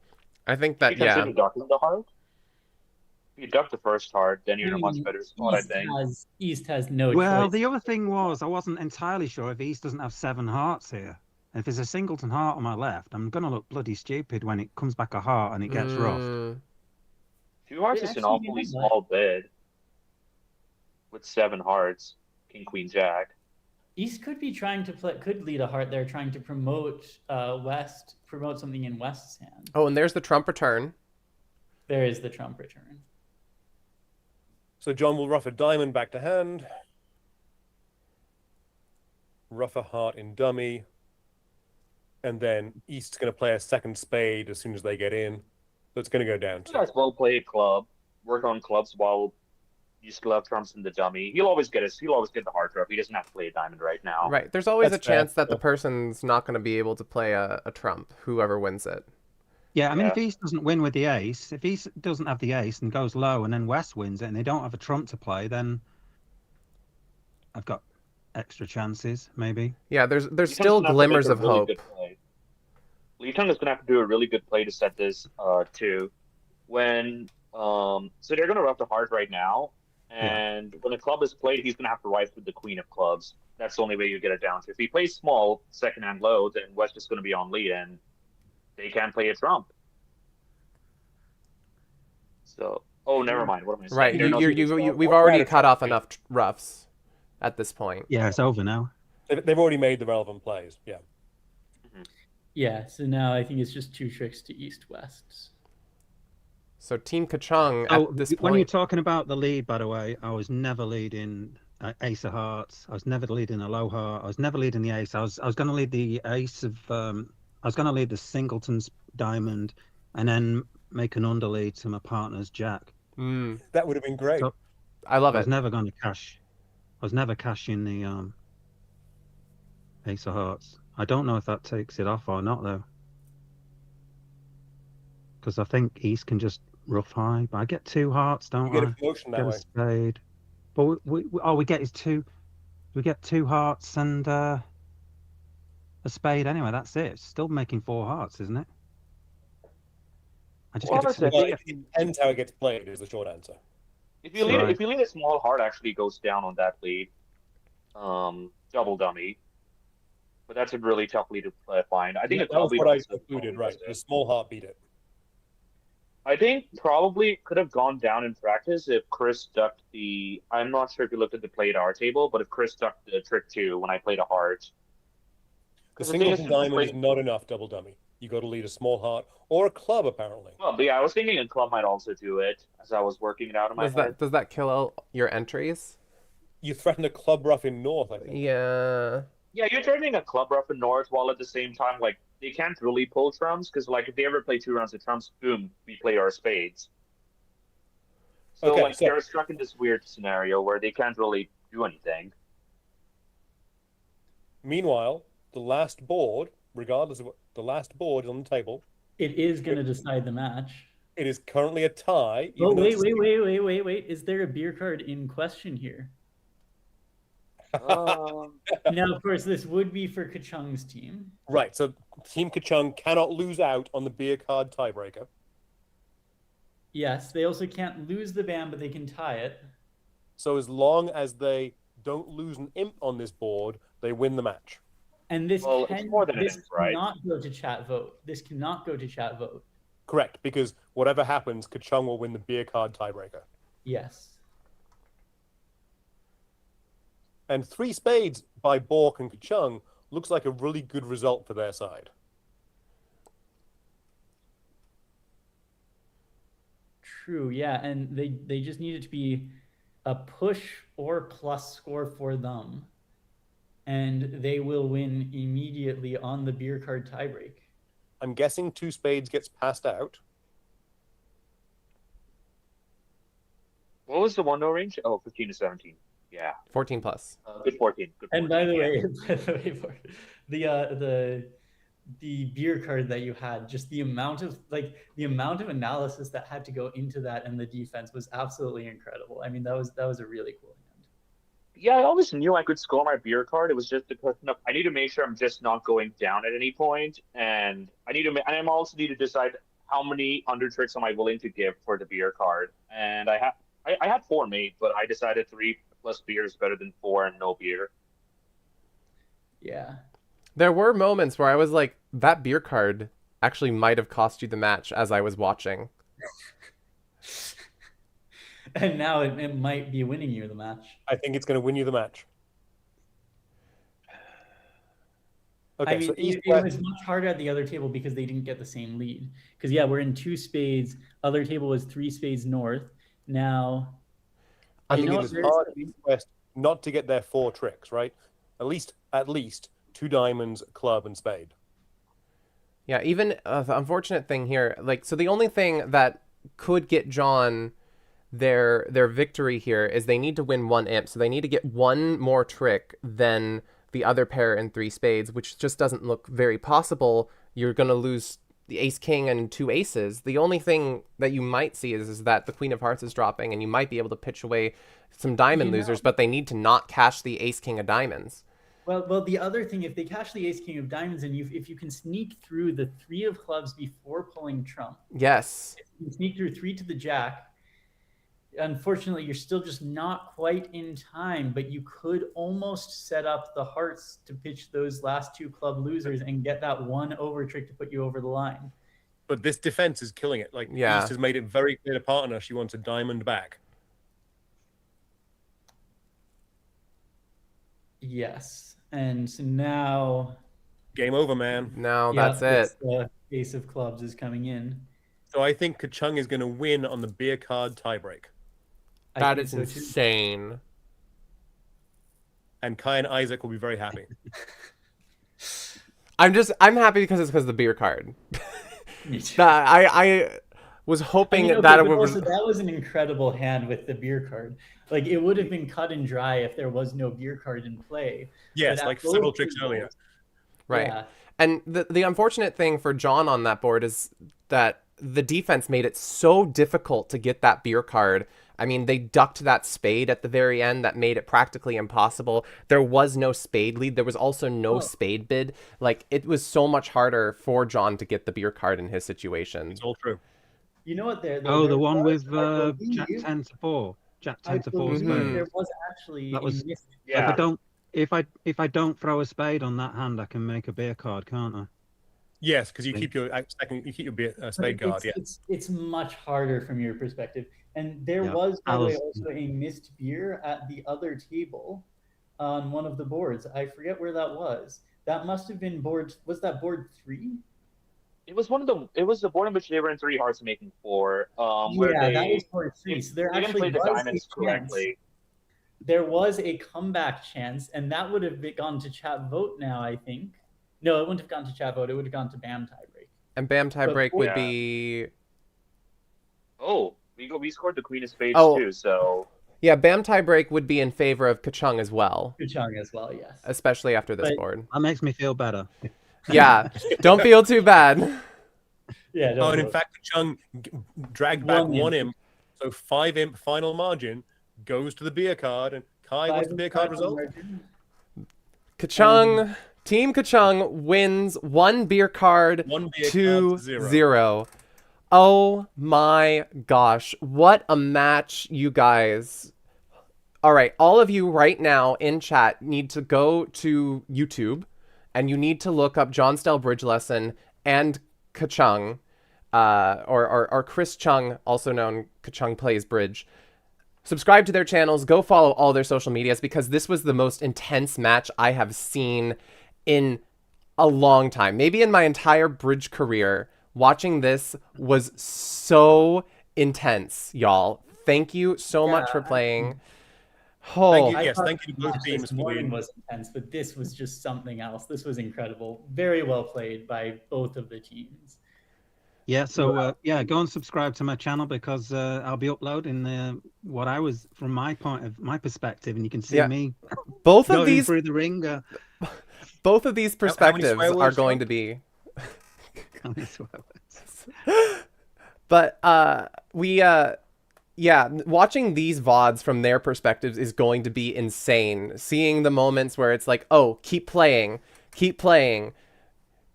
I think that, you consider ducking the heart? If you duck the first heart, then you're in a much better spot, I think. East has no choice. Well, the other thing was, I wasn't entirely sure if East doesn't have 7 hearts here. And if there's a singleton heart on my left, I'm going to look bloody stupid when it comes back a heart and it gets roughed. 2 hearts is an awfully small bid. With 7 hearts, King, Queen, Jack. East could be trying to could lead a heart there, trying to promote promote something in West's hand. Oh, and there's the trump return. There is the trump return. So John will ruff a diamond back to hand. Ruff a heart in dummy. And then East's going to play a second spade as soon as they get in. So it's going to go down. You guys well play a club. Work on clubs while you still have trumps in the dummy. He'll always get the heart ruff. He doesn't have to play a diamond right now. Right. There's always a chance that the person's not going to be able to play a trump, whoever wins it. Yeah, I mean, if East doesn't win with the ace, if East doesn't have the ace and goes low and then West wins it and they don't have a trump to play, then I've got extra chances, maybe. Yeah, there's still glimmers of hope. Kuhchung is gonna have to do a really good play to set this too. So they're gonna ruff the heart right now, and when the club is played, he's gonna have to rise with the queen of clubs. That's the only way you get it down. So if he plays small, second hand low, then West is gonna be on lead, and they can't play a trump. So, oh, never mind. What am I saying? Right. They're not- We've already cut off enough roughs at this point. Yeah, it's over now. They've already made the relevant plays. Yeah. Yeah, so now I think it's just 2 tricks to east-west. So Team Kuhchung Oh, at this when you're point. talking about the lead, by the way, I was never leading ace of hearts. I was never leading a low heart. I was never leading the ace. I was going to lead the ace of. I was going to lead the singleton's diamond, and then make an underlead to my partner's jack. That would have been great. So- I love I was it. never going to cash. I was never cashing the ace of hearts. I don't know if that takes it off or not though, because I think East can just rough high. But I get 2 hearts, don't You I? get a promotion that Get a way. spade. But all we get is 2. We get 2 hearts and a spade anyway. That's it. It's still making 4 hearts, isn't it? I just Well, get listen, to Well, it depends how it gets played. Is the short answer. If you lead, Right. if you lead a small heart, actually goes down on that lead, double dummy. But that's a really tough lead to find. I think That was probably what I also concluded. probably Right. does The it. small heart beat it. I think probably could have gone down in practice if Chris ducked the. I'm not sure if you looked at the play at our table, but if Chris ducked the trick 2 when I played a heart. The 'Cause the thing is, singleton diamond is play- not enough double dummy. You got to lead a small heart or a club apparently. Well, but yeah, I was thinking a club might also do it as I was working it out in my head. Does that kill out your entries? You threaten a club rough in north, I think. Yeah. Yeah, you're turning a club rough in north while at the same time, like, they can't really pull trumps because, like, if they ever play 2 rounds of trumps, boom, we play our spades. So, Okay, like, so- they're stuck in this weird scenario where they can't really do anything. Meanwhile, the last board, regardless of what the last board is on the table, It is going to decide the match. it is currently a tie. Oh, even though it's- wait. Is there a beer card in question here? Um, Now, of course, this would be for Kuhchung's team. Right, so Team Kuhchung cannot lose out on the beer card tiebreaker. Yes, they also can't lose the ban, but they can tie it. So as long as they don't lose an imp on this board, they win the match. And this Well, it's more than an this imp, right? cannot go to chat vote. This cannot go to chat vote. Correct, because whatever happens, Kuhchung will win the beer card tiebreaker. Yes. And 3 spades by Bork and Kuhchung looks like a really good result for their side. True, yeah, and they just need it to be a push or plus score for them, and they will win immediately on the beer card tiebreak. I'm guessing 2 spades gets passed out. what was the 1-0 range? Oh, 15 to 17. Yeah. 14 plus. Good 14. Good 14. And by the yeah. way, the beer card that you had, just the amount of analysis that had to go into that and the defense was absolutely incredible. I mean, that was a really cool hand. Yeah, I always knew I could score my beer card. It was just a question of I need to make sure I'm just not going down at any point, and I also need to decide how many under tricks am I willing to give for the beer card. And I had 4 made, but I decided 3 plus beer is better than 4 and no beer. Yeah. There were moments where I was like, that beer card actually might have cost you the match as I was watching. And now it might be winning you the match. I think it's going to win you the match. Okay, I mean, so East it West, was much harder at the other table because they didn't get the same lead. Because yeah, we're in 2 spades. Other table was 3 spades north. Now, I you think know it what, is there's- hard for East West not to get their 4 tricks, right? At least 2 diamonds, club, and spade. Yeah, even the unfortunate thing here, like, so the only thing that could get John their victory here is they need to win 1 imp. So they need to get 1 more trick than the other pair in 3 spades, which just doesn't look very possible. You're going to lose the ace king and 2 aces. The only thing that you might see is that the queen of hearts is dropping, and you might be able to pitch away some diamond losers, but they need to not cash the ace king of diamonds. Well, the other thing, if they cash the ace king of diamonds, and if you can sneak through the 3 of clubs before pulling trump, Yes. if you can sneak through 3 to the jack. Unfortunately, you're still just not quite in time, but you could almost set up the hearts to pitch those last 2 club losers and get that one over trick to put you over the line. But this defense is killing it. Like, Yeah. East has made it very clear to partner she wants a diamond back. Yes. And so now... Game over, man. No, that's it. The ace of clubs is coming in. So I think Kuhchung is going to win on the beer card tiebreak. That is insane. And Kai and Isaac will be very happy. I'm happy because it's because of the beer card. Me too. I was hoping okay, that it but was. also, that was an incredible hand with the beer card. Like, it would have been cut and dry if there was no beer card in play. Yes, like several tricks earlier. Right. Yeah. And the unfortunate thing for John on that board is that the defense made it so difficult to get that beer card. I mean, they ducked that spade at the very end that made it practically impossible. There was no spade lead. There was also no spade bid. Like, it was so much harder for John to get the beer card in his situation. It's all true. You know what? The one with Jack 10 to 4. Jack 10 to 4 spade. There was actually That was- a missed. Yeah. If I don't throw a spade on that hand, I can make a beer card, can't I? Yes, because you keep your spade card. Yeah. It's much harder from your perspective. And there Yeah. was, by the way, also a missed beer at the other table on one of the boards. I forget where that was. That must have been board. Was that board 3? It was the board in which they were in 3 hearts making 4. That was board 3. So there they didn't actually play the was diamonds a chance. correctly. There was a comeback chance, and that would have gone to chat vote now, I think. No, it wouldn't have gone to chat vote. It would have gone to BAM tiebreak. And BAM tiebreak would Yeah. be... Oh, we scored the queen of spades Oh. too, so... Yeah, BAM tiebreak would be in favor of Kuhchung as well. Kuhchung as well, yes. Especially after this But- board. That makes me feel better. Yeah, don't feel too bad. Yeah. Oh, and in vote. fact, Kuhchung dragged back 1 1 imp. imp. So 5 imp final margin goes to the beer card. And Kai, what's the beer card result? Kuhchung, Team Kuhchung wins 1 beer card 1 beer to card to 0. 0. Oh my gosh, what a match, you guys. All right, all of you right now in chat need to go to YouTube and you need to look up John Stell Bridge Lesson and Kuhchung, or Chris Chung, also known Kuhchung Plays Bridge. Subscribe to their channels, go follow all their social medias, because this was the most intense match I have seen in a long time. Maybe in my entire bridge career. Watching this was so intense, y'all. Thank you so much for playing. Oh, Thank you. I Yes, thought thank you to both this teams for morning the... was intense, but this was just something else. This was incredible. Very well played by both of the teams. Yeah, so go and subscribe to my channel because I'll be uploading what I was from my perspective, and you can see me both of going these through the ring. both of these many perspectives swear are words, going John? to be. How many swear words? But watching these VODs from their perspectives is going to be insane. Seeing the moments where it's like, oh, keep playing,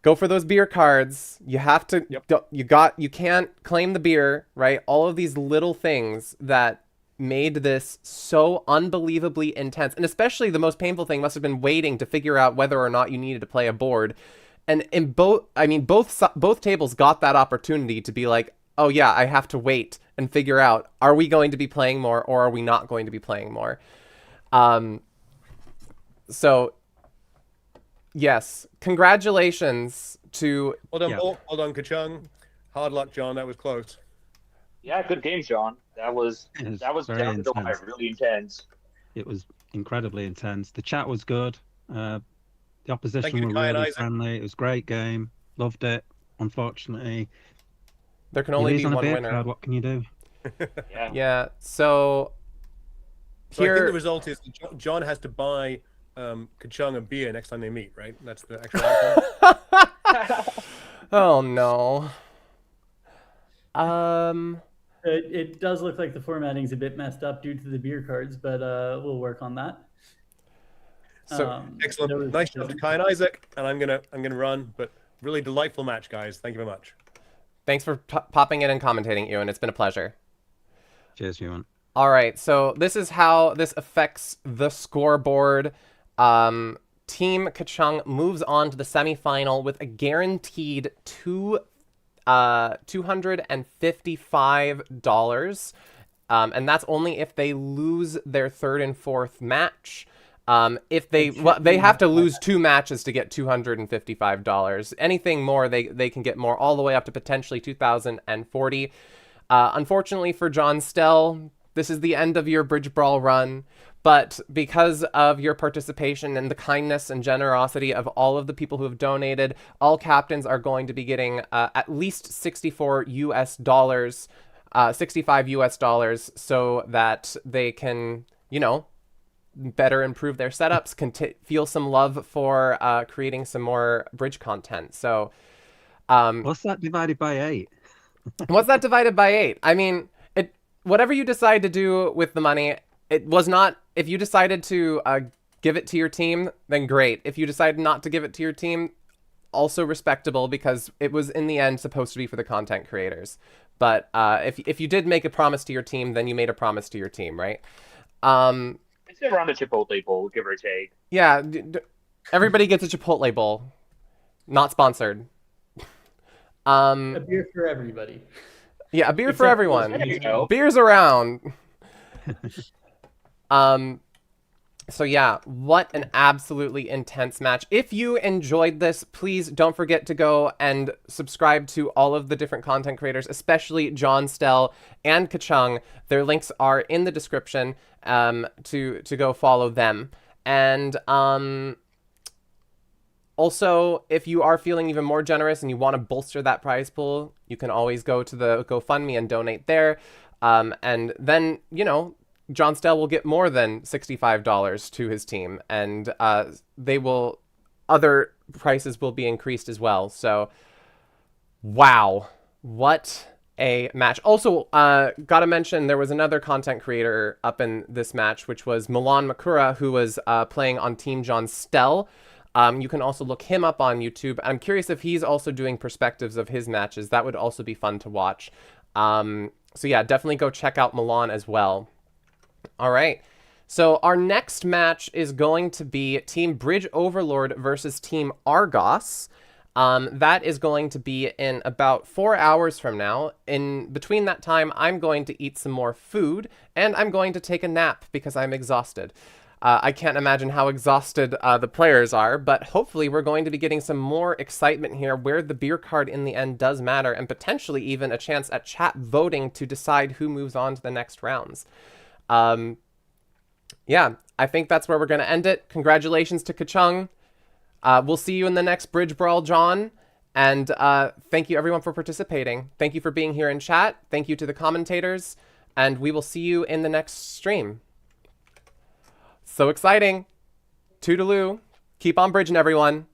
go for those beer cards. You have to, you can't claim the beer, right? All of these little things that made this so unbelievably intense. And especially the most painful thing must have been waiting to figure out whether or not you needed to play a board. And in both tables got that opportunity to be like, oh yeah, I have to wait and figure out, are we going to be playing more or are we not going to be playing more? So yes, congratulations to... Hold on, Kuhchung. Hard luck, John. That was close. Yeah, good game, John. That was very down to the wire, intense. really intense. It was incredibly intense. The chat was good. The opposition Thank you to were Kai and really Isaac. friendly. It was a great game. Loved it. Unfortunately, There can you only lose be on a one beer winner. card. What can you do? Yeah. Yeah, so So I think here... the result is John has to buy Kuhchung a beer next time they meet, right? That's the actual outcome. Oh no. It does look like the formatting's a bit messed up due to the beer cards, but we'll work on that. So Excellent. Nice job to Kai and Isaac. And I'm gonna run, but really delightful match, guys. Thank you very much. thanks for popping in and commentating, Ewan. It's been a pleasure. Cheers, Ewan. All right, so this is how this affects the scoreboard. Team Kuhchung moves on to the semifinal with a guaranteed $255, and that's only if they lose their third and fourth match. If they have to lose 2 matches to get $255. Anything more, they can get more, all the way up to potentially $2,040. Unfortunately for John Stell, this is the end of your Bridge Brawl run, but because of your participation and the kindness and generosity of all of the people who have donated, all captains are going to be getting at least $64 US, 65 US dollars, so that they can, you know, better improve their setups, feel some love for creating some more bridge content. So, What's that divided by 8? what's that divided by 8? I mean, whatever you decide to do with the money, it was not, if you decided to give it to your team, then great. If you decided not to give it to your team, also respectable, because it was in the end supposed to be for the content creators. But if you did make a promise to your team, then you made a promise to your team, right? It's around the Chipotle Bowl, give or take. Yeah, everybody gets a Chipotle bowl. Not sponsored. A beer for everybody. Yeah, a beer Except for everyone. There you go. Beers around. So yeah, what an absolutely intense match. If you enjoyed this, please don't forget to go and subscribe to all of the different content creators, especially John Stell and Kuhchung. Their links are in the description to go follow them. And also, if you are feeling even more generous and you want to bolster that prize pool, you can always go to the GoFundMe and donate there. And then, you know, John Stell will get more than $65 to his team, and other prices will be increased as well. So, wow, what a match. Also, gotta mention, there was another content creator up in this match, which was Milan Makura, who was playing on Team John Stell. You can also look him up on YouTube. I'm curious if he's also doing perspectives of his matches. That would also be fun to watch. So yeah, definitely go check out Milan as well. All right. So our next match is going to be Team Bridge Overlord versus Team Argos. That is going to be in about 4 hours from now. In between that time, I'm going to eat some more food, and I'm going to take a nap because I'm exhausted. I can't imagine how exhausted the players are, but hopefully we're going to be getting some more excitement here where the beer card in the end does matter, and potentially even a chance at chat voting to decide who moves on to the next rounds. Yeah, I think that's where we're going to end it. Congratulations to Kuhchung. We'll see you in the next Bridge Brawl, John. And thank you, everyone, for participating. Thank you for being here in chat. Thank you to the commentators. And we will see you in the next stream. So exciting. Toodaloo. Keep on bridging, everyone.